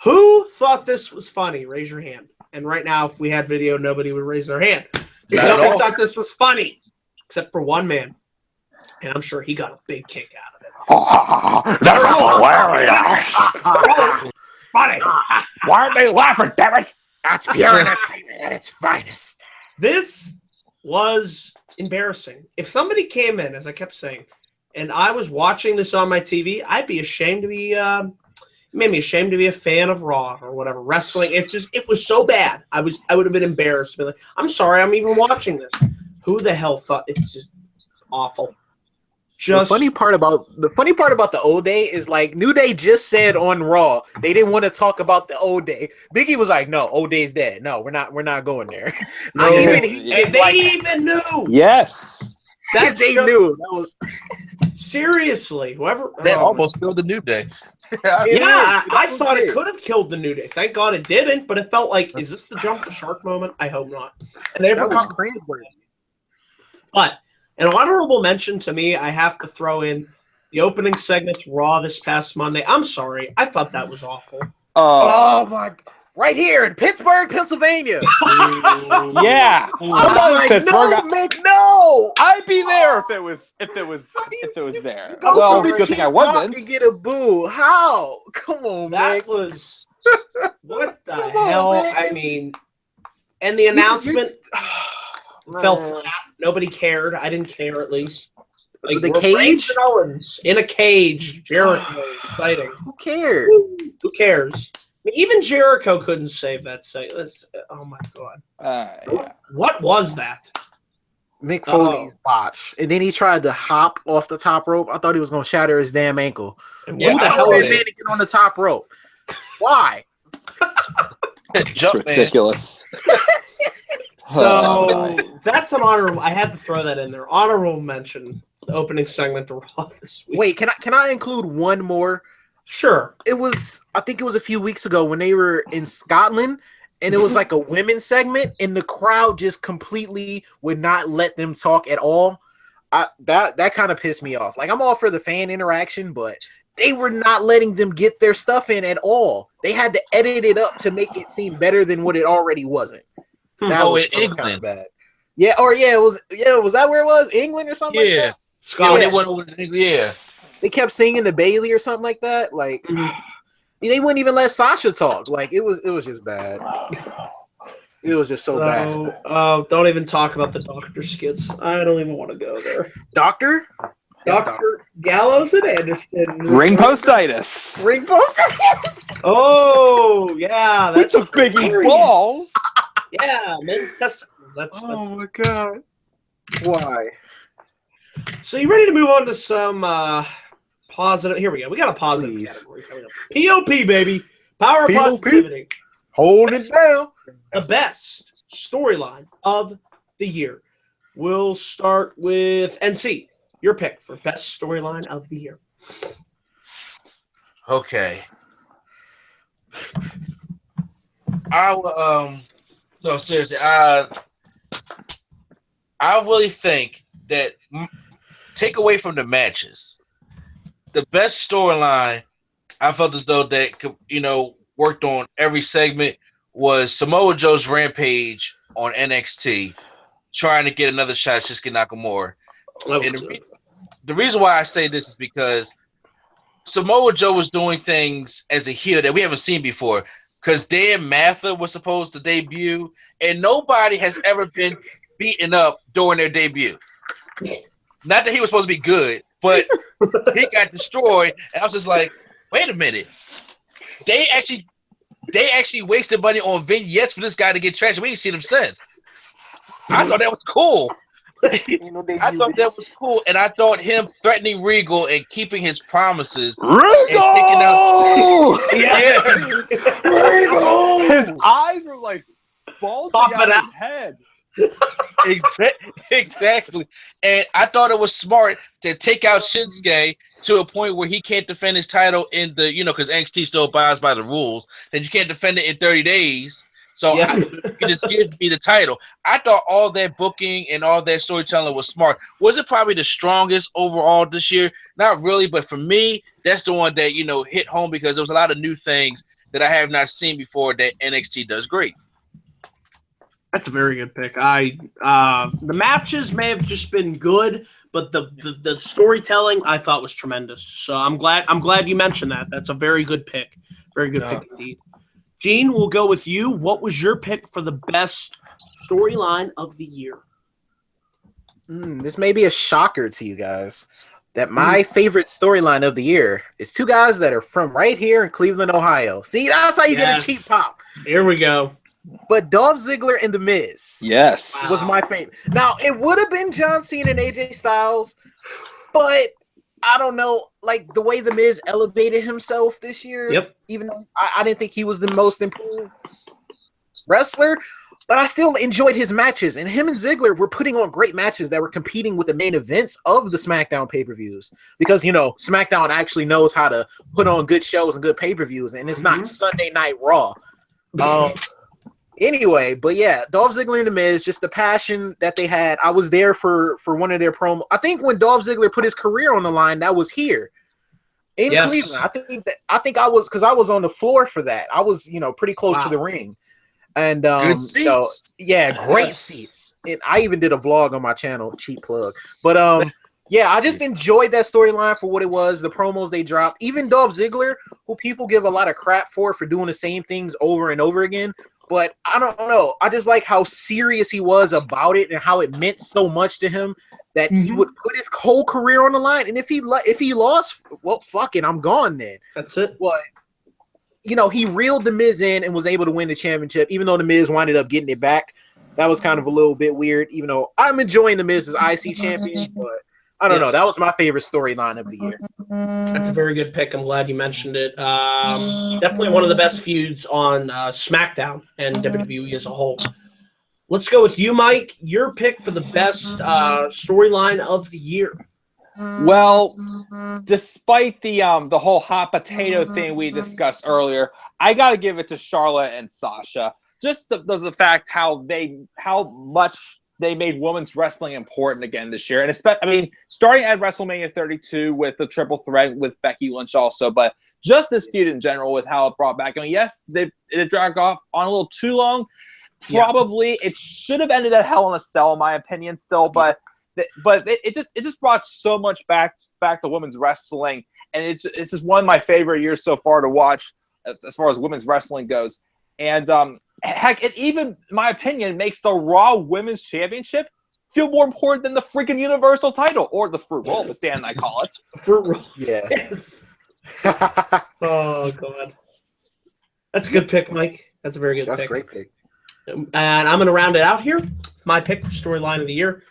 Who thought this was funny? Raise your hand. And right now, if we had video, nobody would raise their hand. Nobody thought this was funny, except for one man. And I'm sure he got a big kick out of it. Oh, that was hilarious. Funny. Why aren't they laughing, damn it? That's pure entertainment at its finest. This was embarrassing. If somebody came in, as I kept saying, and I was watching this on my TV, I'd be ashamed to be. It made me ashamed to be a fan of Raw or whatever wrestling. It was so bad. I would have been embarrassed. Be like, I'm sorry, I'm even watching this. Who the hell thought it's just awful? The funny part about the Old Day is like New Day just said on Raw they didn't want to talk about the Old Day. Biggie was like, "No, Old Day's dead. No, we're not going there." No, and they even knew. Yes, that they knew. That was seriously whoever that almost killed the New Day. Yeah, I thought it could have killed the New Day. Thank God it didn't, but it felt like, is this the jump the shark moment? I hope not. And they was crazy. But an honorable mention to me, I have to throw in the opening segment to Raw this past Monday. I'm sorry, I thought that was awful. Oh my! Right here in Pittsburgh, Pennsylvania. Yeah. Like, no. I'd be there if it was there. Well, good thing I wasn't. And get a boo. How? Come on, man. That was what the hell? Man. I mean, and the announcement fell flat. Nobody cared. I didn't care, at least. Like the cage? Owens in a cage. Jericho exciting. Who cared? Who cares? I mean, even Jericho couldn't save that site. Oh my god! Yeah. What was that? Mick Foley's botch, and then he tried to hop off the top rope. I thought he was going to shatter his damn ankle. And Who the hell did man get on the top rope? Why? It's ridiculous. So that's an honorable. I had to throw that in there. Honorable mention. The opening segment to Raw this week. Wait, can I include one more? Sure. I think it was a few weeks ago when they were in Scotland, and it was like a women's segment, and the crowd just completely would not let them talk at all. That kind of pissed me off. Like, I'm all for the fan interaction, but they were not letting them get their stuff in at all. They had to edit it up to make it seem better than what it already wasn't. That was kind of bad. Yeah, was that where it was? England or something like that? Scotland. Yeah. They kept singing to Bailey or something like that. Like they wouldn't even let Sasha talk. Like it was just bad. It was just so bad. Don't even talk about the doctor skits. I don't even want to go there. Doctor Gallows and Anderson. Ring postitis. Oh yeah, that's a biggie ball. Yeah, men's testicles. That's my god. Why? So you ready to move on to some positive? Here we go. We got a positive category coming up. POP, baby. Power of positivity. Hold it down. The best storyline of the year. We'll start with NC. Your pick for best storyline of the year. Okay. No, seriously. I really think that take away from the matches, the best storyline, I felt as though that worked on every segment was Samoa Joe's rampage on NXT, trying to get another shot at Shinsuke Nakamura. And the reason why I say this is because Samoa Joe was doing things as a heel that we haven't seen before. Because Dan Mather was supposed to debut, and nobody has ever been beaten up during their debut. Not that he was supposed to be good, but he got destroyed, and I was just like, wait a minute. They actually wasted money on vignettes for this guy to get trashed. We ain't seen him since. I thought that was cool. I thought that was cool, and I thought him threatening Regal and keeping his promises. Regal! Regal! His eyes were like bulging out of his head. Exactly. And I thought it was smart to take out Shinsuke to a point where he can't defend his title in the, because NXT still abides by the rules, that you can't defend it in 30 days. So you just give me the title. I thought all that booking and all that storytelling was smart. Was it probably the strongest overall this year? Not really, but for me, that's the one that, hit home because there was a lot of new things that I have not seen before that NXT does great. That's a very good pick. The matches may have just been good, but the storytelling I thought was tremendous. So I'm glad you mentioned that. That's a very good pick. Very good pick indeed. Gene, we'll go with you. What was your pick for the best storyline of the year? This may be a shocker to you guys that my favorite storyline of the year is two guys that are from right here in Cleveland, Ohio. See, that's how you get a cheap pop. Here we go. But Dolph Ziggler and The Miz. Yes. Was my favorite. Now, it would have been John Cena and AJ Styles, but I don't know, like the way The Miz elevated himself this year. Yep. Even though I didn't think he was the most improved wrestler, but I still enjoyed his matches. And him and Ziggler were putting on great matches that were competing with the main events of the SmackDown pay-per-views. Because, SmackDown actually knows how to put on good shows and good pay-per-views, and it's not Sunday Night Raw. Anyway, but yeah, Dolph Ziggler and The Miz, just the passion that they had. I was there for one of their promos. I think when Dolph Ziggler put his career on the line, that was here in Cleveland. I think I was, because I was on the floor for that. I was, pretty close to the ring, and good seats. Great seats. And I even did a vlog on my channel, cheap plug. But yeah, I just enjoyed that storyline for what it was. The promos they dropped, even Dolph Ziggler, who people give a lot of crap for doing the same things over and over again. But I don't know. I just like how serious he was about it and how it meant so much to him that he would put his whole career on the line. And if he lost, well, fuck it, I'm gone then. That's it. But, he reeled The Miz in and was able to win the championship, even though The Miz winded up getting it back. That was kind of a little bit weird, even though I'm enjoying The Miz as IC champion. But I don't know. That was my favorite storyline of the year. That's a very good pick. I'm glad you mentioned it. Definitely one of the best feuds on SmackDown and WWE as a whole. Let's go with you, Mike. Your pick for the best storyline of the year. Well, despite the whole hot potato thing we discussed earlier, I got to give it to Charlotte and Sasha. Just the fact how much they made women's wrestling important again this year. And starting at WrestleMania 32 with the triple threat with Becky Lynch also, but just this feud in general with how it brought back. Yes, it dragged off on a little too long. Probably it should have ended at Hell in a Cell, in my opinion, still, but it just brought so much back to women's wrestling, and it's just one of my favorite years so far to watch as far as women's wrestling goes. And heck, it even, in my opinion, makes the Raw Women's Championship feel more important than the freaking Universal title, or the Fruit Roll, as Dan and I call it. Fruit Roll. Yeah. Yes. Oh, God. That's a good pick, Mike. That's a very good pick. That's a great pick. And I'm going to round it out here. My pick for storyline of the year.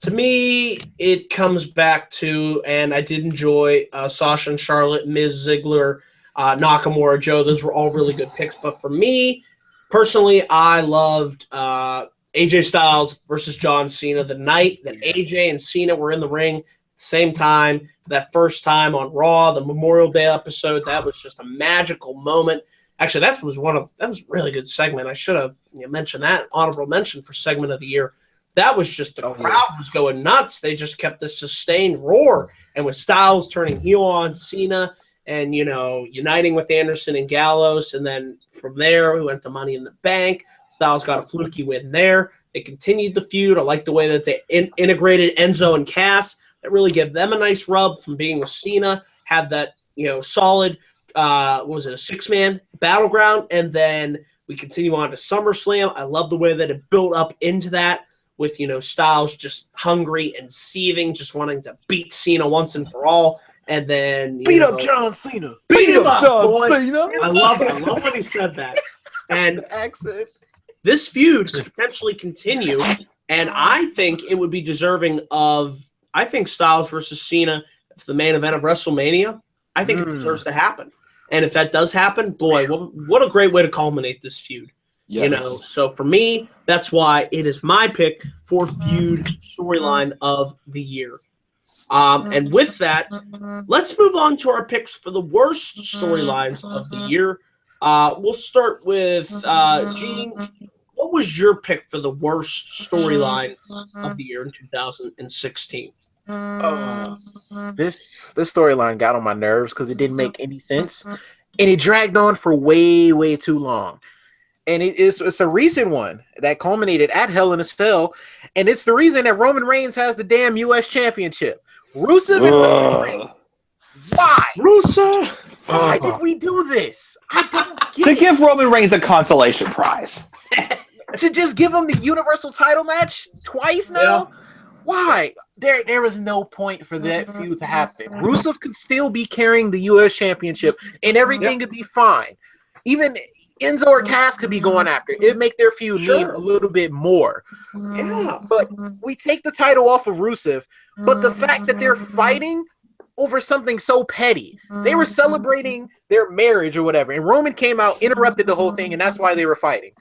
To me, it comes back to, and I did enjoy Sasha and Charlotte, Miz, Ziggler, Nakamura, Joe. Those were all really good picks. But for me, personally, I loved AJ Styles versus John Cena. The night that AJ and Cena were in the ring at the same time, that first time on Raw, the Memorial Day episode, that was just a magical moment. Actually, that was a really good segment. I should have mentioned that. Honorable mention for segment of the year. That was just, the crowd was going nuts. They just kept this sustained roar. And with Styles turning heel on Cena and, uniting with Anderson and Gallows. And then from there, we went to Money in the Bank. Styles got a fluky win there. They continued the feud. I like the way that they integrated Enzo and Cass. That really gave them a nice rub from being with Cena. Had that, solid, what was it, a 6-man battleground. And then we continue on to SummerSlam. I love the way that it built up into that with, Styles just hungry and seething, just wanting to beat Cena once and for all. And then beat up John Cena. Beat him up, John boy. Cena. I love when he said that. And Accent. this feud could potentially continue, and I think it would be deserving of, I think Styles versus Cena, it's the main event of WrestleMania. I think it deserves to happen. And if that does happen, boy, what a great way to culminate this feud. Yes. So for me, that's why it is my pick for feud storyline of the year. And with that, let's move on to our picks for the worst storylines of the year. We'll start with Gene. What was your pick for the worst storyline of the year in 2016? This storyline got on my nerves because it didn't make any sense, and it dragged on for way too long. And it's a recent one that culminated at Hell in a Cell, and it's the reason that Roman Reigns has the damn U.S. Championship. Rusev and Roman Reigns. Why? Rusev! Why did we do this? I don't get To it. give Roman Reigns a consolation prize. To just give him the Universal title match twice now? Yeah. Why? There was no point for that feud to happen. Rusev could still be carrying the U.S. Championship, and everything could be fine. Even Enzo or Cass could be going after it. It'd make their feud mean a little bit more. Yeah. But we take the title off of Rusev, but the fact that they're fighting over something so petty. They were celebrating their marriage or whatever, and Roman came out, interrupted the whole thing, and that's why they were fighting.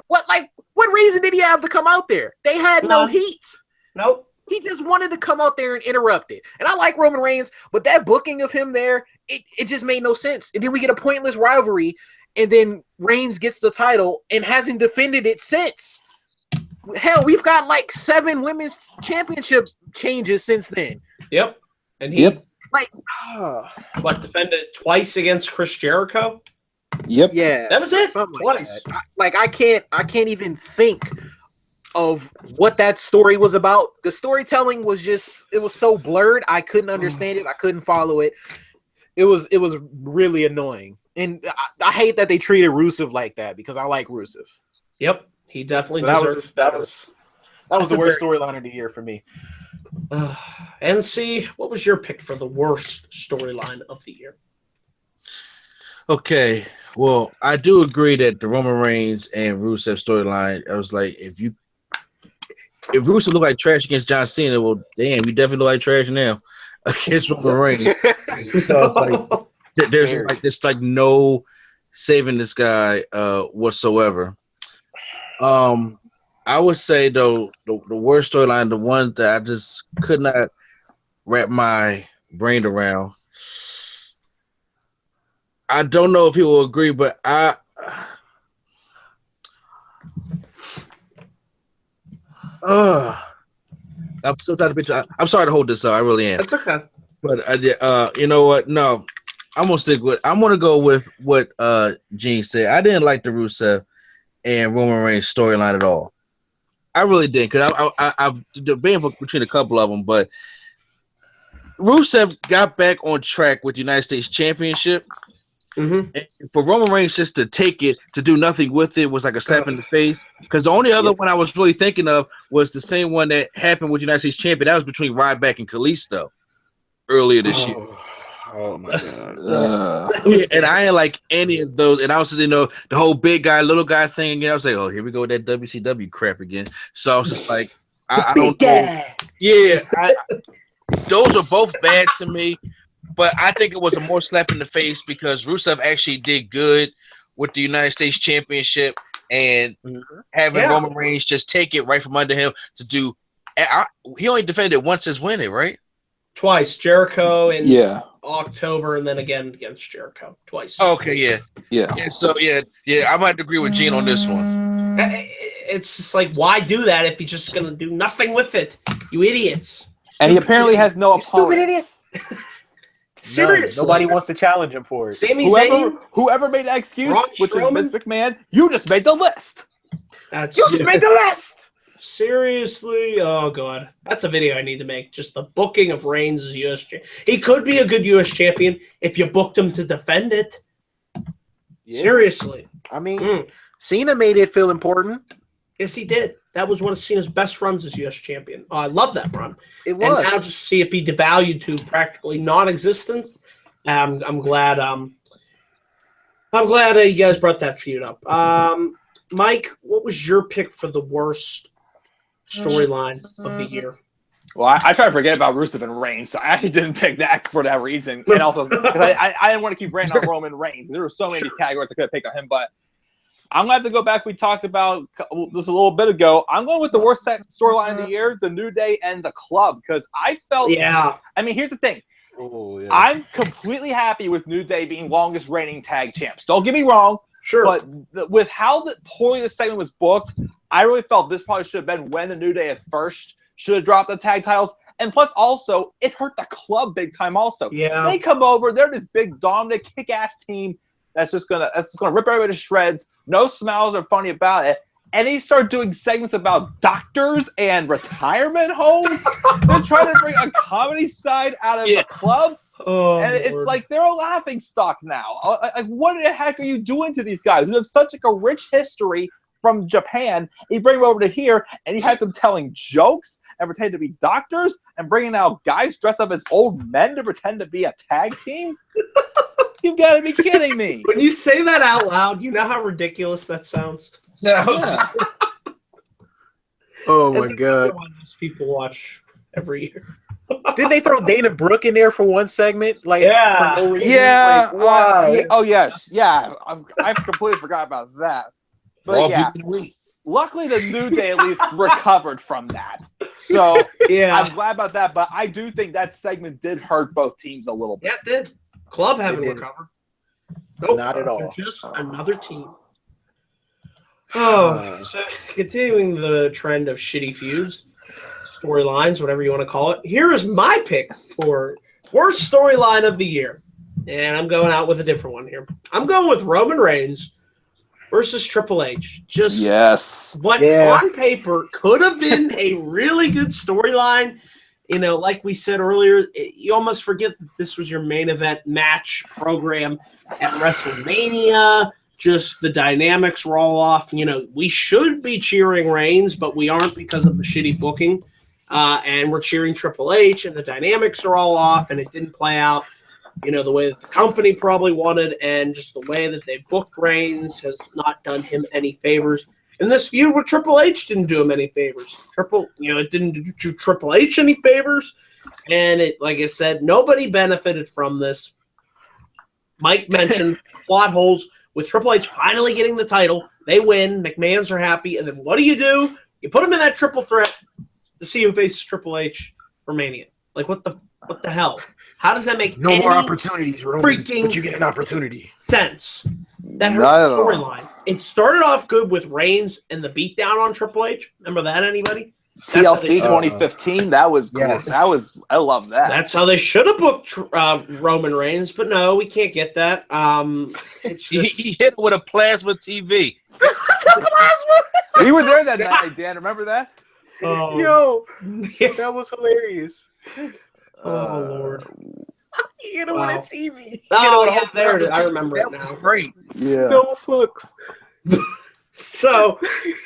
What reason did he have to come out there? They had no heat. Nope. He just wanted to come out there and interrupt it. And I like Roman Reigns, but that booking of him there, it just made no sense. And then we get a pointless rivalry, and then Reigns gets the title and hasn't defended it since. Hell, we've got like 7 women's championship changes since then. Yep. And he Defended twice against Chris Jericho. Yep. Yeah, That was it. something Twice. like that. I can't even think of what that story was about. The storytelling was it was so blurred. I couldn't understand it. I couldn't follow it. It was really annoying. And I hate that they treated Rusev like that because I like Rusev. Yep. He definitely That deserves was the worst storyline of the year for me. NC, what was your pick for the worst storyline of the year? Okay, well, I do agree that the Roman Reigns and Rusev storyline, I was like, if Rusev looked like trash against John Cena, well, damn, you definitely look like trash now against Roman Reigns. So it's like there's no saving this guy whatsoever. I would say though the worst storyline, the one that I just could not wrap my brain around. I don't know if people will agree, but I'm so tired of bitch. I'm sorry to hold this up. I really am. That's okay. But you know what? No, I'm gonna go with what Gene said. I didn't like the Rusev and Roman Reigns storyline at all. I really did, because I've debated between a couple of them, but Rusev got back on track with the United States Championship. Mm-hmm. And for Roman Reigns just to take it, to do nothing with it, was like a slap in the face. Because the only other one I was really thinking of was the same one that happened with United States Champion. That was between Ryback and Kalisto earlier this year. Oh my god! And I ain't like any of those. And I was, the whole big guy, little guy thing again. I was like, oh, here we go with that WCW crap again. So I was just like, I don't know. Yeah, those are both bad to me. But I think it was a more slap in the face because Rusev actually did good with the United States Championship, and having Roman Reigns just take it right from under him to do. He only defended once as winning, right? Twice, Jericho in October, and then again against Jericho twice. Okay, yeah. So I might agree with Gene on this one. It's just like, why do that if he's just gonna do nothing with it? You idiots! And he apparently has no opponent. Stupid idiot. Seriously, Nobody wants to challenge him for it. Sami Zayn, Whoever made that excuse, Braun which is Strowman? Vince McMahon, you just made the list. You just made the list. Seriously, oh god, that's a video I need to make. Just the booking of Reigns as U.S. champion. He could be a good U.S. champion if you booked him to defend it. Yeah. Seriously, I mean, Cena made it feel important. yes, he did. That was one of Cena's best runs as U.S. champion. Oh, I love that run. It And was. now just see it be devalued to practically non-existence. I'm glad. I'm glad you guys brought that feud up. Mike, what was your pick for the worst storyline of the year? Well, I try to forget about Rusev and Reigns, so I actually didn't pick that for that reason. And also, because I didn't want to keep ranting on Roman Reigns. There were so many categories I could have picked on him, but I'm going to have to go back. We talked about this a little bit ago. I'm going with the worst storyline of the year, the New Day and the Club, because I felt. Yeah. I mean, here's the thing. Oh, yeah. I'm completely happy with New Day being longest reigning tag champs. Don't get me wrong, Sure. but with how poorly the segment was booked, I really felt this probably should have been when the New Day at first should have dropped the tag titles. And plus, also, it hurt the Club big time. Also, Yeah. they come over, they're this big dominant kick-ass team that's just gonna rip everybody to shreds. No smiles are funny about it. And he started doing segments about doctors and retirement homes. They're trying to bring a comedy side out of the Club. Oh, And it's like they're a laughing stock now. Like, what the heck are you doing to these guys who have such a rich history from Japan? You bring them over to here, and you have them telling jokes and pretending to be doctors and bringing out guys dressed up as old men to pretend to be a tag team? You've got to be kidding me. When you say that out loud, you know how ridiculous that sounds? Yeah. Oh my And god! one those people watch every year. Didn't they throw Dana Brooke in there for one segment? Like, Yeah. for no reason? Yeah. Like, why? Oh, yes. Yeah. I completely forgot about that. But yeah, luckily the New Day at least recovered from that. So Yeah. I'm glad about that. But I do think that segment did hurt both teams a little bit. Yeah, it did. Club haven't did. recovered. Nope. Not at all. They're just another team. Oh, so continuing the trend of shitty feuds, storylines, whatever you want to call it. Here is my pick for worst storyline of the year. And I'm going out with a different one here. I'm going with Roman Reigns versus Triple H. Just what on paper could have been a really good storyline. You know, like we said earlier, you almost forget that this was your main event match program at WrestleMania. Just the dynamics were all off. You know, we should be cheering Reigns, but we aren't because of the shitty booking. And we're cheering Triple H, and the dynamics are all off, and it didn't play out, you know, the way that the company probably wanted, and just the way that they booked Reigns has not done him any favors. And this feud with Triple H didn't do him any favors. It didn't do Triple H any favors. And it, like I said, nobody benefited from this. Mike mentioned plot holes with Triple H finally getting the title. They win. McMahons are happy. And then what do? You put him in that triple threat to see who faces Triple H for Mania. Like, what the hell? How does that make No any more opportunities, Roman, freaking but you get an opportunity. sense? That hurt the storyline. It started off good with Reigns and the beatdown on Triple H. Remember that, anybody? TLC 2015. That was cool. Yes. I love that. That's how they should have booked Roman Reigns, but no, we can't get that. It's just He hit with a plasma TV. We were there that night, Dan. Remember that? Yo, that was hilarious. Oh Lord! You hit it with a TV. Oh yeah, there it is. I remember it That was now. great. Yeah. No fuck. So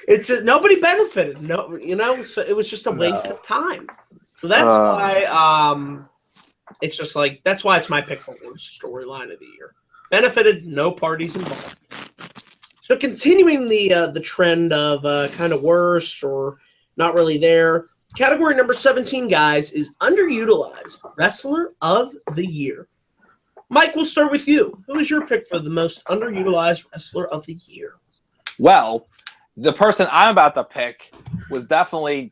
it's just nobody benefited. No, so it was just a waste of time. So that's why it's just like that's why it's my pick for worst storyline of the year. Benefited, no parties involved. So continuing the trend of kind of worst or not really there. Category number 17, guys, is Underutilized Wrestler of the Year. Mike, we'll start with you. Who is your pick for the most underutilized Wrestler of the Year? Well, the person I'm about to pick was definitely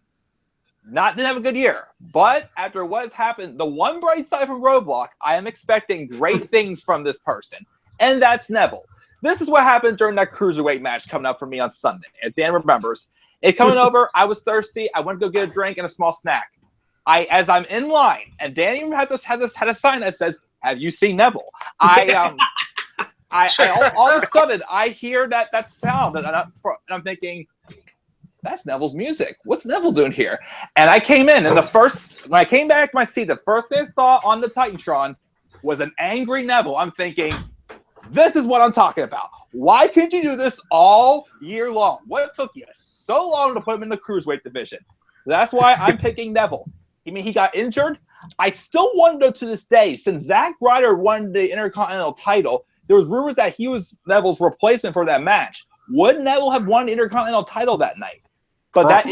didn't have a good year. But after what has happened, the one bright side from Roadblock, I am expecting great things from this person. And that's Neville. This is what happened during that Cruiserweight match coming up for me on Sunday. If Dan remembers. It coming over, I was thirsty. I went to go get a drink and a small snack. As I'm in line, and Dan even had a sign that says, have you seen Neville? I all of a sudden I hear that sound, and I'm thinking, that's Neville's music. What's Neville doing here? And I came in, and when I came back to my seat, the first thing I saw on the Titantron was an angry Neville. I'm thinking, this is what I'm talking about. Why couldn't you do this all year long? What took you so long to put him in the cruiserweight division? That's why I'm picking Neville. I mean, he got injured. I still wonder to this day, since Zack Ryder won the Intercontinental title, there was rumors that he was Neville's replacement for that match. Would Neville have won the Intercontinental title that night? But that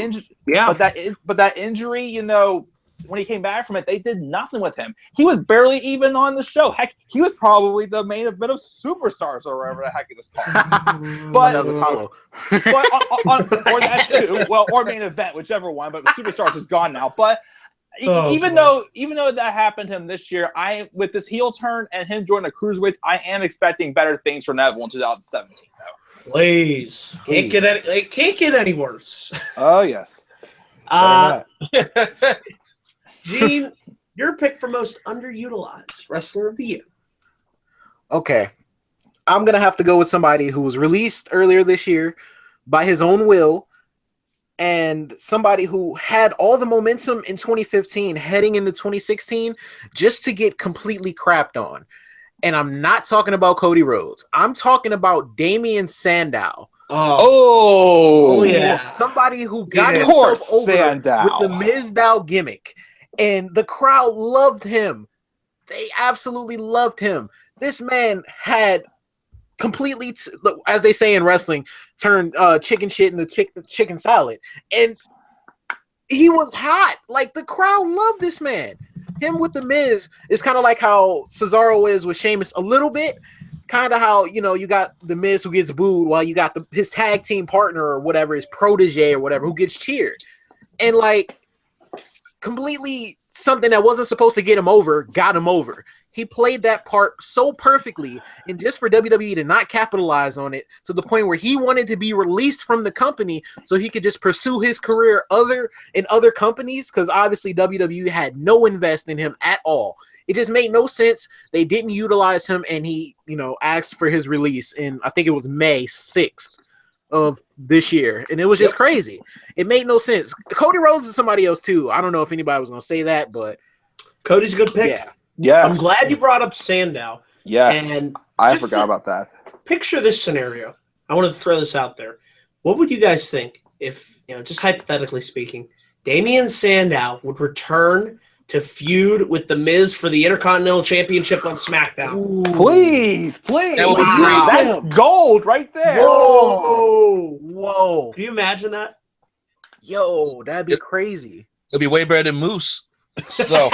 injury, you know, when he came back from it, they did nothing with him. He was barely even on the show. Heck, he was probably the main event of Superstars or whatever the heck it was called. But Apollo. or that too. Well, or main event, whichever one. But Superstars is gone now. But even though that happened to him this year, with this heel turn and him joining the cruiserweight, I am expecting better things for Neville in 2017. Though. Please. Can't get any worse. Oh yes. Gene, your pick for most underutilized wrestler of the year. Okay. I'm going to have to go with somebody who was released earlier this year by his own will, and somebody who had all the momentum in 2015 heading into 2016 just to get completely crapped on. And I'm not talking about Cody Rhodes. I'm talking about Damian Sandow. Oh yeah. Somebody who got himself over with the Miz Dow gimmick. And the crowd loved him. They absolutely loved him. This man had completely, as they say in wrestling, turned chicken shit into chicken salad. And he was hot. Like, the crowd loved this man. Him with the Miz is kind of like how Cesaro is with Sheamus a little bit. Kind of how, you know, you got the Miz who gets booed while you got his tag team partner or whatever, his protege or whatever, who gets cheered. And, like, completely something that wasn't supposed to get him over got him over. He played that part so perfectly, and just for WWE to not capitalize on it to the point where he wanted to be released from the company so he could just pursue his career in other companies, because obviously WWE had no invest in him at all. It just made no sense. They didn't utilize him, and he, you know, asked for his release in, I think it was May 6th of this year, and it was just crazy. It made no sense. Cody Rhodes is somebody else too. I don't know if anybody was going to say that, but Cody's a good pick. Yeah. I'm glad you brought up Sandow. Yes. And I forgot about that. Picture this scenario. I want to throw this out there. What would you guys think if, you know, just hypothetically speaking, Damian Sandow would return to feud with The Miz for the Intercontinental Championship on SmackDown? Ooh. Please. That would be crazy. That's gold right there. Whoa. Can you imagine that? Yo, that'd be crazy. It'll be way better than Moose. So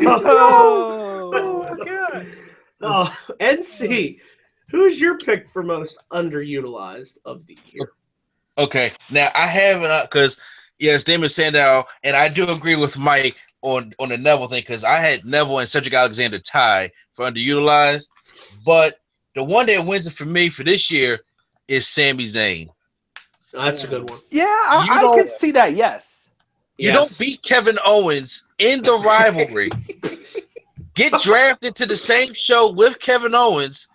Oh my God. Oh, NC, who's your pick for most underutilized of the year? okay, now I haven't because yes, Damon Sandow, and I do agree with Mike on the Neville thing because I had Neville and Cedric Alexander tie for underutilized, but the one that wins it for me for this year is Sami Zayn. That's a good one. Yeah, I can see that, yes. You don't beat Kevin Owens in the rivalry. Get drafted to the same show with Kevin Owens,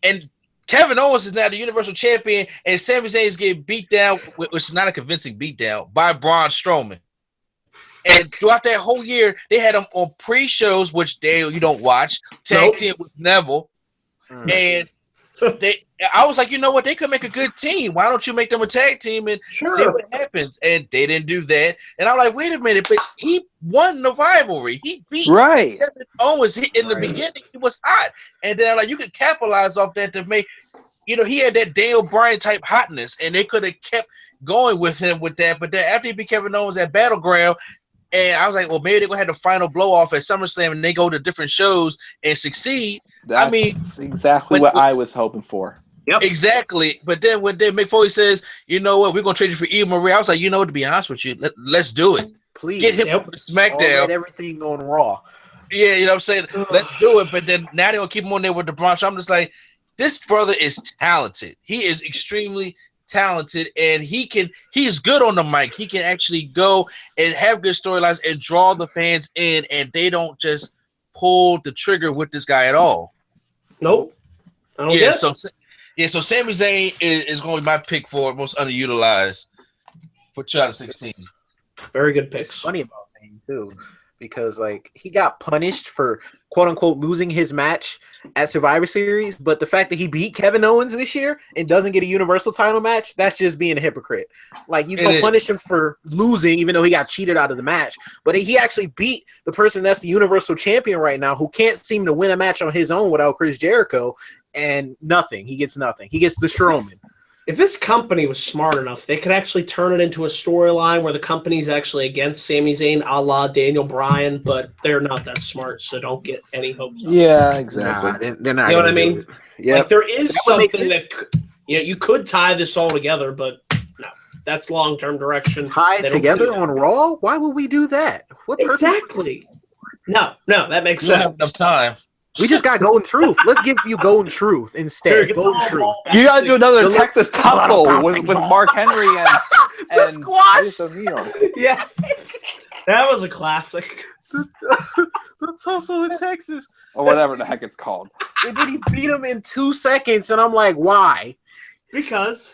and Kevin Owens is now the Universal Champion, and Sami Zayn is getting beat down, which is not a convincing beatdown, by Braun Strowman. And throughout that whole year, they had him on pre-shows, which you don't watch, tag team with Neville, and I was like, you know what? They could make a good team. Why don't you make them a tag team and see what happens? And they didn't do that. And I'm like, wait a minute, but he won the rivalry. He beat Kevin Owens in the beginning. He was hot. And then I'm like, you could capitalize off that to make, you know, he had that Daniel Bryan type hotness, and they could have kept going with him with that. But then after he beat Kevin Owens at Battleground, and I was like, well, maybe they're going to have the final blow off at SummerSlam and they go to different shows and succeed. That's exactly what I was hoping for. Yep. Exactly. But then when Mick Foley says, you know what, we're going to trade you for Eva Marie, I was like, you know what, to be honest with you, let's do it. Please. Get him to SmackDown. Everything on Raw. Yeah, you know what I'm saying? Let's do it. But then now they're going to keep him on there with the Braun. So I'm just like, this brother is talented. He is extremely talented, and he's good on the mic. He can actually go and have good storylines and draw the fans in, and they don't just pull the trigger with this guy at all. Nope. I don't get it. So Sami Zayn is going to be my pick for most underutilized for 2016. Very good pick. It's funny about Zayn too, because like he got punished for quote unquote losing his match at Survivor Series, but the fact that he beat Kevin Owens this year and doesn't get a Universal title match, that's just being a hypocrite. Like you can punish him for losing, even though he got cheated out of the match, but he actually beat the person that's the Universal Champion right now, who can't seem to win a match on his own without Chris Jericho, and nothing. He gets nothing. He gets the Strowman. If this company was smart enough, they could actually turn it into a storyline where the company's actually against Sami Zayn, a la Daniel Bryan, but they're not that smart, so don't get any hopes. Yeah, exactly. Nah, they're not. You know what I mean? Yeah. Like there is something that you could tie this all together, but no, that's long-term direction. Tie it together on Raw? Why would we do that? What exactly? No, that makes You don't sense. have enough time. We just got Golden Truth. Let's give you Golden Truth instead. Golden Truth. You gotta do another Texas tussle with Mark Henry and the squash. Titus O'Neil. Yes, that was a classic. The tussle in Texas. Or whatever the heck it's called. And then he beat him in 2 seconds, and I'm like, why? Because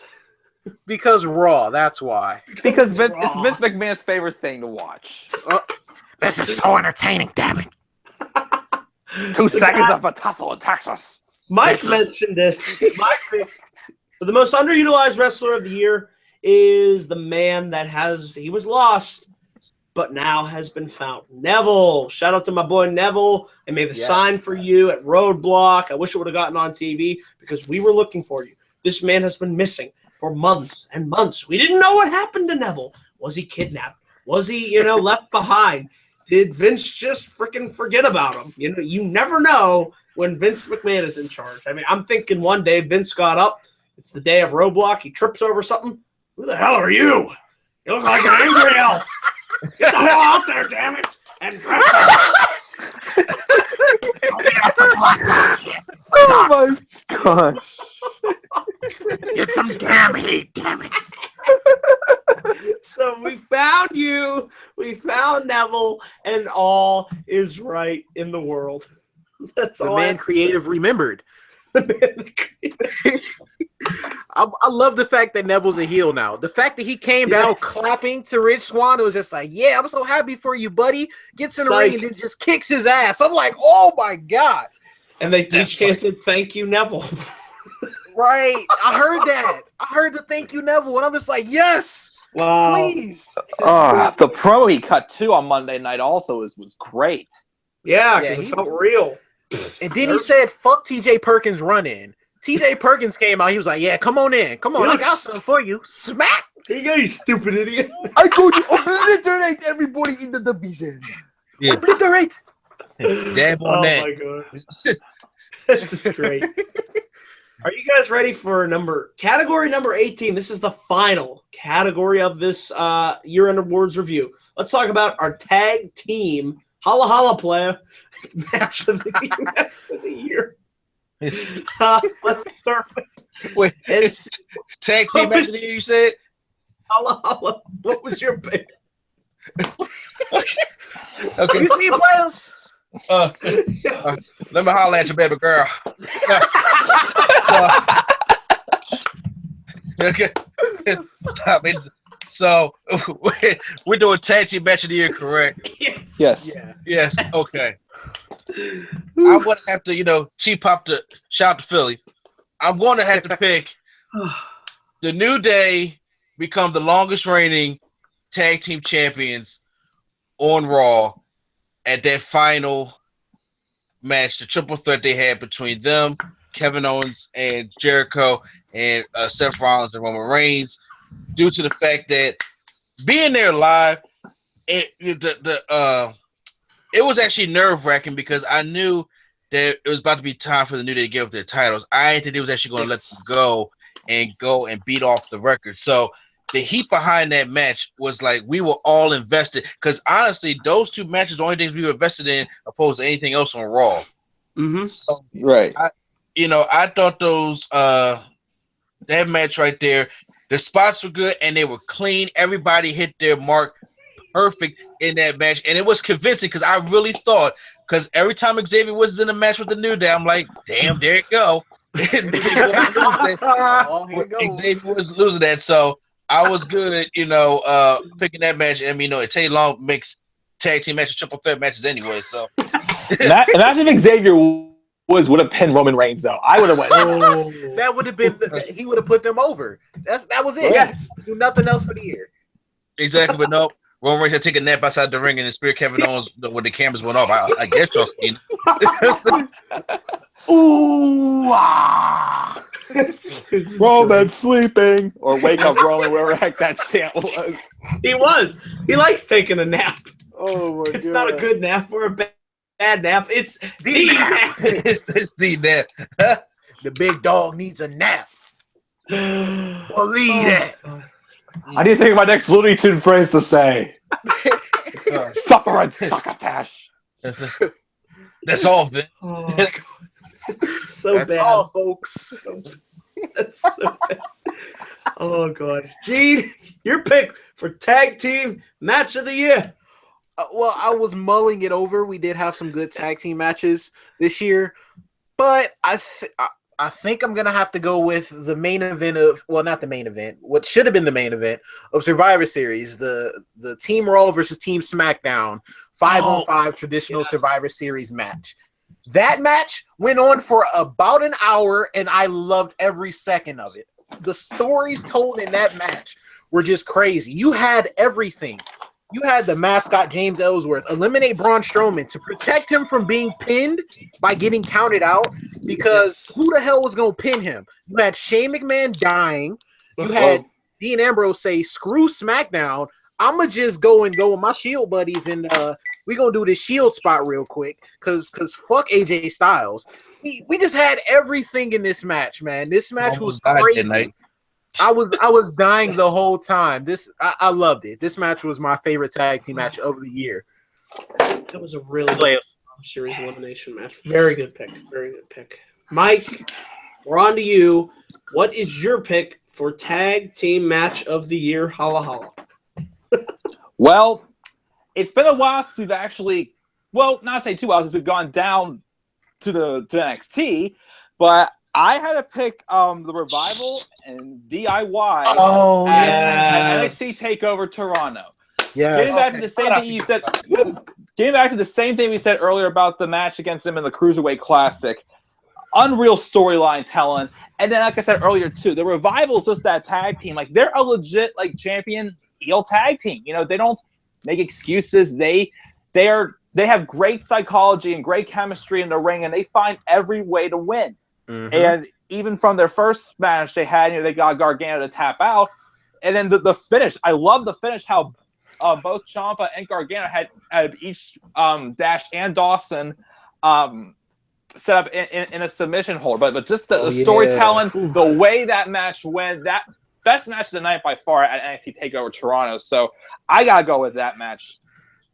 Raw. That's why. Because it's Vince McMahon's favorite thing to watch. This is so entertaining. Damn it. 2 seconds of a tussle in Texas. Mike mentioned it. My pick for the most underutilized wrestler of the year is the man that he was lost, but now has been found. Neville. Shout out to my boy Neville. I made the sign for you at Roadblock. I wish it would have gotten on TV because we were looking for you. This man has been missing for months and months. We didn't know what happened to Neville. Was he kidnapped? Was he, left behind? Did Vince just freaking forget about him? You never know when Vince McMahon is in charge. I mean, I'm thinking one day Vince got up. It's the day of Roadblock. He trips over something. Who the hell are you? You look like an angry elf. Get the hell out there, damn it! And oh my god! Get some damn heat, damn it! So we found you. We found Neville, and all is right in the world. That's the all. Man creative remembered. I love the fact that Neville's a heel now. The fact that he came down clapping to Rich Swann, it was just like, yeah, I'm so happy for you, buddy. Gets in the ring and then just kicks his ass. I'm like, oh my god. And they chanted, "Thank you, Neville." Right. I heard that. I heard the "Thank you, Neville," and I'm just like, yes. Wow. Please. The promo he cut too on Monday night also was great. Yeah, because it felt real. And then he said, fuck TJ Perkins run-in. TJ Perkins came out. He was like, yeah, come on in. Come on. I got something for you. Smack. Here you go, you stupid idiot. I told you, obliterate everybody in the division. Yeah. Obliterate. Dab on that. Oh, my God. This is great. Are you guys ready for category number 18? This is the final category of this year-end awards review. Let's talk about our tag team holla holla player match of the year. Let's start with tag team match of the year. You said holla holla. What was your pick? Okay, you see players. Let me holler at you, baby girl. So we're doing tag team match of the year, correct? Yes. Yeah. Yes. Okay. I would have to, cheap pop the shout to Philly. I'm going to have to pick the New Day become the longest reigning tag team champions on Raw at that final match, the triple threat they had between them, Kevin Owens and Jericho, and Seth Rollins and Roman Reigns, due to the fact that being there live, it was actually nerve-wracking because I knew that it was about to be time for the New Day to give up their titles. I didn't think they was actually going to let them go and beat off the record. So the heat behind that match was like we were all invested because honestly, those two matches are the only things we were invested in opposed to anything else on Raw. Mm-hmm. So, right. I thought those that match right there, The spots were good, and they were clean. Everybody hit their mark perfect in that match, and it was convincing because I really thought, because every time Xavier was in a match with the New Day, I'm like, damn, there you go. Oh, here it goes. Xavier was losing that, so I was good, picking that match. And Tay Long makes tag team matches, triple threat matches anyway. So imagine if Xavier would have pinned Roman Reigns though. I would have went. That would have been. He would have put them over. That was it. Yes. Do nothing else for the year. exactly, but no. Roman Reigns had to take a nap outside the ring and the Spear Kevin Owens when the cameras went off. I guess so. Ooh, Roman's sleeping, or wake up Roman, wherever the heck that chant was. He was. He likes taking a nap. Oh my It's not a good nap or a bad nap. It's the nap. it's the nap. The big dog needs a nap. Believe that. I need to think of my next Looney Tune phrase to say. Suffer and succotash. That's all, Vin. Oh, so That's bad, all, folks. That's so bad. Oh god, Gene, your pick for tag team match of the year. Well, I was mulling it over. We did have some good tag team matches this year, but I think I'm gonna have to go with the main event of, well, not the main event, what should have been the main event of Survivor Series, the Team Raw versus Team SmackDown 5-on-5 traditional Survivor Series match. That match went on for about an hour, and I loved every second of it. The stories told in that match were just crazy. You had everything. You had the mascot James Ellsworth eliminate Braun Strowman to protect him from being pinned by getting counted out, because who the hell was going to pin him? You had Shane McMahon dying. You had Dean Ambrose say, screw SmackDown. I'm going to just go with my Shield buddies, and we're going to do this Shield spot real quick because fuck AJ Styles. We just had everything in this match, man. This match was crazy. I was dying the whole time. I loved it. This match was my favorite tag team match of the year. That was a really good series elimination match. Very good pick. Very good pick. Mike, we're on to you. What is your pick for tag team match of the year? Holla holla. Well, it's been a while since we've actually, well, not say 2 hours since we've gone down to NXT, but I had to pick the Revival and DIY at NXT TakeOver Toronto. Yeah. Getting back to the same thing you said. Getting back to the same thing we said earlier about the match against them in the Cruiserweight Classic. Unreal storyline telling, and then like I said earlier too, the Revival's just that tag team. Like they're a legit champion heel tag team. They don't make excuses. They have great psychology and great chemistry in the ring, and they find every way to win. Mm-hmm. And even from their first match they had, they got Gargano to tap out, and then the finish. I love the finish. How both Ciampa and Gargano had each Dash and Dawson set up in a submission hold. But just the storytelling, the way that match went, that best match of the night by far at NXT TakeOver Toronto. So I gotta go with that match.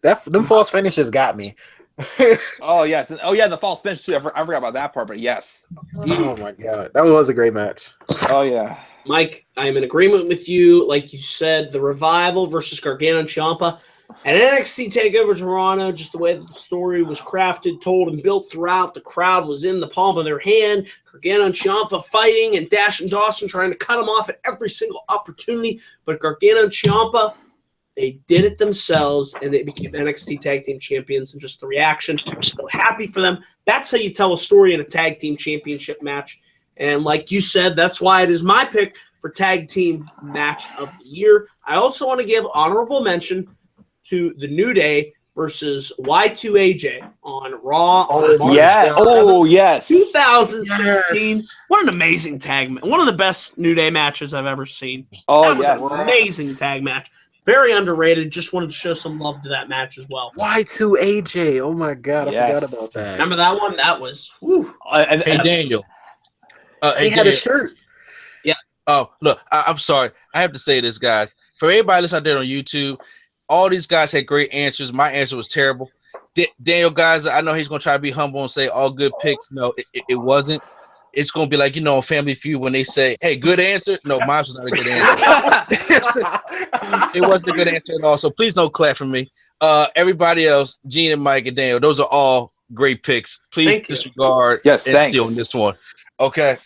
Them false finishes got me. Oh yes, and the false finish too. I forgot about that part, but yes. Oh my god, that was a great match. Oh yeah, Mike, I'm in agreement with you. Like you said, the Revival versus Gargano and Ciampa at NXT TakeOver Toronto. Just the way that the story was crafted, told, and built throughout. The crowd was in the palm of their hand. Gargano and Ciampa fighting, and Dash and Dawson trying to cut them off at every single opportunity. But Gargano and Ciampa, they did it themselves, and they became NXT Tag Team Champions, and just the reaction. So happy for them. That's how you tell a story in a Tag Team Championship match. And like you said, that's why it is my pick for Tag Team Match of the Year. I also want to give honorable mention to the New Day versus Y2AJ on Raw. Yes. Oh, yes. 2016. Yes. What an amazing tag match. One of the best New Day matches I've ever seen. Oh, that was an amazing tag match. Very underrated. Just wanted to show some love to that match as well. Y2AJ. Oh my god, I forgot about that. Remember that one? That was whew. Hey Daniel. He had a shirt. Yeah. Oh, look, I'm sorry. I have to say this, guys. For everybody that's out there on YouTube, all these guys had great answers. My answer was terrible. Daniel, guys, I know he's going to try to be humble and say all good picks. No, it wasn't. it's gonna be like, you know, Family Feud when they say, "Hey, good answer." No, mine was not a good answer. It wasn't a good answer at all. So please don't clap for me. Everybody else, Gene and Mike and Daniel, those are all great picks. Please disregard and steal on this one. Okay.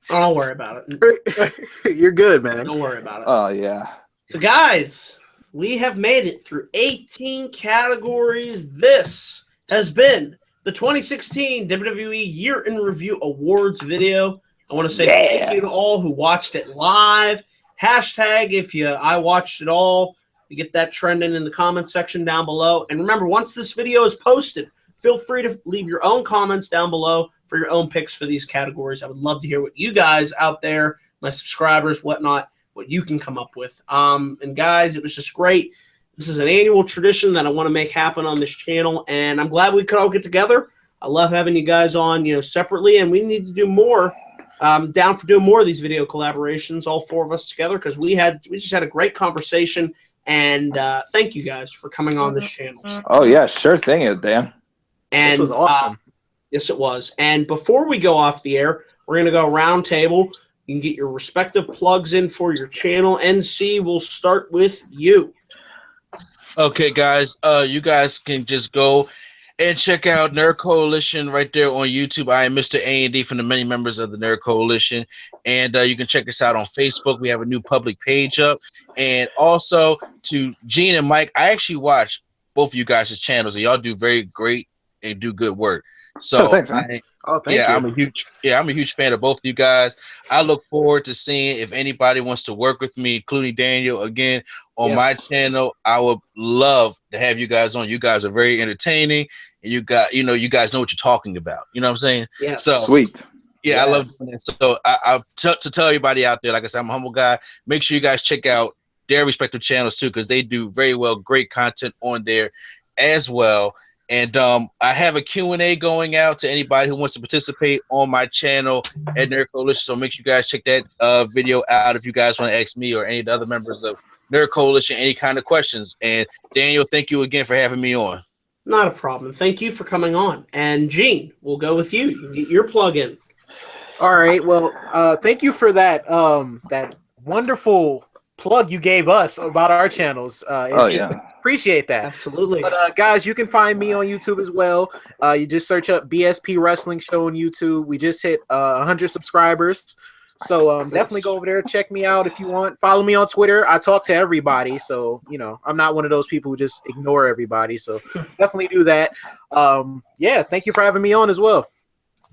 Don't worry about it. You're good, man. Don't worry about it. Oh yeah. So guys, we have made it through 18 categories. This has been the 2016 WWE Year in Review Awards video. I want to say thank you to all who watched it live. Hashtag if I watched it all. You get that trending in the comments section down below. And remember, once this video is posted, feel free to leave your own comments down below for your own picks for these categories. I would love to hear what you guys out there, my subscribers, whatnot, what you can come up with. And guys, it was just great. This is an annual tradition that I want to make happen on this channel, and I'm glad we could all get together. I love having you guys on, separately, and we need to do more. I'm down for doing more of these video collaborations, all four of us together, because we just had a great conversation. And thank you guys for coming on this channel. Oh yeah, sure thing, Dan. And this was awesome. Yes, it was. And before we go off the air, we're gonna go round table. You can get your respective plugs in for your channel. NC, we'll start with you. Okay, guys. You guys can just go and check out Nerd Coalition right there on YouTube. I am Mr. A&D from the many members of the Nerd Coalition. And you can check us out on Facebook. We have a new public page up. And also to Gene and Mike, I actually watch both of you guys' channels, and y'all do very great and do good work. So thanks, thank you. I'm a huge fan of both of you guys. I look forward to seeing if anybody wants to work with me, including Daniel, again on my channel. I would love to have you guys on. You guys are very entertaining, and you guys know what you're talking about. You know what I'm saying? Yeah. So sweet. Yeah, I love doing that. So to tell everybody out there, like I said, I'm a humble guy. Make sure you guys check out their respective channels too, because they do very well, great content on there as well. And I have a Q&A going out to anybody who wants to participate on my channel at Nerd Coalition. So make sure you guys check that video out if you guys want to ask me or any of the other members of Nerd Coalition any kind of questions. And Daniel, thank you again for having me on. Not a problem. Thank you for coming on. And Gene, we'll go with you. You can get your plug in. All right. Well, thank you for that that wonderful plug you gave us about our channels. Appreciate that. Absolutely. But guys, you can find me on YouTube as well. You just search up BSP Wrestling Show on YouTube. We just hit 100 subscribers. So definitely go over there, check me out if you want. Follow me on Twitter. I talk to everybody, so I'm not one of those people who just ignore everybody. So definitely do that. Yeah, thank you for having me on as well.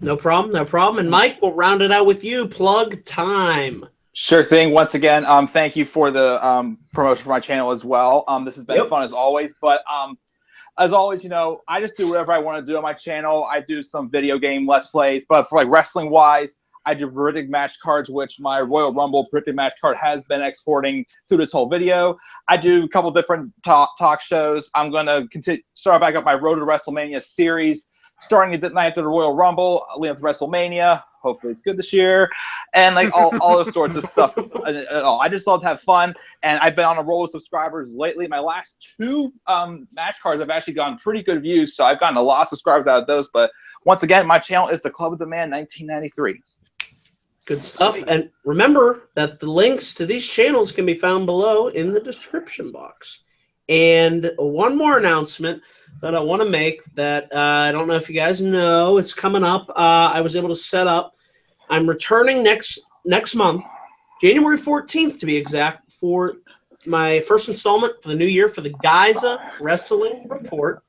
No problem, no problem. And Mike, we'll round it out with you. Plug time. Sure thing. Once again, thank you for the promotion for my channel as well. This has been fun as always. But as always, I just do whatever I want to do on my channel. I do some video game Let's Plays, but for like wrestling wise, I do predicted match cards, which my Royal Rumble predicted match card has been exporting through this whole video. I do a couple different talk shows. I'm going to start back up my Road to WrestleMania series, starting at the night of the Royal Rumble, leading up to WrestleMania. Hopefully it's good this year. And like all those sorts of stuff. I just love to have fun. And I've been on a roll of subscribers lately. My last two match cards have actually gotten pretty good views. So I've gotten a lot of subscribers out of those. But once again, my channel is the Club of the Man 1993. Good stuff. And remember that the links to these channels can be found below in the description box. And one more announcement that I want to make that I don't know if you guys know. It's coming up. I was able to set up. I'm returning next month, January 14th to be exact, for my first installment for the new year for the Geyser Wrestling Report.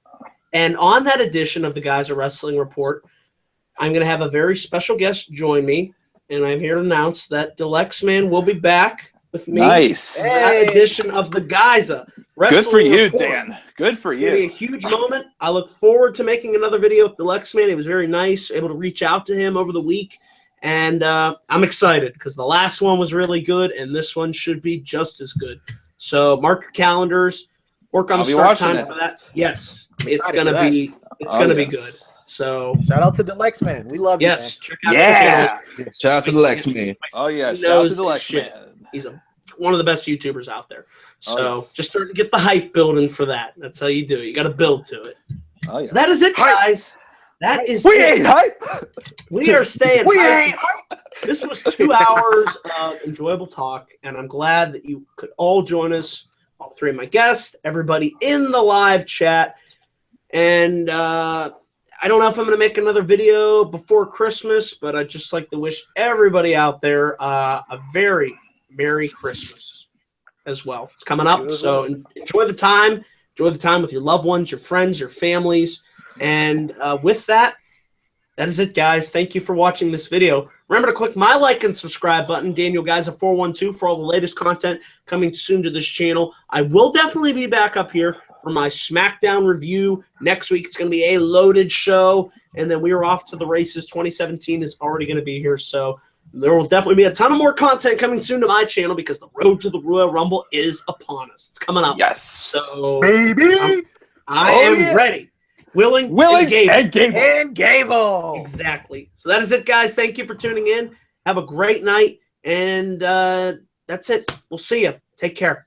And on that edition of the Geyser Wrestling Report, I'm going to have a very special guest join me. And I'm here to announce that Deluxe Man will be back with me. Nice. For that edition of the Geyser Wrestling Good for you, Report. Dan. Good for you. It's going to be a huge moment. I look forward to making another video with Deluxe Man. It was very nice, able to reach out to him over the week. And I'm excited because the last one was really good, and this one should be just as good. So mark your calendars. Work on the start time for that. Yes, it's going to be. It's going to be good. So shout out to Deluxe Man. We love you. Yes, check out the channels. Shout out to Deluxe Man. Oh yeah, he shout out to knows Deluxe shit. Man. He's one of the best YouTubers out there. So just starting to get the hype building for that. That's how you do it. You got to build to it. Oh, yeah. So that is it, guys. That is We it. ain't hype. We are staying We hyped. ain't. This was 2 hours of enjoyable talk, and I'm glad that you could all join us, all 3 of my guests, everybody in the live chat. And I don't know if I'm going to make another video before Christmas, but I'd just like to wish everybody out there a very Merry Christmas as well. It's coming up, so enjoy the time. Enjoy the time with your loved ones, your friends, your families. And with that, that is it, guys. Thank you for watching this video. Remember to click my like and subscribe button, Daniel Guys at 412, for all the latest content coming soon to this channel. I will definitely be back up here for my SmackDown review next week. It's going to be a loaded show, and then we are off to the races. 2017 is already going to be here, so there will definitely be a ton of more content coming soon to my channel because the road to the Royal Rumble is upon us. It's coming up. Yes. So Baby. I am ready. Willing and Gable. And Gable. Exactly. So that is it, guys. Thank you for tuning in. Have a great night. And that's it. We'll see you. Take care.